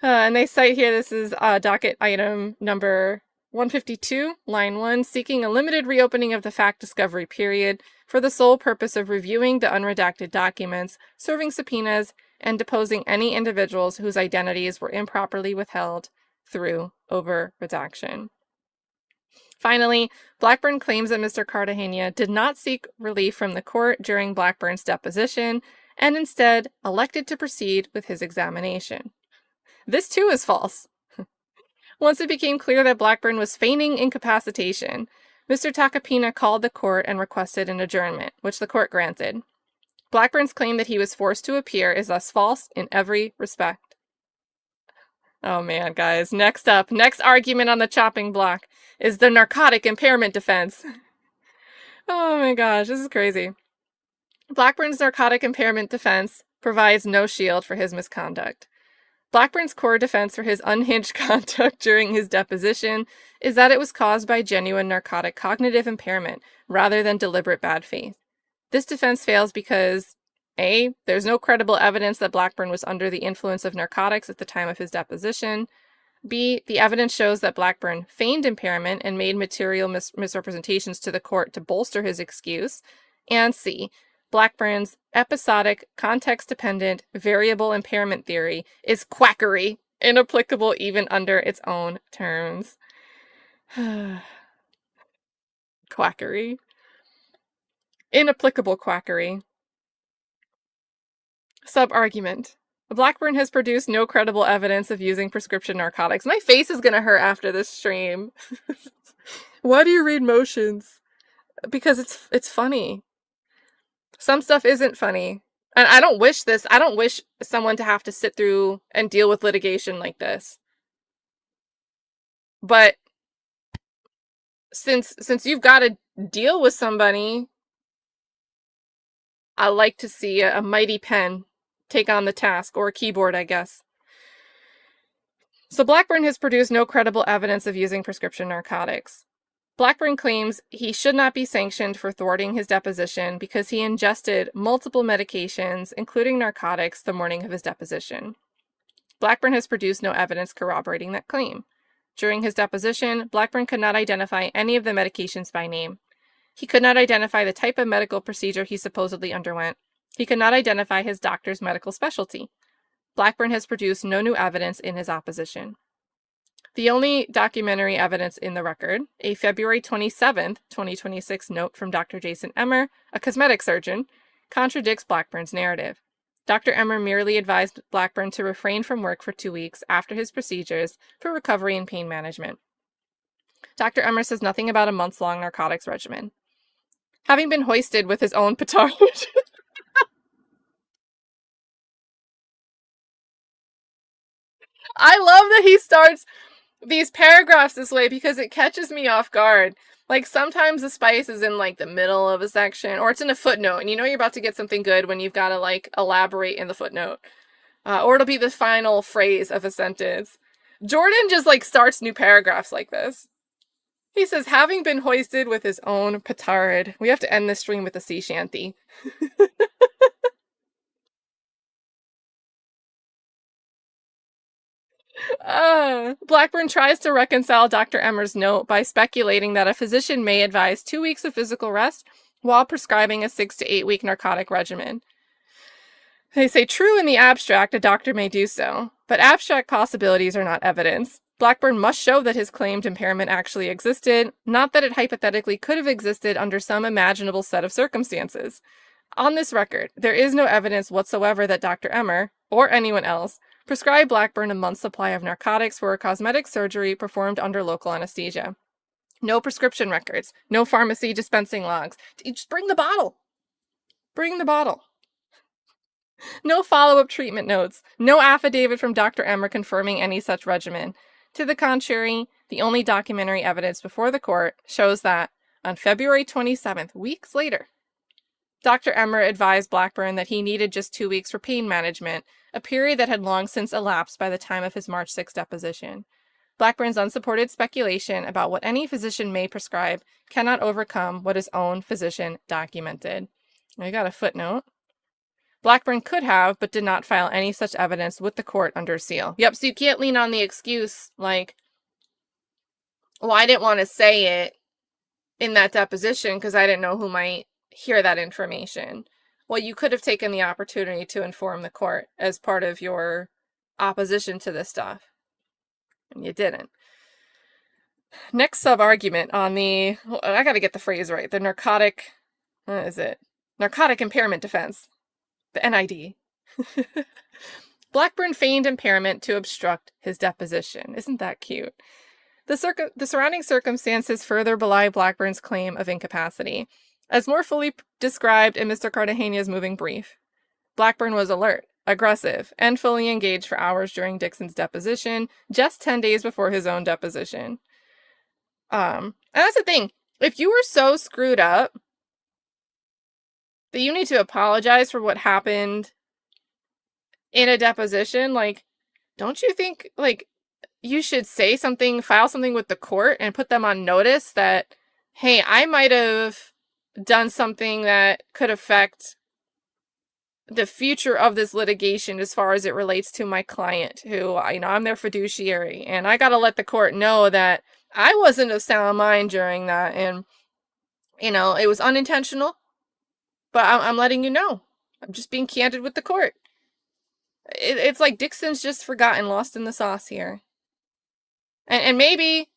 And they cite here, this is docket item number 152, line 1, seeking a limited reopening of the fact discovery period for the sole purpose of reviewing the unredacted documents, serving subpoenas, and deposing any individuals whose identities were improperly withheld through over-redaction. Finally, Blackburn claims that Mr. Cartagena did not seek relief from the court during Blackburn's deposition, and instead elected to proceed with his examination. This too is false. Once it became clear that Blackburn was feigning incapacitation, Mr. Tacopina called the court and requested an adjournment, which the court granted. Blackburn's claim that he was forced to appear is thus false in every respect. Oh man, guys. Next argument on the chopping block is the narcotic impairment defense. Oh my gosh, this is crazy. Blackburn's narcotic impairment defense provides no shield for his misconduct. Blackburn's core defense for his unhinged conduct during his deposition is that it was caused by genuine narcotic cognitive impairment rather than deliberate bad faith. This defense fails because A, there's no credible evidence that Blackburn was under the influence of narcotics at the time of his deposition. B, the evidence shows that Blackburn feigned impairment and made material misrepresentations to the court to bolster his excuse. And C, Blackburn's episodic, context-dependent, variable impairment theory is quackery, inapplicable even under its own terms. Quackery. Inapplicable quackery. Sub-argument. Blackburn has produced no credible evidence of using prescription narcotics. My face is gonna hurt after this stream. Why do you read motions? Because it's funny. Some stuff isn't funny. And I don't wish someone to have to sit through and deal with litigation like this. But since you've got to deal with somebody, I like to see a mighty pen take on the task, or a keyboard, I guess. So Blackburn has produced no credible evidence of using prescription narcotics. Blackburn claims he should not be sanctioned for thwarting his deposition because he ingested multiple medications, including narcotics, the morning of his deposition. Blackburn has produced no evidence corroborating that claim. During his deposition, Blackburn could not identify any of the medications by name. He could not identify the type of medical procedure he supposedly underwent. He could not identify his doctor's medical specialty. Blackburn has produced no new evidence in his opposition. The only documentary evidence in the record, a February 27th, 2026 note from Dr. Jason Emmer, a cosmetic surgeon, contradicts Blackburn's narrative. Dr. Emmer merely advised Blackburn to refrain from work for 2 weeks after his procedures for recovery and pain management. Dr. Emmer says nothing about a months-long narcotics regimen. Having been hoisted with his own petard... I love that he starts these paragraphs this way because it catches me off guard. Like, sometimes the spice is in, like, the middle of a section, or it's in a footnote, and you know you're about to get something good when you've got to, like, elaborate in the footnote. Or it'll be the final phrase of a sentence. Jordan just, like, starts new paragraphs like this. He says, having been hoisted with his own petard. We have to end this stream with a sea shanty. Blackburn tries to reconcile Dr. Emmer's note by speculating that a physician may advise 2 weeks of physical rest while prescribing a 6 to 8 week narcotic regimen. They say, true in the abstract, a doctor may do so, but abstract possibilities are not evidence. Blackburn must show that his claimed impairment actually existed, not that it hypothetically could have existed under some imaginable set of circumstances. On this record, there is no evidence whatsoever that Dr. Emmer, or anyone else, prescribed Blackburn a month's supply of narcotics for a cosmetic surgery performed under local anesthesia. No prescription records, no pharmacy dispensing logs. Just bring the bottle. Bring the bottle. No follow-up treatment notes, no affidavit from Dr. Emmer confirming any such regimen. To the contrary, the only documentary evidence before the court shows that, on February 27th, weeks later, Dr. Emmer advised Blackburn that he needed just 2 weeks for pain management, a period that had long since elapsed by the time of his March 6 deposition. Blackburn's unsupported speculation about what any physician may prescribe cannot overcome what his own physician documented. I got a footnote. Blackburn could have, but did not file any such evidence with the court under seal. Yep, so you can't lean on the excuse like, well, I didn't want to say it in that deposition because I didn't know who might hear that information. Well, you could have taken the opportunity to inform the court as part of your opposition to this stuff. And you didn't. Next sub-argument on the, I gotta get the phrase right, the narcotic, narcotic impairment defense. The NID. Blackburn feigned impairment to obstruct his deposition. Isn't that cute? The surrounding circumstances further belie Blackburn's claim of incapacity. As more fully described in Mr. Cartagena's moving brief, Blackburn was alert, aggressive, and fully engaged for hours during Dixon's deposition, just 10 days before his own deposition. And that's the thing. If you were so screwed up that you need to apologize for what happened in a deposition, like, don't you think, like, you should say something, file something with the court and put them on notice that, hey, I might have done something that could affect the future of this litigation as far as it relates to my client, who, I'm their fiduciary, and I gotta let the court know that I wasn't of sound mind during that, and, it was unintentional, but I'm letting you know. I'm just being candid with the court. It's like Dixon's just forgotten, lost in the sauce here. And maybe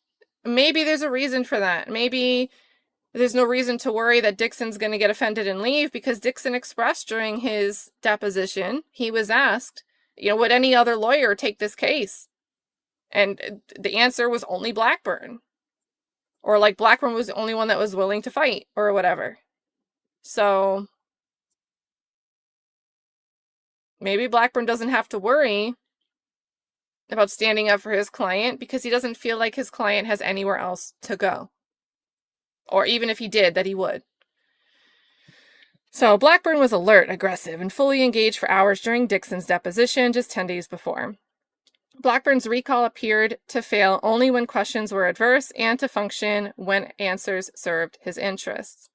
there's a reason for that. Maybe there's no reason to worry that Dixon's going to get offended and leave, because Dixon expressed during his deposition, he was asked, would any other lawyer take this case? And the answer was only Blackburn. Or like Blackburn was the only one that was willing to fight or whatever. So maybe Blackburn doesn't have to worry about standing up for his client because he doesn't feel like his client has anywhere else to go. Or even if he did, that he would. So Blackburn was alert, aggressive, and fully engaged for hours during Dixon's deposition just 10 days before. Blackburn's recall appeared to fail only when questions were adverse and to function when answers served his interests.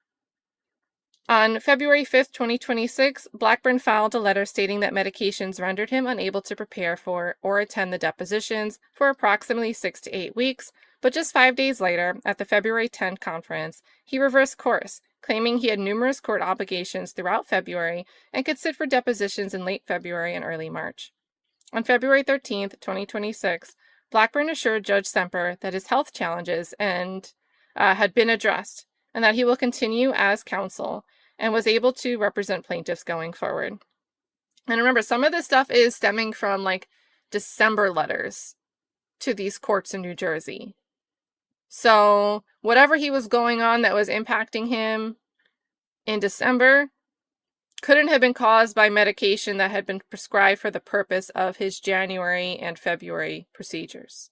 On February 5th, 2026, Blackburn filed a letter stating that medications rendered him unable to prepare for or attend the depositions for approximately 6 to 8 weeks, but just 5 days later, at the February 10 conference, he reversed course, claiming he had numerous court obligations throughout February and could sit for depositions in late February and early March. On February 13th, 2026, Blackburn assured Judge Semper that his health challenges had been addressed, and that he will continue as counsel, and was able to represent plaintiffs going forward. And remember, some of this stuff is stemming from like December letters to these courts in New Jersey. So whatever he was going on that was impacting him in December couldn't have been caused by medication that had been prescribed for the purpose of his January and February procedures.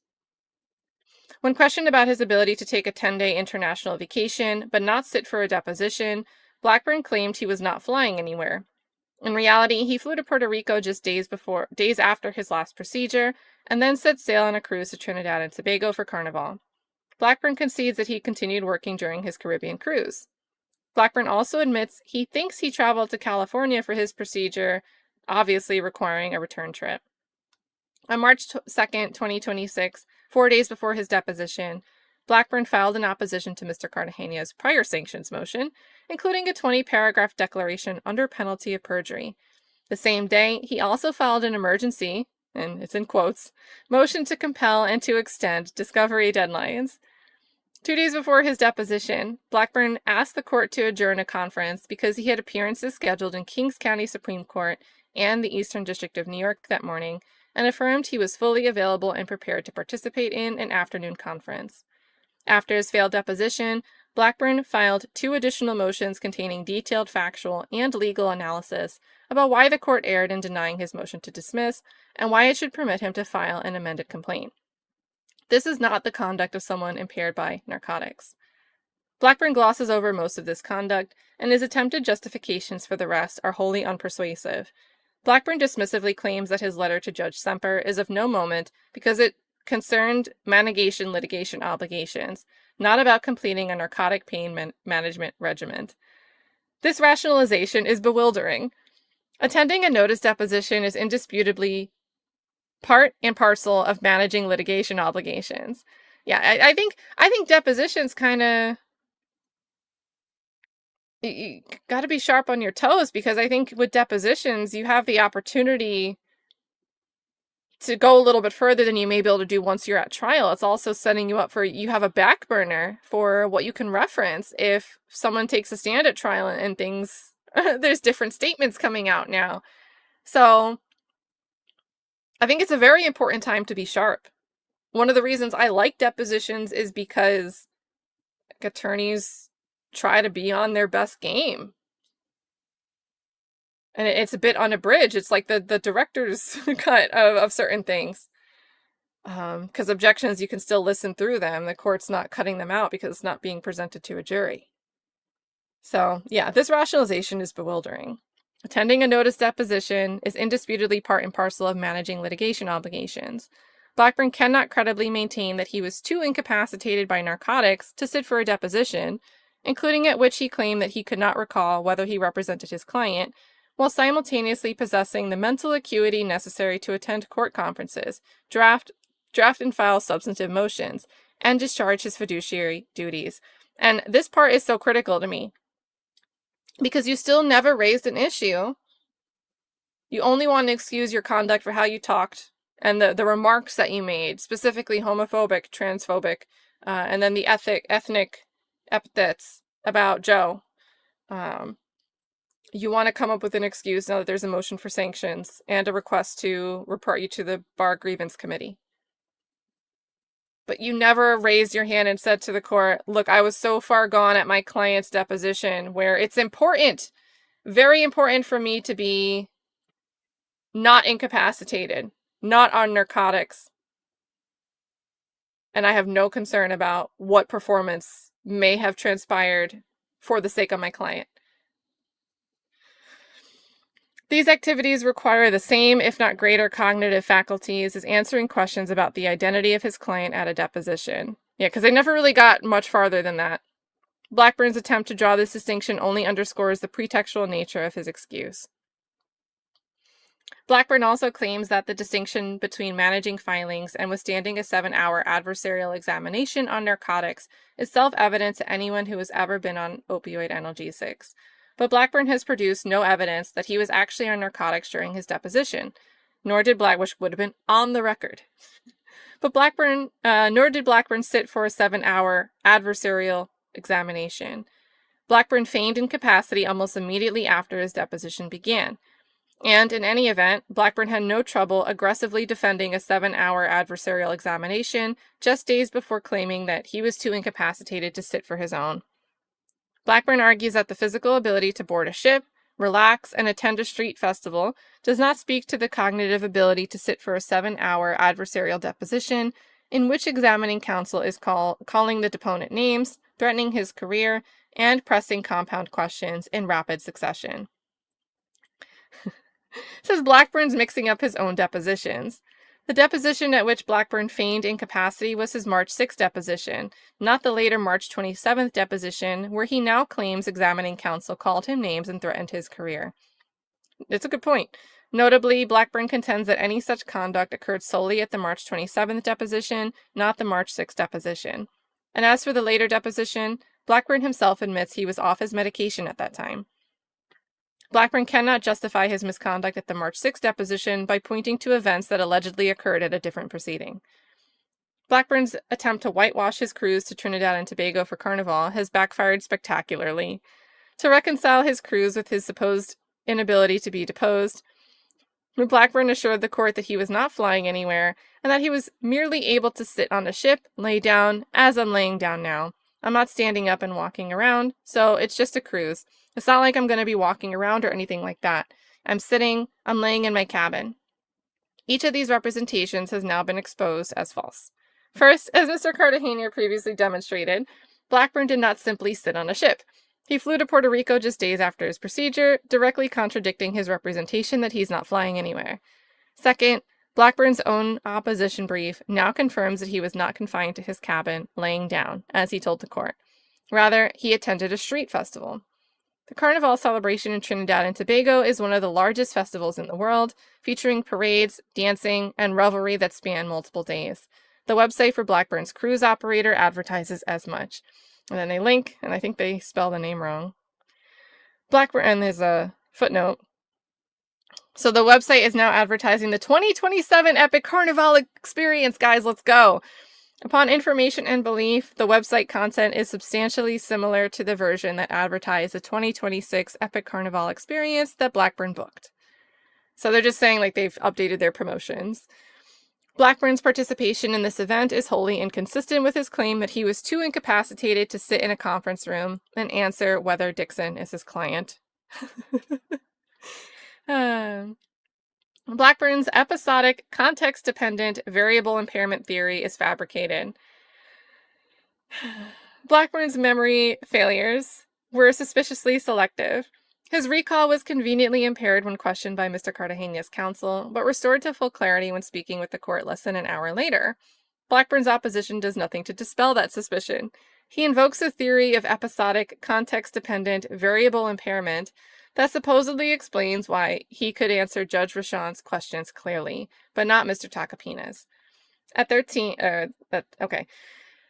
When questioned about his ability to take a 10-day international vacation but not sit for a deposition, Blackburn claimed he was not flying anywhere. In reality, he flew to Puerto Rico just days after his last procedure, and then set sail on a cruise to Trinidad and Tobago for Carnival. Blackburn concedes that he continued working during his Caribbean cruise. Blackburn also admits he thinks he traveled to California for his procedure, obviously requiring a return trip. On March 2nd, 2026, 4 days before his deposition, Blackburn filed an opposition to Mr. Cartagena's prior sanctions motion, including a 20-paragraph declaration under penalty of perjury. The same day, he also filed an emergency, and it's in quotes, motion to compel and to extend discovery deadlines. 2 days before his deposition, Blackburn asked the court to adjourn a conference because he had appearances scheduled in Kings County Supreme Court and the Eastern District of New York that morning, and affirmed he was fully available and prepared to participate in an afternoon conference. After his failed deposition, Blackburn filed 2 additional motions containing detailed factual and legal analysis about why the court erred in denying his motion to dismiss and why it should permit him to file an amended complaint. This is not the conduct of someone impaired by narcotics. Blackburn glosses over most of this conduct, and his attempted justifications for the rest are wholly unpersuasive. Blackburn dismissively claims that his letter to Judge Semper is of no moment because it concerned mitigation litigation obligations, not about completing a narcotic pain management regimen. This rationalization is bewildering. Attending a notice deposition is indisputably part and parcel of managing litigation obligations. Yeah, I think depositions kind of, you got to be sharp on your toes, because I think with depositions you have the opportunity to go a little bit further than you may be able to do once you're at trial. It's also setting you up for, you have a back burner for what you can reference if someone takes a stand at trial and things, there's different statements coming out now. So I think it's a very important time to be sharp. One of the reasons I like depositions is because attorneys try to be on their best game. And it's a bit unabridged. It's like the director's cut of certain things. Because objections, you can still listen through them. The court's not cutting them out because it's not being presented to a jury. So, yeah, this rationalization is bewildering. Attending a notice deposition is indisputably part and parcel of managing litigation obligations. Blackburn cannot credibly maintain that he was too incapacitated by narcotics to sit for a deposition, including at which he claimed that he could not recall whether he represented his client, while simultaneously possessing the mental acuity necessary to attend court conferences, draft and file substantive motions, and discharge his fiduciary duties. And this part is so critical to me, because you still never raised an issue. You only want to excuse your conduct for how you talked and the remarks that you made, specifically homophobic, transphobic, and then the ethnic epithets about Joe. You want to come up with an excuse now that there's a motion for sanctions and a request to report you to the Bar Grievance Committee. But you never raised your hand and said to the court, look, I was so far gone at my client's deposition where it's important, very important for me to be not incapacitated, not on narcotics. And I have no concern about what performance may have transpired for the sake of my client. These activities require the same, if not greater, cognitive faculties as answering questions about the identity of his client at a deposition. Yeah, because they never really got much farther than that. Blackburn's attempt to draw this distinction only underscores the pretextual nature of his excuse. Blackburn also claims that the distinction between managing filings and withstanding a 7-hour adversarial examination on narcotics is self-evident to anyone who has ever been on opioid analgesics. But Blackburn has produced no evidence that he was actually on narcotics during his deposition, nor did which would have been on the record. But nor did Blackburn sit for a 7-hour adversarial examination. Blackburn feigned incapacity almost immediately after his deposition began. And in any event, Blackburn had no trouble aggressively defending a 7-hour adversarial examination just days before claiming that he was too incapacitated to sit for his own. Blackburn argues that the physical ability to board a ship, relax, and attend a street festival does not speak to the cognitive ability to sit for a 7-hour adversarial deposition in which examining counsel is calling the deponent names, threatening his career, and pressing compound questions in rapid succession. Says Blackburn's mixing up his own depositions. The deposition at which Blackburn feigned incapacity was his March 6th deposition, not the later March 27th deposition, where he now claims examining counsel called him names and threatened his career. It's a good point. Notably, Blackburn contends that any such conduct occurred solely at the March 27th deposition, not the March 6th deposition. And as for the later deposition, Blackburn himself admits he was off his medication at that time. Blackburn cannot justify his misconduct at the March 6th deposition by pointing to events that allegedly occurred at a different proceeding. Blackburn's attempt to whitewash his cruise to Trinidad and Tobago for Carnival has backfired spectacularly. To reconcile his cruise with his supposed inability to be deposed, Blackburn assured the court that he was not flying anywhere and that he was merely able to sit on a ship, lay down, as I'm laying down now. I'm not standing up and walking around, so it's just a cruise. It's not like I'm going to be walking around or anything like that. I'm laying in my cabin. Each of these representations has now been exposed as false. First, as Mr. Cartagena previously demonstrated, Blackburn did not simply sit on a ship. He flew to Puerto Rico just days after his procedure, directly contradicting his representation that he's not flying anywhere. Second, Blackburn's own opposition brief now confirms that he was not confined to his cabin laying down, as he told the court. Rather, he attended a street festival. The Carnival celebration in Trinidad and Tobago is one of the largest festivals in the world, featuring parades, dancing, and revelry that span multiple days. The website for Blackburn's cruise operator advertises as much. And then they link, and I think they spell the name wrong. Blackburn, and there's a footnote. So the website is now advertising the 2027 Epic Carnival experience, guys, let's go. Upon information and belief, the website content is substantially similar to the version that advertised the 2026 Epic Carnival experience that Blackburn booked. So they're just saying like they've updated their promotions. Blackburn's participation in this event is wholly inconsistent with his claim that he was too incapacitated to sit in a conference room and answer whether Dixon is his client. Blackburn's episodic, context-dependent, variable impairment theory is fabricated. Blackburn's memory failures were suspiciously selective. His recall was conveniently impaired when questioned by Mr. Cartagena's counsel, but restored to full clarity when speaking with the court less than an hour later. Blackburn's opposition does nothing to dispel that suspicion. He invokes a theory of episodic, context-dependent, variable impairment that supposedly explains why he could answer Judge Rashawn's questions clearly, but not Mr. Takapina's.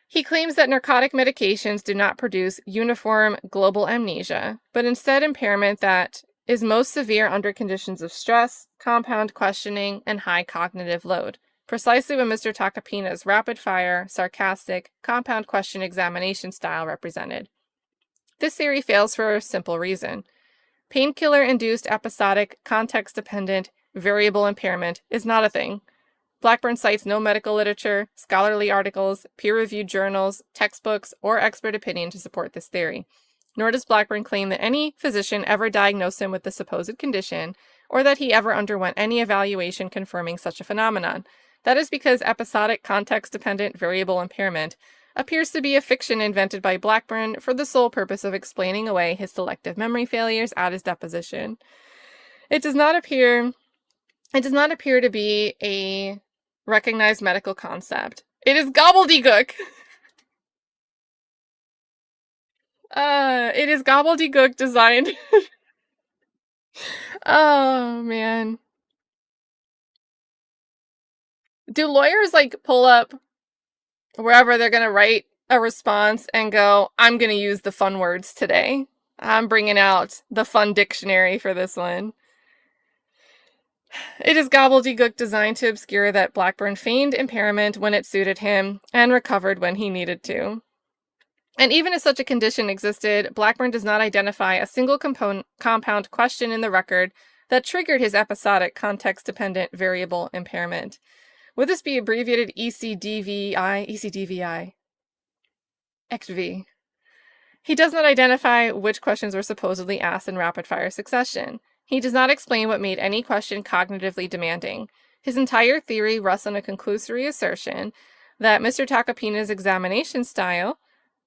He claims that narcotic medications do not produce uniform global amnesia, but instead impairment that is most severe under conditions of stress, compound questioning, and high cognitive load, precisely what Mr. Takapina's rapid-fire, sarcastic, compound question examination style represented. This theory fails for a simple reason. Painkiller-induced episodic, context-dependent, variable impairment is not a thing. Blackburn cites no medical literature, scholarly articles, peer-reviewed journals, textbooks, or expert opinion to support this theory. Nor does Blackburn claim that any physician ever diagnosed him with the supposed condition, or that he ever underwent any evaluation confirming such a phenomenon. That is because episodic, context-dependent, variable impairment appears to be a fiction invented by Blackburn for the sole purpose of explaining away his selective memory failures at his deposition. It does not appear to be a recognized medical concept. It is gobbledygook. It is gobbledygook designed. Oh, man. Do lawyers, like, pull up wherever they're going to write a response and go, I'm going to use the fun words today. I'm bringing out the fun dictionary for this one. It is gobbledygook designed to obscure that Blackburn feigned impairment when it suited him and recovered when he needed to. And even if such a condition existed, Blackburn does not identify a single compound question in the record that triggered his episodic, context-dependent, variable impairment. Would this be abbreviated ECDVI? XV. He does not identify which questions were supposedly asked in rapid-fire succession. He does not explain what made any question cognitively demanding. His entire theory rests on a conclusory assertion that Mr. Takapina's examination style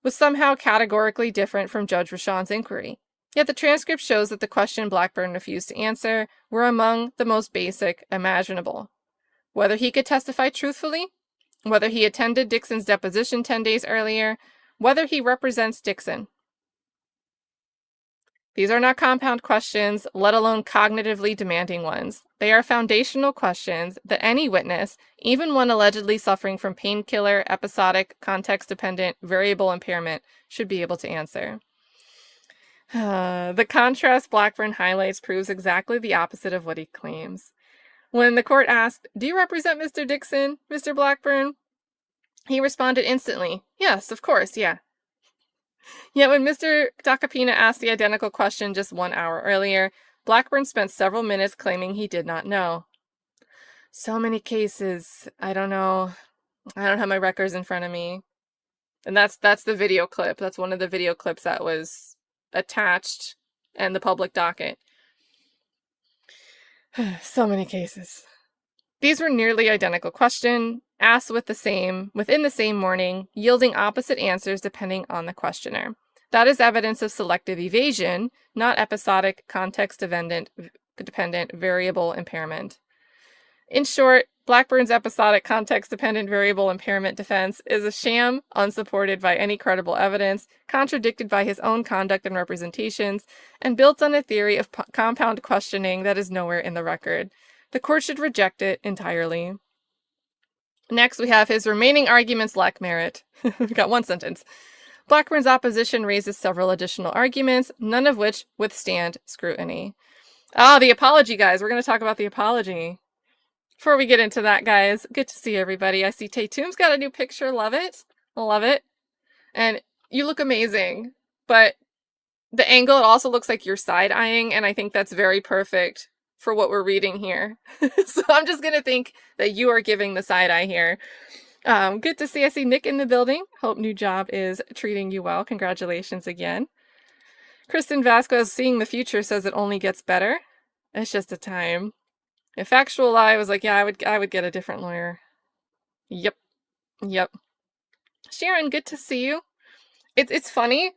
was somehow categorically different from Judge Rashawn's inquiry. Yet the transcript shows that the question Blackburn refused to answer were among the most basic imaginable. Whether he could testify truthfully, whether he attended Dixon's deposition 10 days earlier, whether he represents Dixon. These are not compound questions, let alone cognitively demanding ones. They are foundational questions that any witness, even one allegedly suffering from painkiller, episodic, context-dependent, variable impairment, should be able to answer. The contrast Blackburn highlights proves exactly the opposite of what he claims. When the court asked, "Do you represent Mr. Dixon, Mr. Blackburn?" he responded instantly, "Yes, of course, yeah." Yet when Mr. Takapina asked the identical question just 1 hour earlier, Blackburn spent several minutes claiming he did not know. So many cases. I don't know. I don't have my records in front of me. And that's the video clip. That's one of the video clips that was attached in the public docket. So many cases. These were nearly identical questions, asked within the same morning, yielding opposite answers depending on the questioner. That is evidence of selective evasion, not episodic, context-dependent, variable impairment. In short, Blackburn's episodic context-dependent variable impairment defense is a sham, unsupported by any credible evidence, contradicted by his own conduct and representations, and built on a theory of compound questioning that is nowhere in the record. The court should reject it entirely. Next, we have his remaining arguments lack merit. We've got one sentence. Blackburn's opposition raises several additional arguments, none of which withstand scrutiny. The apology, guys. We're going to talk about the apology. Before we get into that, guys, good to see everybody. I see Tatum's got a new picture. Love it. Love it. And you look amazing. But the angle, it also looks like you're side-eyeing, and I think that's very perfect for what we're reading here. So I'm just going to think that you are giving the side-eye here. Good to see. I see Nick in the building. Hope new job is treating you well. Congratulations again. Kristen Vasquez, seeing the future, says it only gets better. It's just a time. If factual lie was like, yeah, I would get a different lawyer. Yep. Sharon, good to see you. It's funny.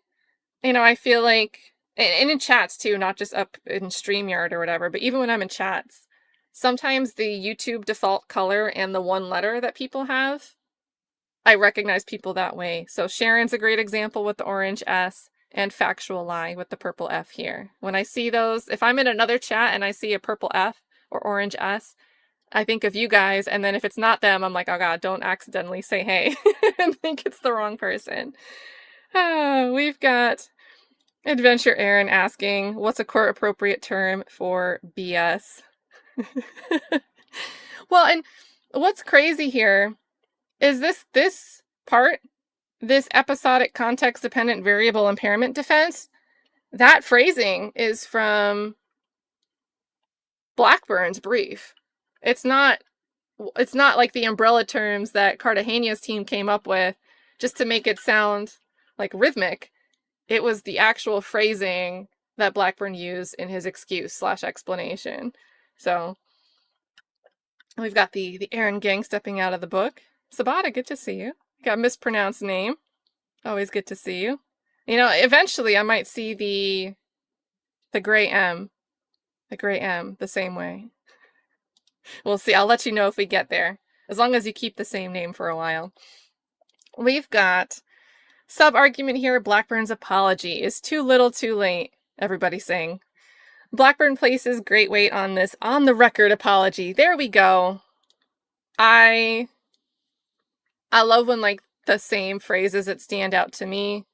You know, I feel like, and in chats too, not just up in StreamYard or whatever, but even when I'm in chats, sometimes the YouTube default color and the one letter that people have, I recognize people that way. So Sharon's a great example with the orange S, and factual lie with the purple F here. When I see those, if I'm in another chat and I see a purple F or orange S, I think of you guys, and then if it's not them, I'm like, oh god, don't accidentally say hey and think it's the wrong person. We've got Adventure Aaron asking, what's a court-appropriate term for BS? Well, and what's crazy here is this part, this episodic context-dependent variable impairment defense, that phrasing is from Blackburn's brief. It's not like the umbrella terms that Cartagena's team came up with just to make it sound like rhythmic. It was the actual phrasing that Blackburn used in his excuse/explanation. So we've got the Aaron gang stepping out of the book. Sabata, good to see you. Got a mispronounced name. Always good to see you. You know, eventually I might see the gray M. The gray M the same way. We'll see. I'll let you know if we get there. As long as you keep the same name for a while. We've got sub-argument here. Blackburn's apology is too little too late. Everybody sing. Blackburn places great weight on this on the record apology. There we go. I love when like the same phrases that stand out to me.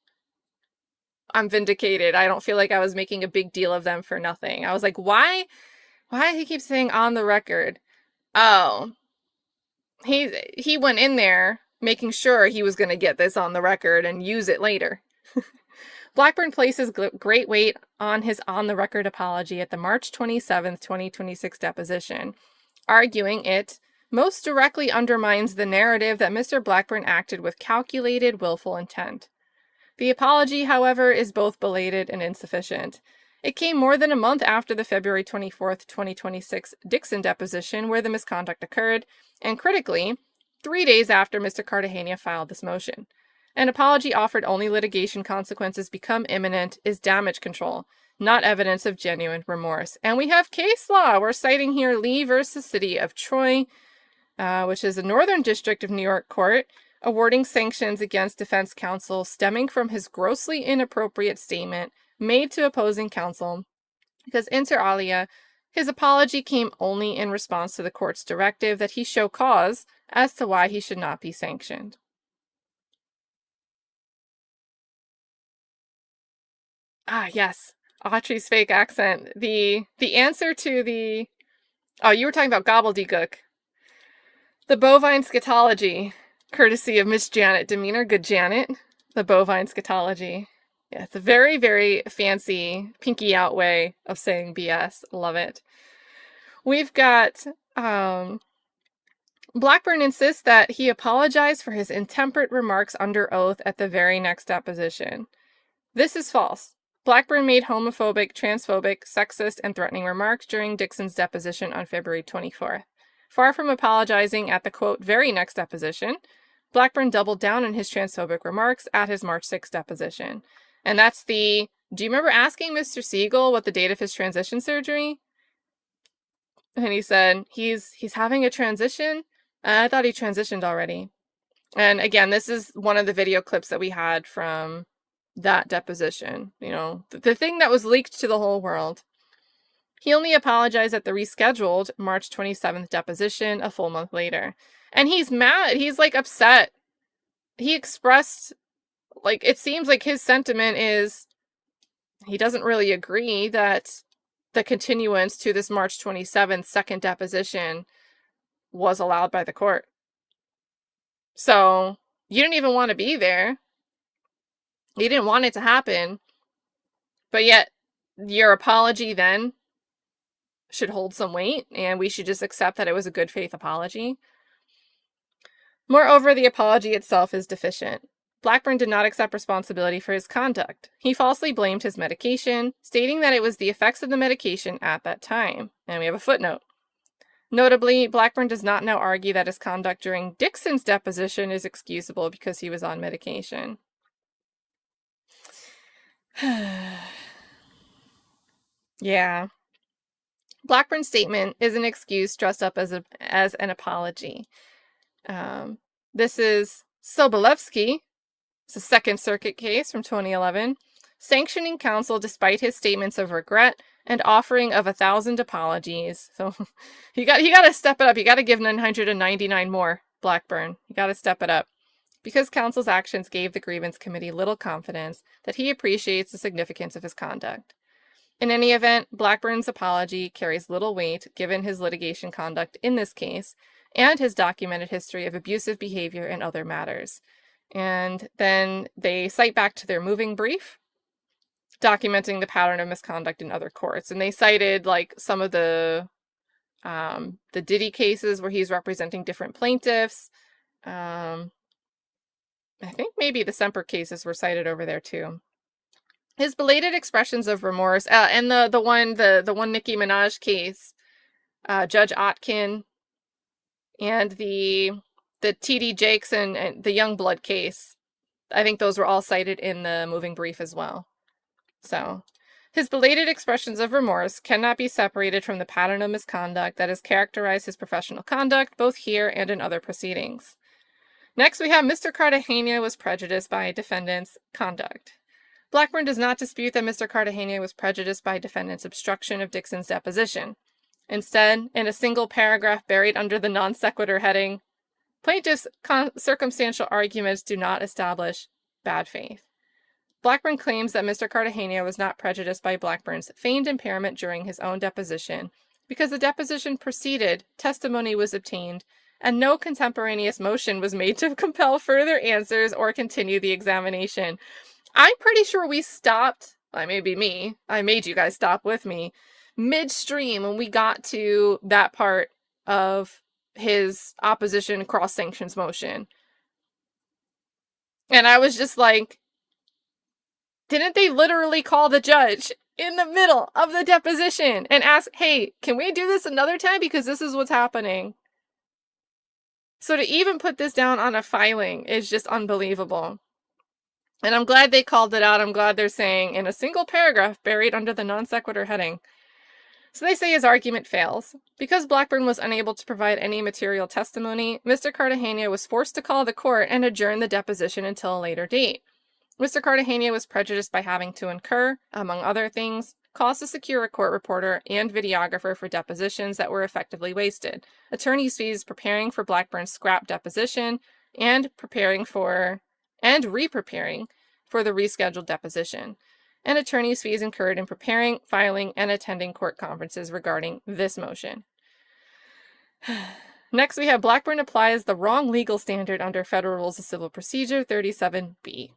I'm vindicated. I don't feel like I was making a big deal of them for nothing. I was like, why did he keep saying on the record? Oh, he went in there making sure he was going to get this on the record and use it later. Blackburn places great weight on his on-the-record apology at the March 27th, 2026 deposition, arguing it most directly undermines the narrative that Mr. Blackburn acted with calculated, willful intent. The apology, however, is both belated and insufficient. It came more than a month after the February 24th, 2026 Dixon deposition where the misconduct occurred, and critically, 3 days after Mr. Cartagena filed this motion. An apology offered only litigation consequences become imminent is damage control, not evidence of genuine remorse. And we have case law. We're citing here Lee versus City of Troy, which is a Northern District of New York court, awarding sanctions against defense counsel stemming from his grossly inappropriate statement made to opposing counsel because inter alia, his apology came only in response to the court's directive that he show cause as to why he should not be sanctioned. Yes. Audrey's fake accent. The answer to the... Oh, you were talking about gobbledygook. The bovine scatology, courtesy of Miss Janet Demeanor. Good Janet. The bovine scatology. Yeah, it's a very, very fancy pinky out way of saying BS. Love it. We've got... Blackburn insists that he apologized for his intemperate remarks under oath at the very next deposition. This is false. Blackburn made homophobic, transphobic, sexist, and threatening remarks during Dixon's deposition on February 24th. Far from apologizing at the, quote, very next deposition, Blackburn doubled down on his transphobic remarks at his March 6th deposition. And that's the... Do you remember asking Mr. Siegel what the date of his transition surgery? And he said, he's having a transition. I thought he transitioned already. And again, this is one of the video clips that we had from that deposition. You know, the thing that was leaked to the whole world. He only apologized at the rescheduled March 27th deposition a full month later. And he's mad. He's like upset. He expressed, like, it seems like his sentiment is he doesn't really agree that the continuance to this March 27th second deposition was allowed by the court. So you didn't even want to be there. You didn't want it to happen. But yet your apology then should hold some weight, and we should just accept that it was a good faith apology. Moreover, the apology itself is deficient. Blackburn did not accept responsibility for his conduct. He falsely blamed his medication, stating that it was the effects of the medication at that time. And we have a footnote. Notably, Blackburn does not now argue that his conduct during Dixon's deposition is excusable because he was on medication. Yeah. Blackburn's statement is an excuse dressed up as an apology. This is Sobolewski. It's a Second Circuit case from 2011, sanctioning counsel despite his statements of regret and offering of 1,000 apologies. So you got to step it up. You got to give 999 more, Blackburn. You got to step it up. Because counsel's actions gave the grievance committee little confidence that he appreciates the significance of his conduct. In any event, Blackburn's apology carries little weight given his litigation conduct in this case and his documented history of abusive behavior in other matters. And then they cite back to their moving brief, documenting the pattern of misconduct in other courts. And they cited like some of the Diddy cases where he's representing different plaintiffs. I think maybe the Semper cases were cited over there too. His belated expressions of remorse, and the one Nicki Minaj case, Judge Otkin, and the TD Jakes and the Youngblood case, I think those were all cited in the moving brief as well. So, his belated expressions of remorse cannot be separated from the pattern of misconduct that has characterized his professional conduct, both here and in other proceedings. Next, we have Mr. Cartagena was prejudiced by defendant's conduct. Blackburn does not dispute that Mr. Cartagena was prejudiced by defendant's obstruction of Dixon's deposition. Instead, in a single paragraph buried under the non sequitur heading, plaintiff's circumstantial arguments do not establish bad faith. Blackburn claims that Mr. Cartagena was not prejudiced by Blackburn's feigned impairment during his own deposition because the deposition proceeded, testimony was obtained, and no contemporaneous motion was made to compel further answers or continue the examination. I'm pretty sure we stopped, well, maybe me, I made you guys stop with me, midstream when we got to that part of his opposition cross sanctions motion. And I was just like, didn't they literally call the judge in the middle of the deposition and ask, hey, can we do this another time because this is what's happening? So to even put this down on a filing is just unbelievable. And I'm glad they called it out. I'm glad they're saying in a single paragraph buried under the non sequitur heading. So they say his argument fails. Because Blackburn was unable to provide any material testimony, Mr. Cartagena was forced to call the court and adjourn the deposition until a later date. Mr. Cartagena was prejudiced by having to incur, among other things, costs to secure a court reporter and videographer for depositions that were effectively wasted, attorney's fees preparing for Blackburn's scrap deposition, and re-preparing for the rescheduled deposition, and attorney's fees incurred in preparing, filing, and attending court conferences regarding this motion. Next, we have Blackburn applies the wrong legal standard under Federal Rules of Civil Procedure 37B.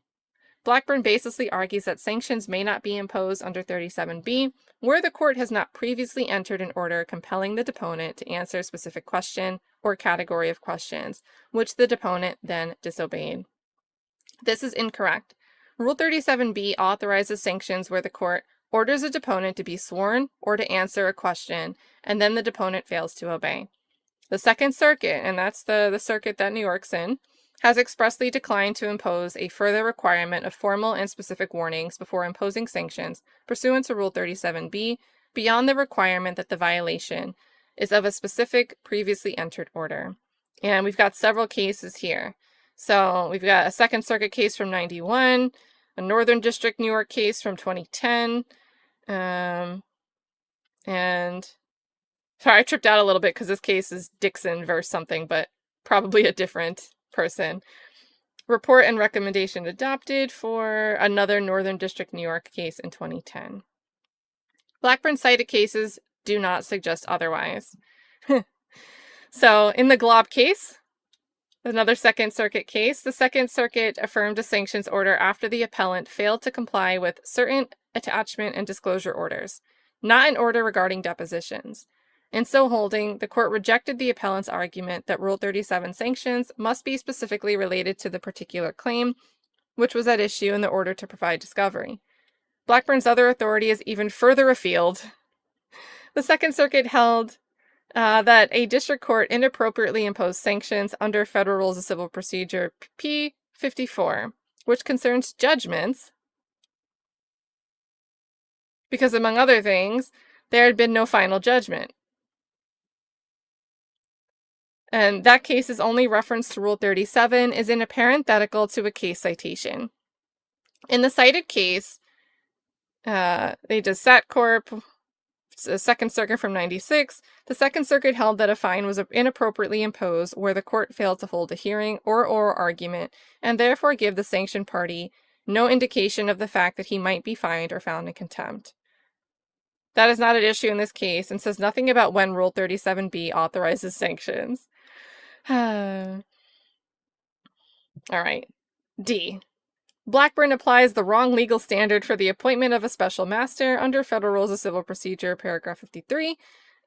Blackburn baselessly argues that sanctions may not be imposed under 37B where the court has not previously entered an order compelling the deponent to answer a specific question or category of questions, which the deponent then disobeyed. This is incorrect. Rule 37B authorizes sanctions where the court orders a deponent to be sworn or to answer a question, and then the deponent fails to obey. The Second Circuit, and that's the circuit that New York's in, has expressly declined to impose a further requirement of formal and specific warnings before imposing sanctions pursuant to Rule 37B beyond the requirement that the violation is of a specific previously entered order. And we've got several cases here. So we've got a Second Circuit case from 91, a Northern District New York case from 2010, and sorry, I tripped out a little bit because this case is Dixon versus something, but probably a different person. Report and recommendation adopted for another Northern District New York case in 2010. Blackburn cited cases do not suggest otherwise. So in the Glob case, another Second Circuit case, the Second Circuit affirmed a sanctions order after the appellant failed to comply with certain attachment and disclosure orders, not an order regarding depositions. In so holding, the court rejected the appellant's argument that Rule 37 sanctions must be specifically related to the particular claim, which was at issue in the order to provide discovery. Blackburn's other authority is even further afield. The Second Circuit held that a district court inappropriately imposed sanctions under Federal Rules of Civil Procedure P54, which concerns judgments, because among other things, there had been no final judgment. And that case's only reference to Rule 37 is in a parenthetical to a case citation. In the cited case, they just Sat Corp, Second Circuit from 96, the Second Circuit held that a fine was inappropriately imposed where the court failed to hold a hearing or oral argument, and therefore give the sanctioned party no indication of the fact that he might be fined or found in contempt. That is not an issue in this case and says nothing about when Rule 37B authorizes sanctions. All right. D. Blackburn applies the wrong legal standard for the appointment of a special master under Federal Rules of Civil Procedure, paragraph 53,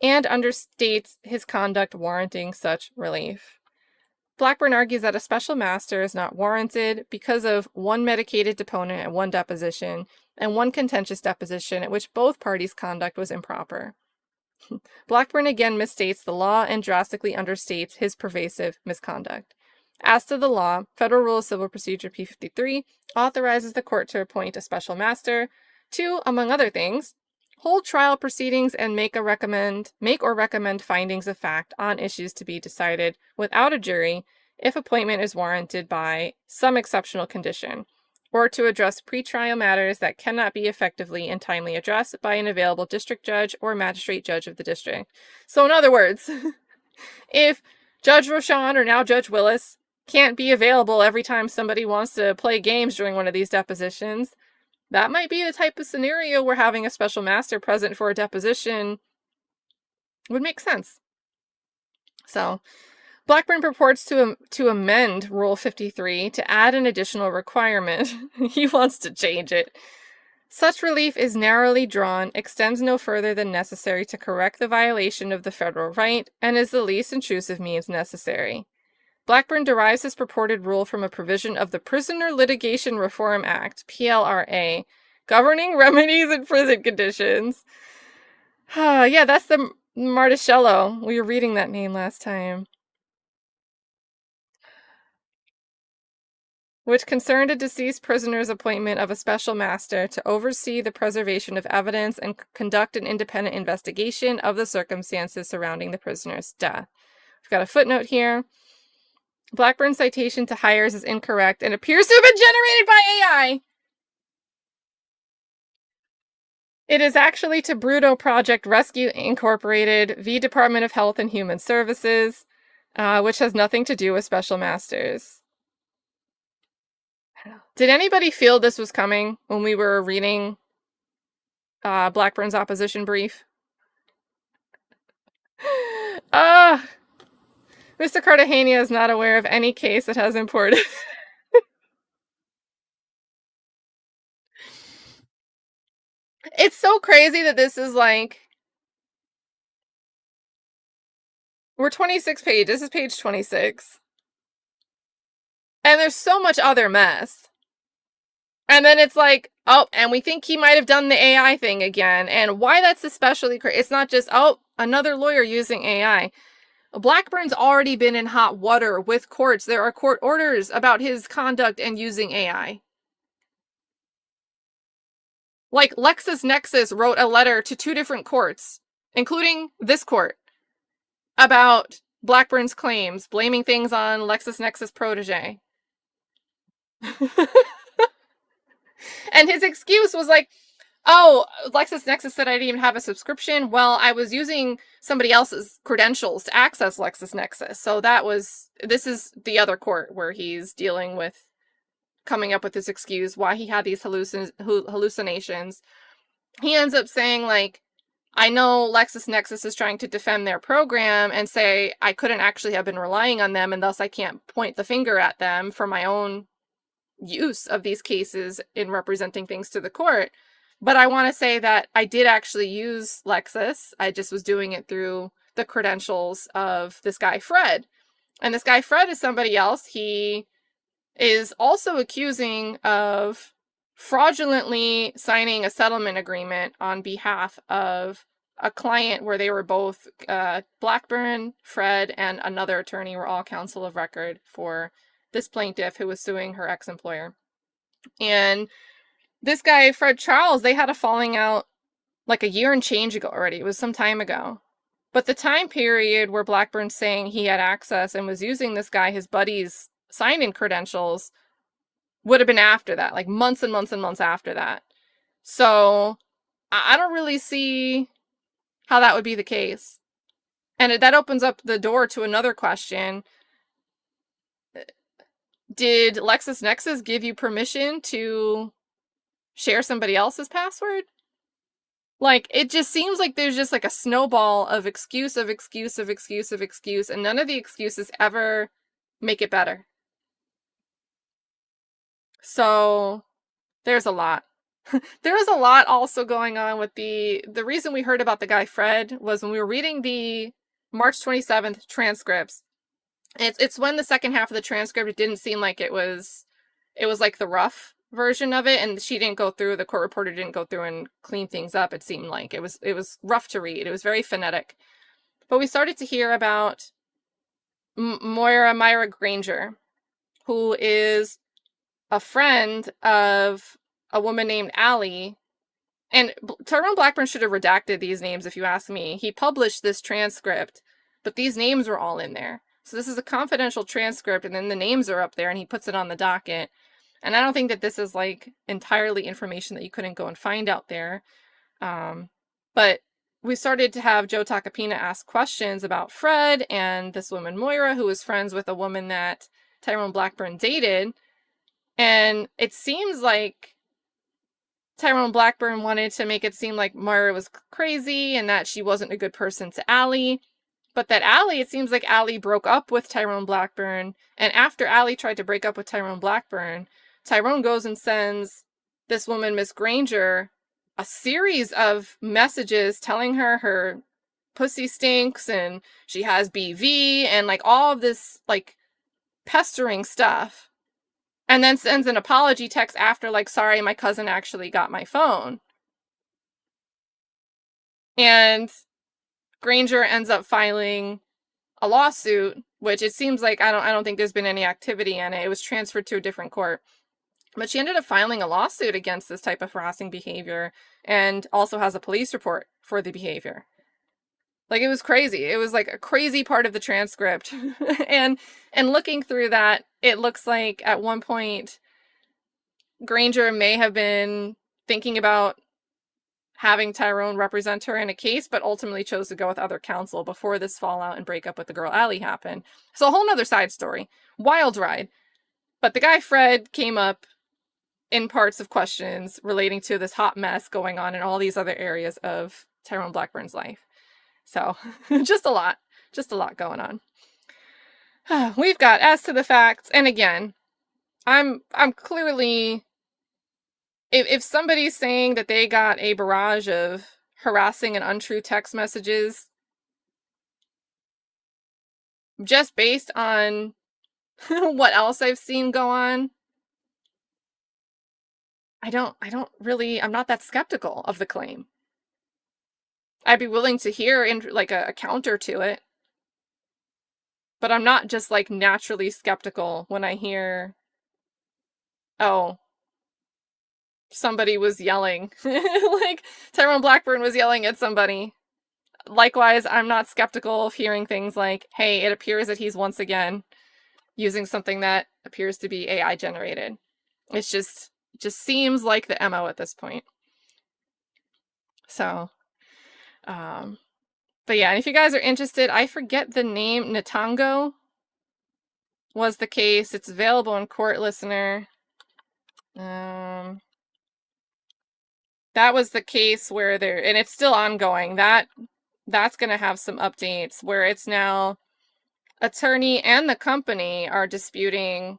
and understates his conduct warranting such relief. Blackburn argues that a special master is not warranted because of one medicated deponent at one deposition and one contentious deposition at which both parties' conduct was improper. Blackburn again misstates the law and drastically understates his pervasive misconduct. As to the law, Federal Rule of Civil Procedure P53 authorizes the court to appoint a special master to, among other things, hold trial proceedings and make or recommend findings of fact on issues to be decided without a jury if appointment is warranted by some exceptional condition, or to address pretrial matters that cannot be effectively and timely addressed by an available district judge or magistrate judge of the district. So in other words, if Judge Rochon, or now Judge Willis, can't be available every time somebody wants to play games during one of these depositions, that might be the type of scenario where having a special master present for a deposition would make sense. So, Blackburn purports to amend Rule 53 to add an additional requirement. He wants to change it. Such relief is narrowly drawn, extends no further than necessary to correct the violation of the federal right, and is the least intrusive means necessary. Blackburn derives his purported rule from a provision of the Prisoner Litigation Reform Act, PLRA, governing remedies in prison conditions. Yeah, that's the Marticello. We were reading that name last time. Which concerned a deceased prisoner's appointment of a special master to oversee the preservation of evidence and conduct an independent investigation of the circumstances surrounding the prisoner's death. We've got a footnote here. Blackburn's citation to Hires is incorrect and appears to have been generated by AI. It is actually to Bruto Project Rescue Incorporated v. Department of Health and Human Services, which has nothing to do with special masters. Did anybody feel this was coming when we were reading Blackburn's opposition brief? Mr. Cartagena is not aware of any case that has imported. It's so crazy that this is like... We're 26 pages. This is page 26. And there's so much other mess. And then it's like, oh, and we think he might have done the AI thing again. And why that's especially crazy. It's not just, oh, another lawyer using AI. Blackburn's already been in hot water with courts. There are court orders about his conduct and using AI. Like LexisNexis wrote a letter to 2 different courts, including this court, about Blackburn's claims, blaming things on LexisNexis protege. And his excuse was like, oh, LexisNexis said I didn't even have a subscription. Well, I was using somebody else's credentials to access LexisNexis. So this is the other court where he's dealing with coming up with this excuse why he had these hallucinations. He ends up saying, like, I know LexisNexis is trying to defend their program and say I couldn't actually have been relying on them, and thus I can't point the finger at them for my own use of these cases in representing things to the court. But I want to say that I did actually use Lexis. I just was doing it through the credentials of this guy, Fred. And this guy, Fred, is somebody else. He is also accusing of fraudulently signing a settlement agreement on behalf of a client where they were both Blackburn, Fred, and another attorney were all counsel of record for this plaintiff who was suing her ex-employer. And this guy, Fred Charles, they had a falling out like a year and change ago already. It was some time ago. But the time period where Blackburn's saying he had access and was using this guy, his buddy's sign-in credentials, would have been after that, like months and months and months after that. So I don't really see how that would be the case. And that opens up the door to another question. Did LexisNexis give you permission to share somebody else's password? Like, it just seems like there's just like a snowball of excuse, and none of the excuses ever make it better. So there's a lot. There was a lot also going on with the reason we heard about the guy Fred was when we were reading the March 27th transcripts. It's when the second half of the transcript, it didn't seem like it was like the rough version of it, and she didn't go through, the court reporter didn't go through and clean things up. It seemed like it was rough to read. It was very phonetic. But we started to hear about Myra Granger, who is a friend of a woman named Allie. And Tyrone Blackburn should have redacted these names, if you ask me. He published this transcript, but these names were all in there. So this is a confidential transcript, and then the names are up there, and he puts it on the docket. And I don't think that this is like entirely information that you couldn't go and find out there. But we started to have Joe Tacopina ask questions about Fred and this woman Moira, who was friends with a woman that Tyrone Blackburn dated. And it seems like Tyrone Blackburn wanted to make it seem like Moira was crazy and that she wasn't a good person to Allie. But that Allie, it seems like Allie broke up with Tyrone Blackburn. And after Allie tried to break up with Tyrone Blackburn, Tyrone goes and sends this woman, Miss Granger, a series of messages telling her pussy stinks and she has BV and like all of this like pestering stuff. And then sends an apology text after, like, sorry, my cousin actually got my phone. And Granger ends up filing a lawsuit, which it seems like I don't think there's been any activity in it. It was transferred to a different court. But she ended up filing a lawsuit against this type of harassing behavior and also has a police report for the behavior. Like, it was crazy. It was like a crazy part of the transcript. and looking through that, it looks like at one point Granger may have been thinking about having Tyrone represent her in a case, but ultimately chose to go with other counsel before this fallout and breakup with the girl Allie happened. So a whole nother side story. Wild ride. But the guy Fred came up in parts of questions relating to this hot mess going on in all these other areas of Tyrone Blackburn's life. So just a lot going on. We've got as to the facts, and again, I'm clearly, if somebody's saying that they got a barrage of harassing and untrue text messages just based on what else I've seen go on, I'm not that skeptical of the claim. I'd be willing to hear like a counter to it. But I'm not just like naturally skeptical when I hear, oh, somebody was yelling. Like Tyrone Blackburn was yelling at somebody. likewise, I'm not skeptical of hearing things like, hey, it appears that he's once again using something that appears to be AI generated. It just seems like the MO at this point. So, but yeah, and if you guys are interested, I forget the name. Natango was the case. It's available in Court Listener. That was the case where and it's still ongoing. That's going to have some updates where it's now attorney and the company are disputing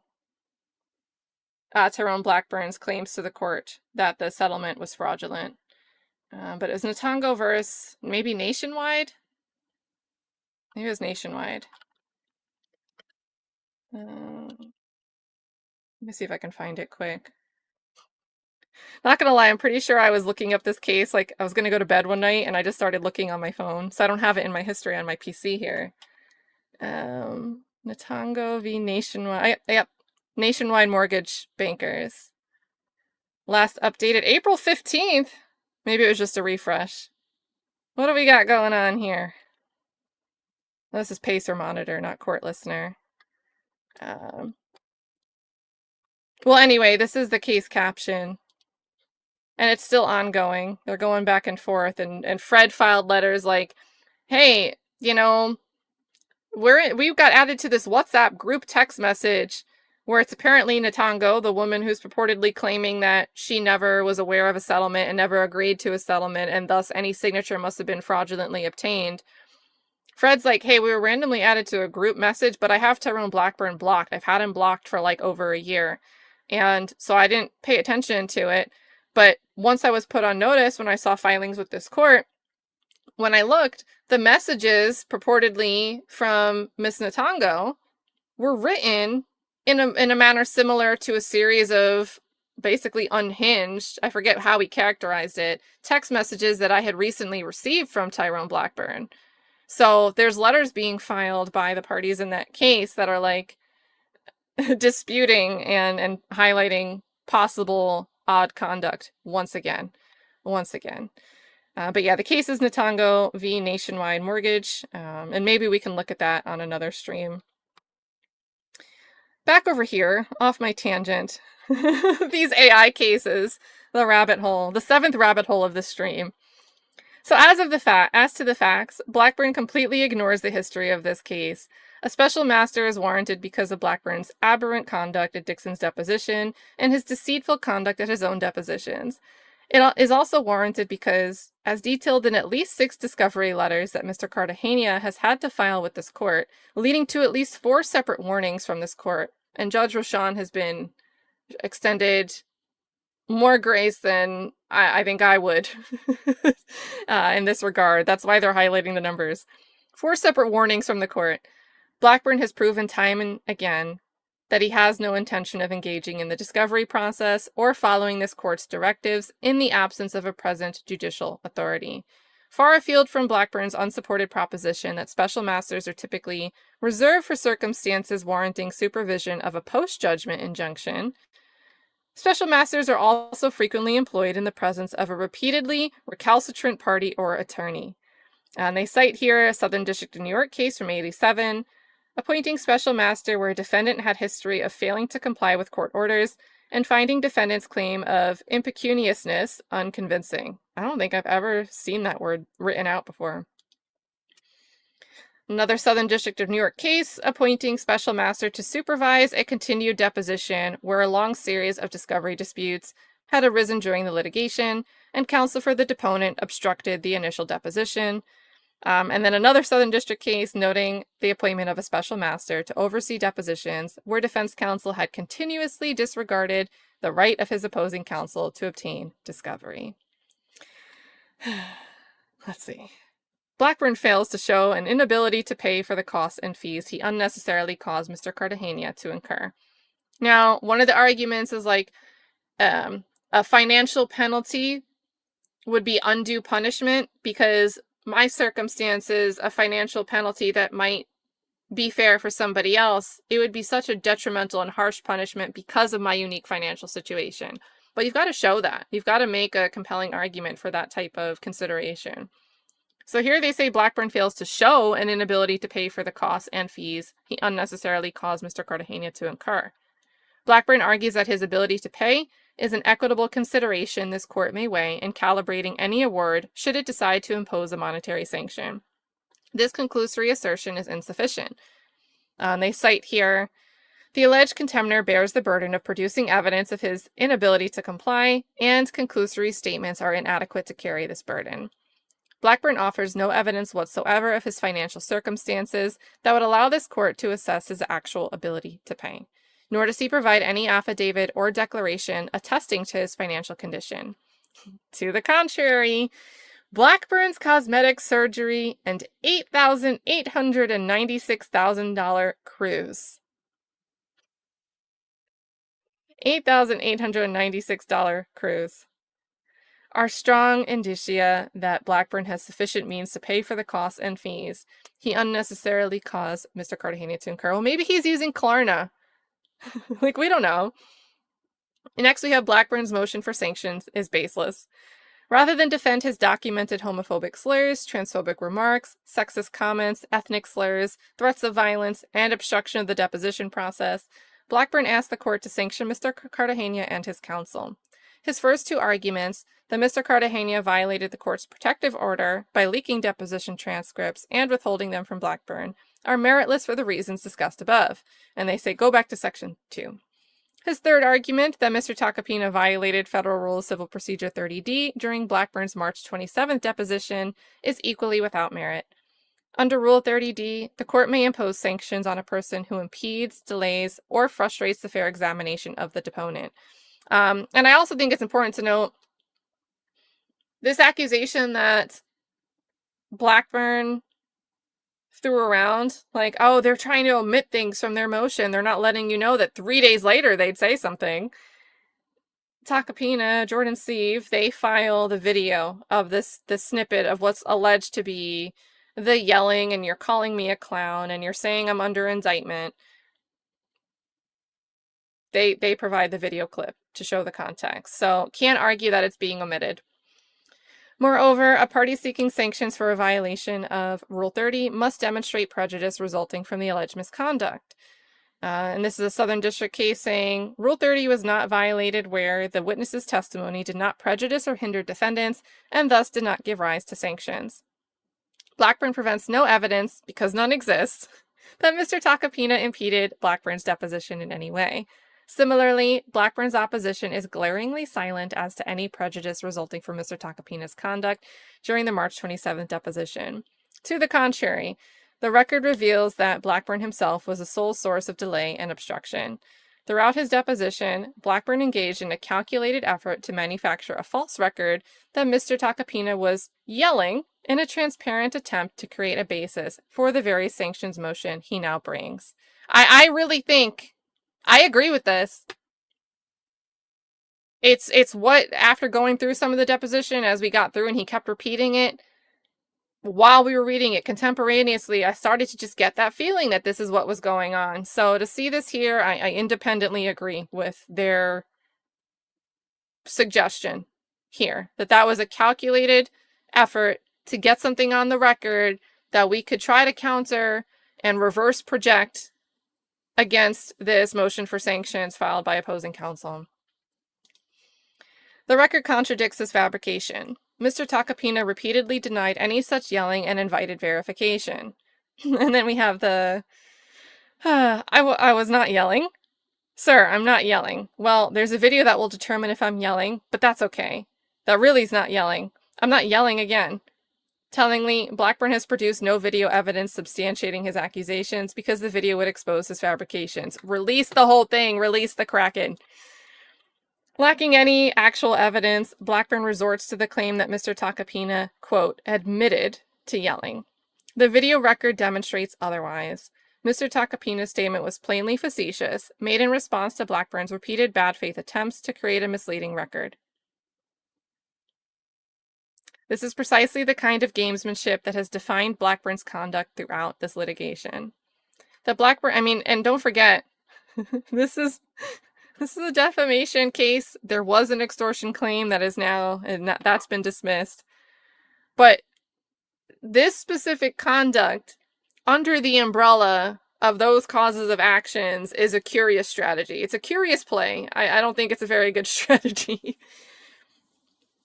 Tyrone Blackburn's claims to the court that the settlement was fraudulent. But it was Natango versus maybe Nationwide? Maybe it was Nationwide. Let me see if I can find it quick. Not gonna lie, I'm pretty sure I was looking up this case, like I was gonna go to bed one night and I just started looking on my phone. So I don't have it in my history on my PC here. Natango v. Nationwide. Yep. Nationwide Mortgage Bankers. Last updated April 15th. Maybe it was just a refresh. What do we got going on here? This is Pacer Monitor, not Court Listener. Well, anyway, this is the case caption. And it's still ongoing. They're going back and forth. And Fred filed letters like, hey, you know, we've got added to this WhatsApp group text message where it's apparently Natango, the woman who's purportedly claiming that she never was aware of a settlement and never agreed to a settlement, and thus any signature must have been fraudulently obtained. Fred's like, hey, we were randomly added to a group message, but I have Tyrone Blackburn blocked. I've had him blocked for like over a year. And so I didn't pay attention to it. But once I was put on notice, when I saw filings with this court, when I looked, the messages purportedly from Miss Natango were written in a manner similar to a series of basically unhinged, I forget how he characterized it, text messages that I had recently received from Tyrone Blackburn. So there's letters being filed by the parties in that case that are like disputing and highlighting possible odd conduct once again. But yeah, the case is Natango v. Nationwide Mortgage, and maybe we can look at that on another stream. Back over here, off my tangent, these AI cases, the rabbit hole, the 7th rabbit hole of the stream. So as to the facts, Blackburn completely ignores the history of this case. A special master is warranted because of Blackburn's aberrant conduct at Dixon's deposition and his deceitful conduct at his own depositions. It is also warranted because, as detailed in at least 6 discovery letters that Mr. Cartagena has had to file with this court, leading to at least 4 separate warnings from this court, and Judge Rochon has been extended more grace than I think I would in this regard. That's why they're highlighting the numbers. 4 separate warnings from the court. Blackburn has proven time and again that he has no intention of engaging in the discovery process or following this court's directives in the absence of a present judicial authority. Far afield from Blackburn's unsupported proposition that special masters are typically reserved for circumstances warranting supervision of a post-judgment injunction, special masters are also frequently employed in the presence of a repeatedly recalcitrant party or attorney. And they cite here a Southern District of New York case from '87, appointing special master where a defendant had history of failing to comply with court orders and finding defendant's claim of impecuniousness unconvincing. I don't think I've ever seen that word written out before. Another Southern District of New York case, appointing special master to supervise a continued deposition where a long series of discovery disputes had arisen during the litigation, and counsel for the deponent obstructed the initial deposition. And then another Southern District case noting the appointment of a special master to oversee depositions where defense counsel had continuously disregarded the right of his opposing counsel to obtain discovery. Let's see. Blackburn fails to show an inability to pay for the costs and fees he unnecessarily caused Mr. Cartagena to incur. Now, one of the arguments is like a financial penalty would be undue punishment because my circumstances, a financial penalty that might be fair for somebody else, it would be such a detrimental and harsh punishment because of my unique financial situation. But you've got to show that. You've got to make a compelling argument for that type of consideration. So here they say Blackburn fails to show an inability to pay for the costs and fees he unnecessarily caused Mr. Cartagena to incur. Blackburn argues that his ability to pay is an equitable consideration this court may weigh in calibrating any award should it decide to impose a monetary sanction. This conclusory assertion is insufficient. They cite here, the alleged contemner bears the burden of producing evidence of his inability to comply, and conclusory statements are inadequate to carry this burden. Blackburn offers no evidence whatsoever of his financial circumstances that would allow this court to assess his actual ability to pay, nor does he provide any affidavit or declaration attesting to his financial condition. To the contrary, Blackburn's cosmetic surgery and $8,896,000 cruise. $8,896 cruise are strong indicia that Blackburn has sufficient means to pay for the costs and fees he unnecessarily caused Mr. Cartagena to incur. Well, maybe he's using Klarna. Like, we don't know. Next, we have Blackburn's motion for sanctions is baseless. Rather than defend his documented homophobic slurs, transphobic remarks, sexist comments, ethnic slurs, threats of violence, and obstruction of the deposition process, Blackburn asked the court to sanction Mr. Cartagena and his counsel. His first two arguments, that Mr. Cartagena violated the court's protective order by leaking deposition transcripts and withholding them from Blackburn, are meritless for the reasons discussed above, and they say go back to Section 2. His third argument, that Mr. Tacopina violated Federal Rule of Civil Procedure 30D during Blackburn's March 27th deposition, is equally without merit. Under Rule 30D, the court may impose sanctions on a person who impedes, delays, or frustrates the fair examination of the deponent. And I also think it's important to note this accusation that Blackburn threw around, like, oh, they're trying to omit things from their motion. They're not letting you know that 3 days later they'd say something. Tacopina, Jordan Siev, they file the video of this snippet of what's alleged to be the yelling, and you're calling me a clown, and you're saying I'm under indictment. They provide the video clip to show the context, so can't argue that it's being omitted. Moreover, a party seeking sanctions for a violation of Rule 30 must demonstrate prejudice resulting from the alleged misconduct. And this is a Southern District case saying Rule 30 was not violated where the witness's testimony did not prejudice or hinder defendants and thus did not give rise to sanctions. Blackburn presents no evidence, because none exists, that Mr. Tacopina impeded Blackburn's deposition in any way. Similarly, Blackburn's opposition is glaringly silent as to any prejudice resulting from Mr. Tacopina's conduct during the March 27th deposition. To the contrary, the record reveals that Blackburn himself was the sole source of delay and obstruction. Throughout his deposition, Blackburn engaged in a calculated effort to manufacture a false record that Mr. Tacopina was yelling in a transparent attempt to create a basis for the very sanctions motion he now brings. I really think I agree with this. It's what, after going through some of the deposition as we got through and he kept repeating it, while we were reading it contemporaneously, I started to just get that feeling that this is what was going on. So to see this here, I independently agree with their suggestion here, that was a calculated effort to get something on the record that we could try to counter and reverse project against this motion for sanctions filed by opposing counsel. The record contradicts this fabrication. Mr. Tacopina repeatedly denied any such yelling and invited verification. And then we have the, I was not yelling. Sir, I'm not yelling. Well, there's a video that will determine if I'm yelling, but that's okay. That really is not yelling. I'm not yelling again. Tellingly, Blackburn has produced no video evidence substantiating his accusations because the video would expose his fabrications. Release the whole thing. Release the Kraken. Lacking any actual evidence, Blackburn resorts to the claim that Mr. Tacopina, quote, admitted to yelling. The video record demonstrates otherwise. Mr. Tacopina's statement was plainly facetious, made in response to Blackburn's repeated bad faith attempts to create a misleading record. This is precisely the kind of gamesmanship that has defined Blackburn's conduct throughout this litigation. And don't forget, this is a defamation case. There was an extortion claim that is now, and that's been dismissed. But this specific conduct under the umbrella of those causes of actions is a curious strategy. It's a curious play. I don't think it's a very good strategy.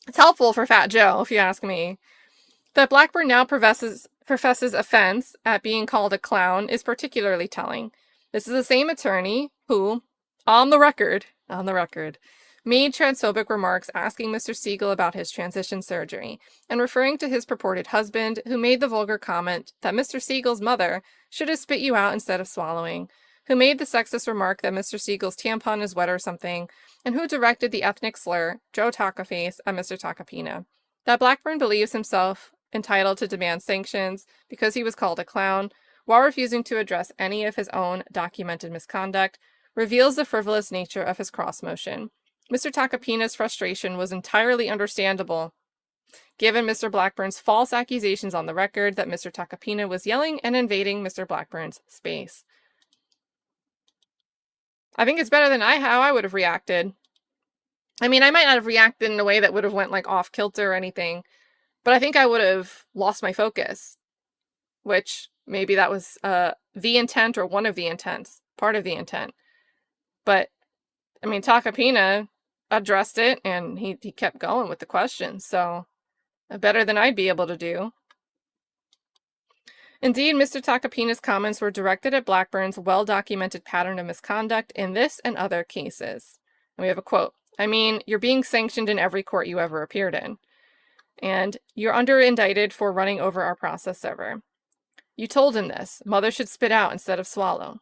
It's helpful for Fat Joe, if you ask me. That Blackburn now professes offense at being called a clown is particularly telling. This is the same attorney who, on the record, made transphobic remarks asking Mr. Siegel about his transition surgery, and referring to his purported husband, who made the vulgar comment that Mr. Siegel's mother should have spit you out instead of swallowing, who made the sexist remark that Mr. Siegel's tampon is wet or something, and who directed the ethnic slur, Joe Tacaface, at Mr. Tacopina. That Blackburn believes himself entitled to demand sanctions because he was called a clown, while refusing to address any of his own documented misconduct, reveals the frivolous nature of his cross motion. Mr. Tacopina's frustration was entirely understandable, given Mr. Blackburn's false accusations on the record that Mr. Tacopina was yelling and invading Mr. Blackburn's space. I think it's better than how I would have reacted. I mean, I might not have reacted in a way that would have went like off kilter or anything, but I think I would have lost my focus, which maybe that was the intent or one of the intents, part of the intent. But I mean, Tacopina addressed it, and he kept going with the questions, so better than I'd be able to do. Indeed, Mr. Tacopina's comments were directed at Blackburn's well-documented pattern of misconduct in this and other cases. And we have a quote. I mean, you're being sanctioned in every court you ever appeared in. And you're under indicted for running over our process server. You told him this. Mother should spit out instead of swallow.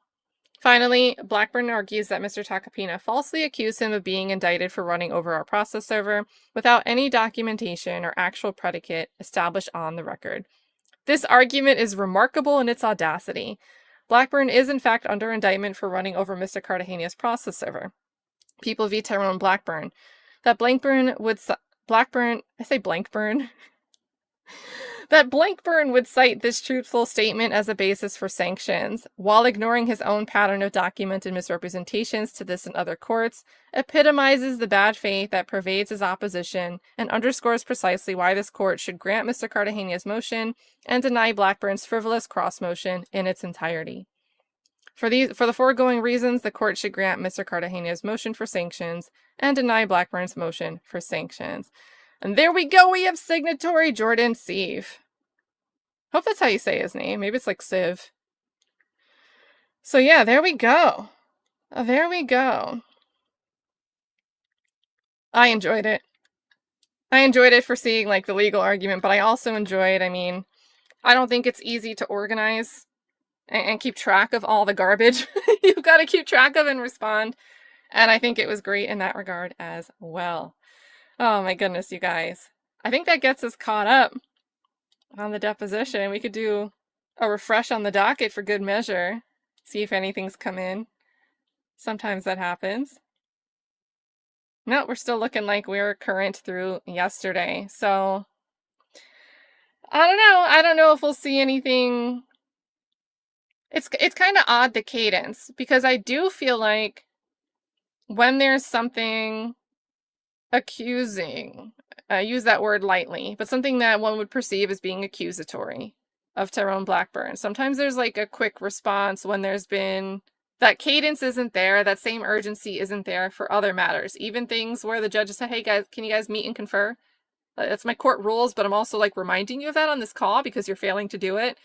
Finally, Blackburn argues that Mr. Tacopina falsely accused him of being indicted for running over our process server without any documentation or actual predicate established on the record. This argument is remarkable in its audacity. Blackburn is in fact under indictment for running over Mr. Cartagena's process server. People v. Tyrone Blackburn. That Blackburn would cite this truthful statement as a basis for sanctions, while ignoring his own pattern of documented misrepresentations to this and other courts, epitomizes the bad faith that pervades his opposition and underscores precisely why this court should grant Mr. Cartagena's motion and deny Blackburn's frivolous cross motion in its entirety. For the foregoing reasons, the court should grant Mr. Cartagena's motion for sanctions and deny Blackburn's motion for sanctions. And there we go, we have signatory Jordan Siev. Hope that's how you say his name. Maybe it's like Siev. So yeah, there we go. There we go. I enjoyed it. I enjoyed it for seeing like the legal argument, but I also enjoyed, I mean, I don't think it's easy to organize and keep track of all the garbage you've got to keep track of and respond. And I think it was great in that regard as well. Oh my goodness, you guys. I think that gets us caught up on the deposition. We could do a refresh on the docket for good measure. See if anything's come in. Sometimes that happens. No, we're still looking like we're current through yesterday. So, I don't know. I don't know if we'll see anything. It's kind of odd, the cadence, because I do feel like when there's something accusing, I use that word lightly, but something that one would perceive as being accusatory of Tyrone Blackburn. Sometimes there's like a quick response when there's been, that cadence isn't there, that same urgency isn't there for other matters. Even things where the judges say, hey guys, can you guys meet and confer? That's my court rules, but I'm also like reminding you of that on this call because you're failing to do it.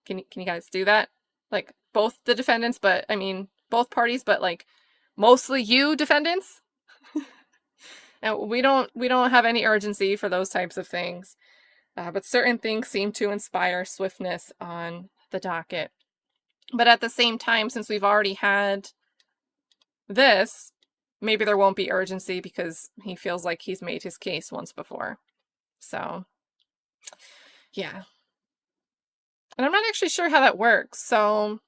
Can you guys do that? Like both the defendants, but I mean, both parties, but like mostly you defendants. And we don't have any urgency for those types of things. But certain things seem to inspire swiftness on the docket. But at the same time, since we've already had this, maybe there won't be urgency because he feels like he's made his case once before. So, yeah. And I'm not actually sure how that works. So,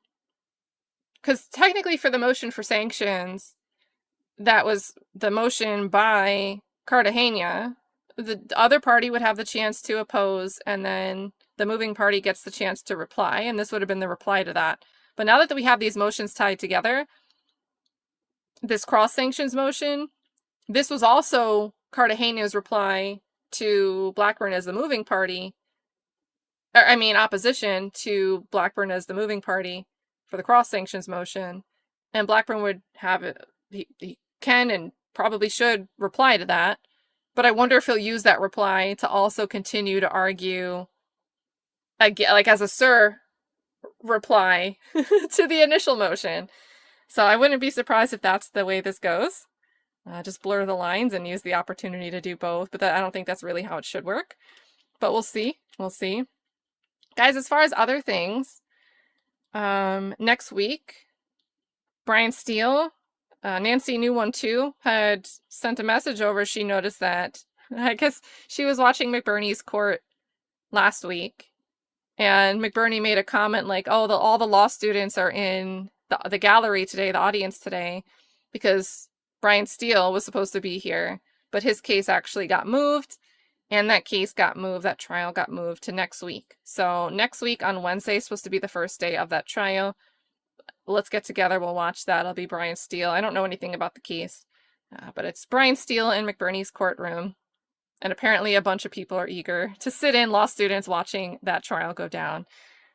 because technically for the motion for sanctions, that was the motion by Cartagena. The other party would have the chance to oppose, and then the moving party gets the chance to reply, and this would have been the reply to that. But now that we have these motions tied together, this cross-sanctions motion, this was also Cartagena's reply to Blackburn as the moving party, opposition to Blackburn as the moving party for the cross sanctions motion. And Blackburn would have it, he can and probably should reply to that. But I wonder if he'll use that reply to also continue to argue, like as a sir reply to the initial motion. So I wouldn't be surprised if that's the way this goes. Just blur the lines and use the opportunity to do both. But I don't think that's really how it should work. But we'll see. We'll see. Guys, as far as other things, next week, Brian Steele, Nancy New One Too, had sent a message over. She noticed that, I guess she was watching McBurney's court last week, and McBurney made a comment like, oh, all the law students are in the gallery today, the audience today, because Brian Steele was supposed to be here, but his case actually got moved, and that trial got moved to next week. So next week on Wednesday is supposed to be the first day of that trial. Let's get together, we'll watch that. It'll be Brian Steele. I don't know anything about the case, but it's Brian Steele in McBurney's courtroom. And apparently a bunch of people are eager to sit in, law students watching that trial go down.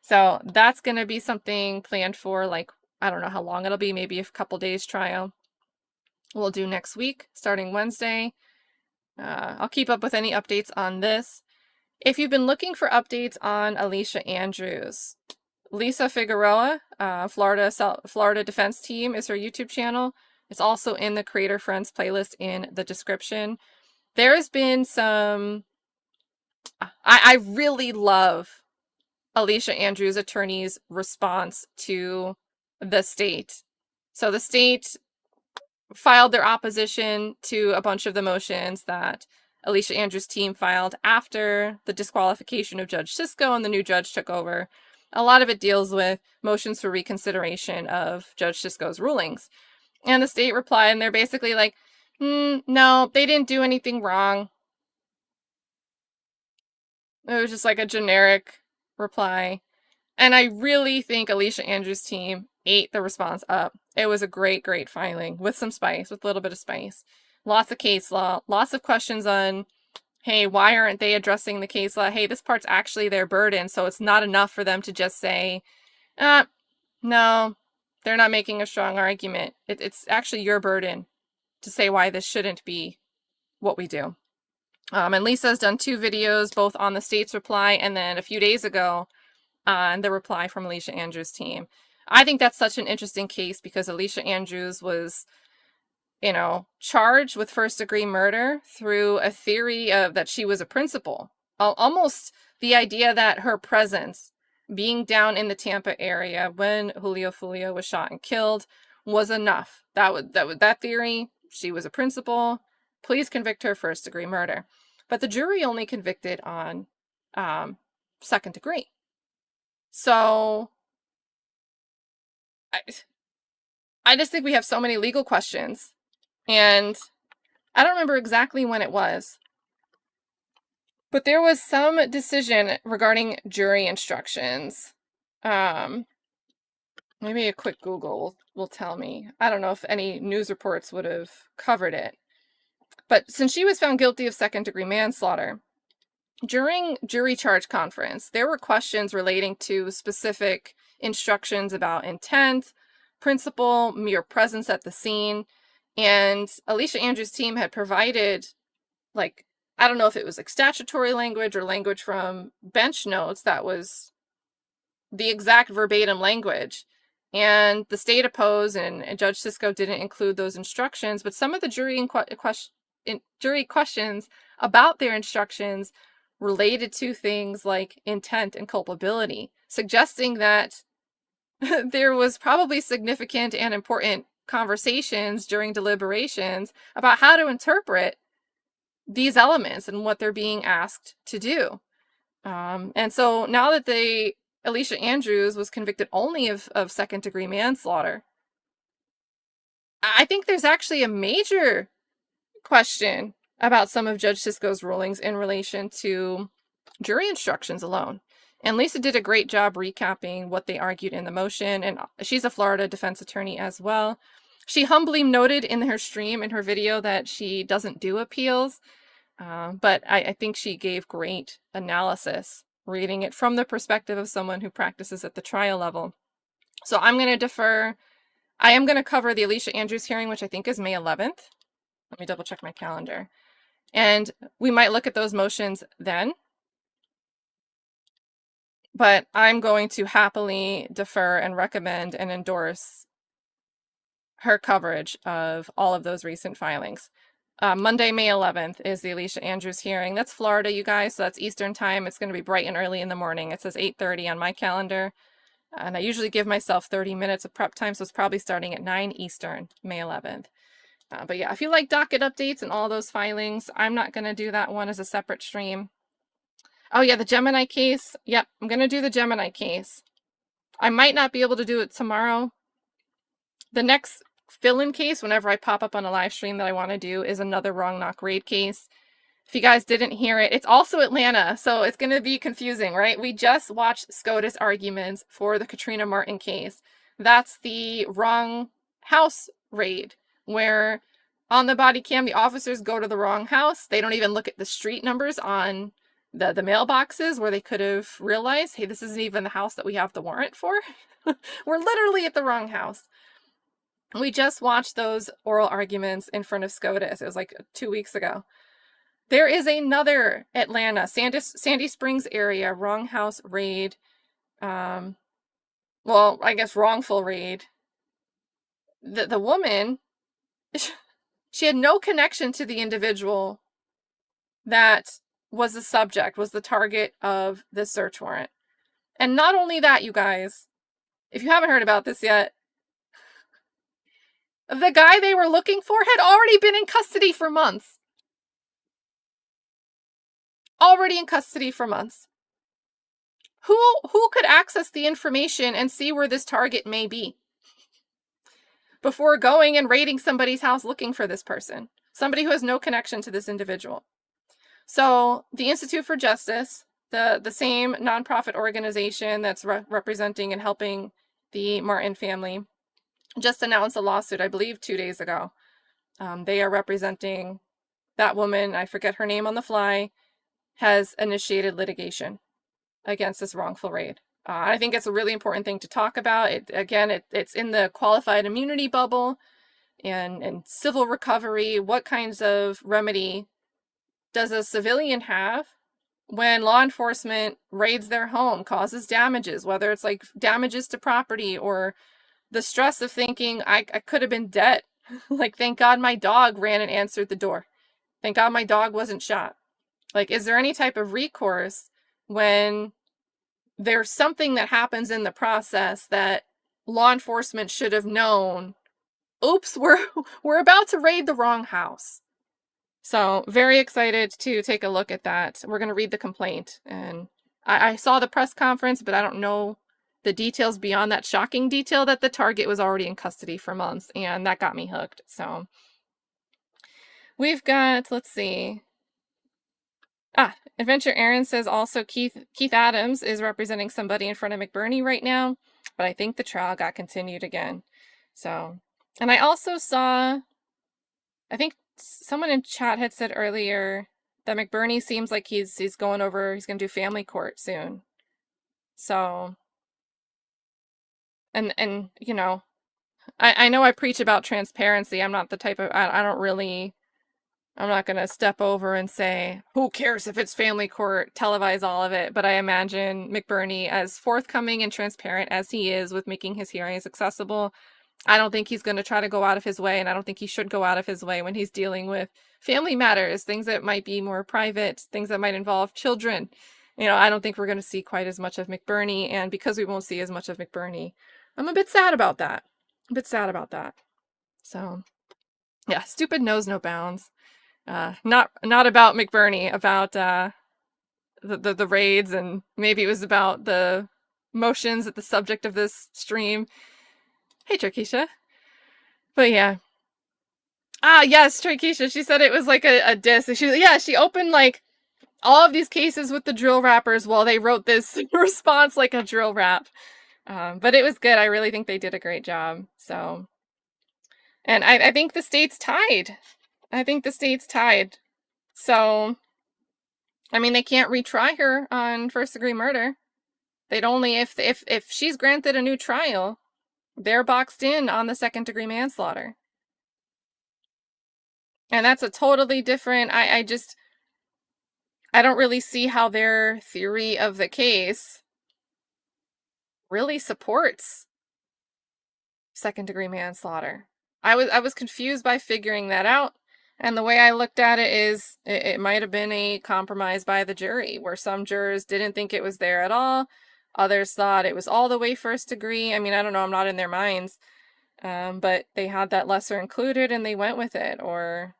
So that's going to be something planned for, like, I don't know how long it'll be, maybe a couple days trial. We'll do next week, starting Wednesday. I'll keep up with any updates on this. If you've been looking for updates on Alicia Andrews, Lisa Figueroa, Florida Defense Team is her YouTube channel. It's also in the Creator Friends playlist in the description. There has been some... I really love Alicia Andrews' attorney's response to the state. So the state filed their opposition to a bunch of the motions that Alicia Andrews' team filed after the disqualification of Judge Sisko and the new judge took over. A lot of it deals with motions for reconsideration of Judge Sisko's rulings. And the state replied, and they're basically like, no, they didn't do anything wrong. It was just like a generic reply. And I really think Alicia Andrews' team ate the response up. It was a great, great filing with some spice, with a little bit of spice. Lots of case law, lots of questions on, hey, why aren't they addressing the case law? Hey, this part's actually their burden, so it's not enough for them to just say, no, they're not making a strong argument. It's actually your burden to say why this shouldn't be what we do. And Lisa's done 2 videos, both on the state's reply and then a few days ago on the reply from Alicia Andrews' team. I think that's such an interesting case because Alicia Andrews was, charged with first-degree murder through a theory of that she was a principal. Almost the idea that her presence, being down in the Tampa area when Julio Fulio was shot and killed, was enough. That theory, she was a principal. Please convict her first-degree murder. But the jury only convicted on second degree. So I just think we have so many legal questions. And I don't remember exactly when it was, but there was some decision regarding jury instructions. Maybe a quick Google will tell me. I don't know if any news reports would have covered it. But since she was found guilty of second-degree manslaughter, during jury charge conference, there were questions relating to specific instructions about intent, principle, mere presence at the scene. And Alicia Andrews' team had provided, I don't know if it was like statutory language or language from bench notes that was the exact verbatim language. And the state opposed, and Judge Sisko didn't include those instructions, but some of the jury questions about their instructions related to things like intent and culpability, suggesting that there was probably significant and important conversations during deliberations about how to interpret these elements and what they're being asked to do. And so now that Alicia Andrews was convicted only of second-degree manslaughter, I think there's actually a major question about some of Judge Sisko's rulings in relation to jury instructions alone. And Lisa did a great job recapping what they argued in the motion, and she's a Florida defense attorney as well. She humbly noted in her stream, in her video, that she doesn't do appeals, but I think she gave great analysis reading it from the perspective of someone who practices at the trial level. So I'm going to defer. I am going to cover the Alicia Andrews hearing, which I think is May 11th. Let me double check my calendar. And we might look at those motions then. But I'm going to happily defer and recommend and endorse her coverage of all of those recent filings. Monday, May 11th is the Alicia Andrews hearing. That's Florida, you guys, so that's Eastern time. It's going to be bright and early in the morning. It says 8:30 on my calendar. And I usually give myself 30 minutes of prep time, so it's probably starting at 9 Eastern, May 11th. But yeah, if you like docket updates and all those filings, I'm not going to do that one as a separate stream. Oh yeah, the Gemini case. Yep, I'm going to do the Gemini case. I might not be able to do it tomorrow. The next fill-in case, whenever I pop up on a live stream that I want to do, is another wrong knock raid case. If you guys didn't hear it, it's also Atlanta, so it's going to be confusing, right? We just watched SCOTUS arguments for the Katrina Martin case. That's the wrong house raid, where on the body cam, the officers go to the wrong house. They don't even look at the street numbers on the mailboxes where they could have realized, hey, this isn't even the house that we have the warrant for. We're literally at the wrong house. We just watched those oral arguments in front of SCOTUS. It was like 2 weeks ago. There is another Atlanta, Sandy Springs area, wrong house raid. Well, I guess wrongful raid. The woman, she had no connection to the individual that was the subject, was the target of the search warrant. And not only that, you guys, if you haven't heard about this yet, the guy they were looking for had already been in custody for months. Already in custody for months. Who could access the information and see where this target may be before going and raiding somebody's house looking for this person? Somebody who has no connection to this individual. So the Institute for Justice, the same nonprofit organization that's representing and helping the Martin family, just announced a lawsuit, I believe 2 days ago. They are representing that woman, I forget her name on the fly, has initiated litigation against this wrongful raid. I think it's a really important thing to talk about. It's in the qualified immunity bubble and civil recovery. What kinds of remedy does a civilian have when law enforcement raids their home, causes damages, whether it's like damages to property or the stress of thinking, I could have been dead. Like, thank God my dog ran and answered the door. Thank God my dog wasn't shot. Like, is there any type of recourse when there's something that happens in the process that law enforcement should have known? Oops, we're about to raid the wrong house. So very excited to take a look at that. We're going to read the complaint. And I saw the press conference, but I don't know the details beyond that shocking detail that the target was already in custody for months. And that got me hooked. So we've got, let's see. Adventure Aaron says also Keith Adams is representing somebody in front of McBurney right now, but I think the trial got continued again. So, and I also saw, I think someone in chat had said earlier that McBurney seems like he's going over, he's going to do family court soon. So, and you know, I know I preach about transparency. I'm not the type of, I'm not going to step over and say, who cares if it's family court, televise all of it. But I imagine McBurney, as forthcoming and transparent as he is with making his hearings accessible, I don't think he's going to try to go out of his way. And I don't think he should go out of his way when he's dealing with family matters, things that might be more private, things that might involve children. You know, I don't think we're going to see quite as much of McBurney. And because we won't see as much of McBurney, I'm a bit sad about that. So, yeah, stupid knows no bounds. Not about McBurney, about the raids, and maybe it was about the motions at the subject of this stream. Hey, Trikisha. But yeah. Yes, Trikisha. She said it was like a diss. She opened like all of these cases with the drill rappers while they wrote this response like a drill rap. But it was good. I really think they did a great job. So, and I think the state's tied. So I mean, they can't retry her on first-degree murder. They'd only, if she's granted a new trial, they're boxed in on the second-degree manslaughter. And that's a totally different, I don't really see how their theory of the case really supports second-degree manslaughter. I was confused by figuring that out, and the way I looked at it is it might have been a compromise by the jury, where some jurors didn't think it was there at all, others thought it was all the way first degree. I mean, I don't know, I'm not in their minds, but they had that lesser included and they went with it, or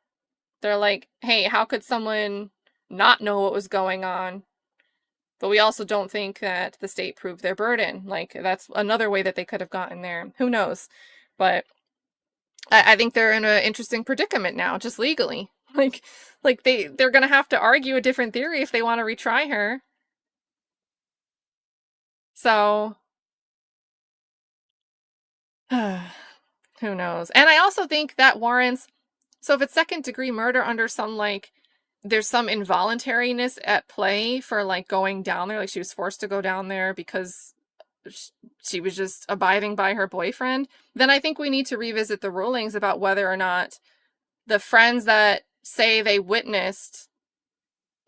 they're like, hey, how could someone not know what was going on? But we also don't think that the state proved their burden. Like, that's another way that they could have gotten there. Who knows? But I think they're in an interesting predicament now, just legally. Like they're gonna have to argue a different theory if they want to retry her. So, who knows? And I also think that warrants, so if it's second degree murder under some, like, there's some involuntariness at play for, like, going down there, like she was forced to go down there because she was just abiding by her boyfriend, then I think we need to revisit the rulings about whether or not the friends that say they witnessed,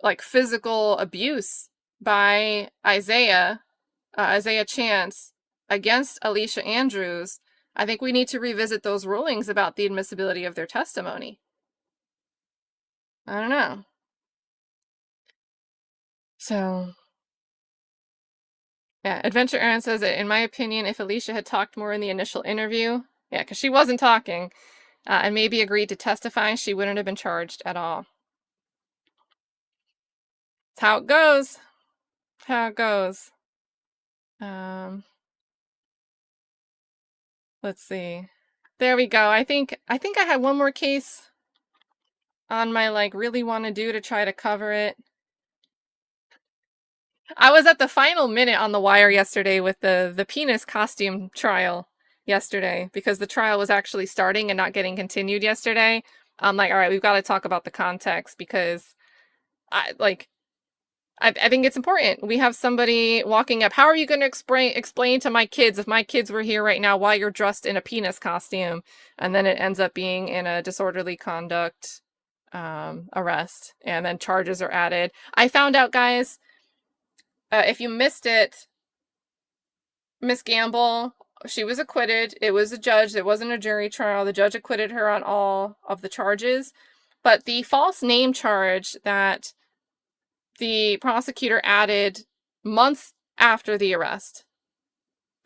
like, physical abuse by Isaiah Chance against Alicia Andrews, I think we need to revisit those rulings about the admissibility of their testimony. I don't know. So, yeah, Adventure Aaron says that, in my opinion, if Alicia had talked more in the initial interview, yeah, because she wasn't talking, and maybe agreed to testify, she wouldn't have been charged at all. That's how it goes. That's how it goes. Let's see. There we go. I think I had one more case on my, like, really want to do to try to cover it. I was at the final minute on the wire yesterday with the penis costume trial yesterday, because the trial was actually starting and not getting continued yesterday. I'm like, all right, we've got to talk about the context, because I think it's important. We have somebody walking up. How are you going to explain to my kids, if my kids were here right now, why you're dressed in a penis costume? And then it ends up being in a disorderly conduct arrest, and then charges are added. I found out, guys, if you missed it, Miss Gamble, she was acquitted. It was a judge. It wasn't a jury trial. The judge acquitted her on all of the charges. But the false name charge that the prosecutor added months after the arrest,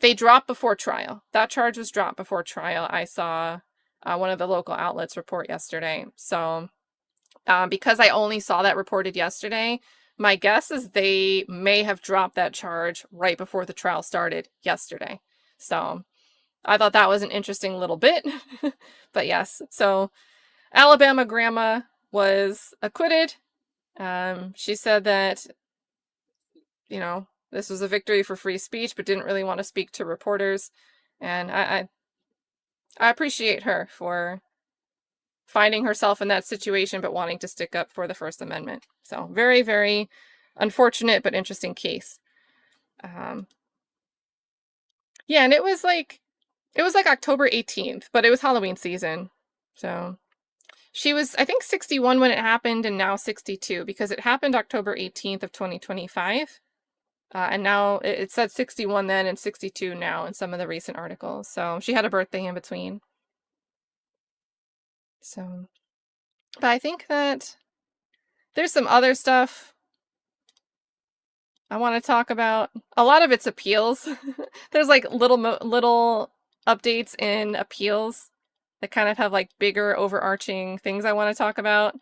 they dropped before trial. That charge was dropped before trial. I saw one of the local outlets report yesterday. So because I only saw that reported yesterday, my guess is they may have dropped that charge right before the trial started yesterday. So I thought that was an interesting little bit. But yes, so Alabama grandma was acquitted. She said that, you know, this was a victory for free speech, but didn't really want to speak to reporters. And I appreciate her for finding herself in that situation, but wanting to stick up for the First Amendment. So very, very unfortunate, but interesting case. Yeah, and it was like October 18th, but it was Halloween season. So she was, I think, 61 when it happened, and now 62, because it happened October 18th of 2025. And now it said 61 then and 62 now in some of the recent articles. So she had a birthday in between. So, but I think that there's some other stuff I want to talk about. A lot of it's appeals. There's like little updates in appeals that kind of have like bigger overarching things I want to talk about.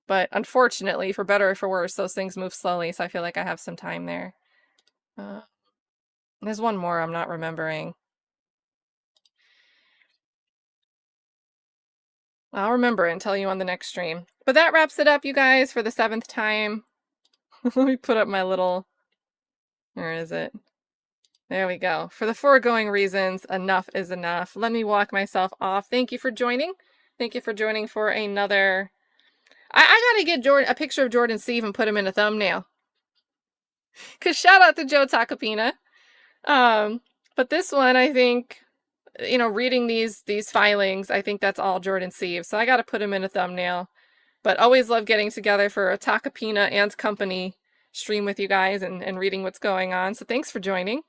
But unfortunately, for better or for worse, those things move slowly, so I feel like I have some time there. There's one more I'm not remembering. I'll remember it and tell you on the next stream. But that wraps it up, you guys, for the 7th time. Let me put up my little... Where is it? There we go. For the foregoing reasons, enough is enough. Let me walk myself off. Thank you for joining. Thank you for joining for another... I gotta get Jordan a picture of Jordan Siev and put him in a thumbnail. Cause shout out to Joe Tacopina. But this one, I think, reading these filings, I think that's all Jordan Siev. So I gotta put him in a thumbnail. But always love getting together for a Tacopina and Company stream with you guys and reading what's going on. So thanks for joining.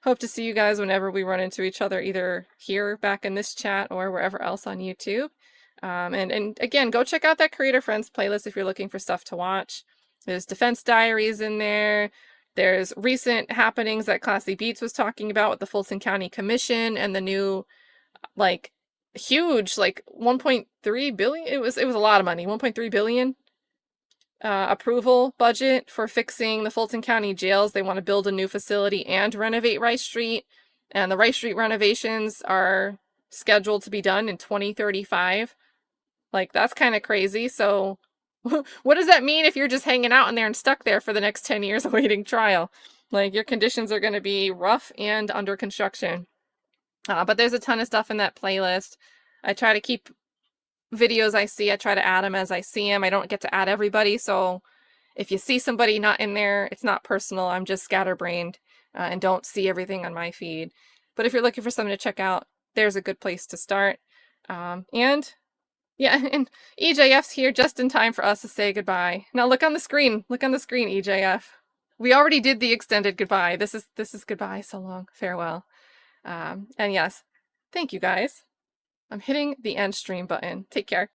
Hope to see you guys whenever we run into each other, either here back in this chat or wherever else on YouTube. And again, go check out that Creator Friends playlist if you're looking for stuff to watch. There's defense diaries in there. There's recent happenings that Classy Beats was talking about with the Fulton County Commission and the new, huge, 1.3 billion. It was a lot of money. 1.3 billion approval budget for fixing the Fulton County jails. They want to build a new facility and renovate Rice Street. And the Rice Street renovations are scheduled to be done in 2035. That's kind of crazy. So what does that mean if you're just hanging out in there and stuck there for the next 10 years awaiting trial? Your conditions are going to be rough and under construction. But there's a ton of stuff in that playlist. I try to keep videos I see, I try to add them as I see them. I don't get to add everybody, so if you see somebody not in there, it's not personal. I'm just scatterbrained and don't see everything on my feed. But if you're looking for something to check out, there's a good place to start. And EJF's here just in time for us to say goodbye. Now look on the screen. Look on the screen, EJF. We already did the extended goodbye. This is goodbye, so long, farewell. And yes, thank you guys. I'm hitting the end stream button. Take care.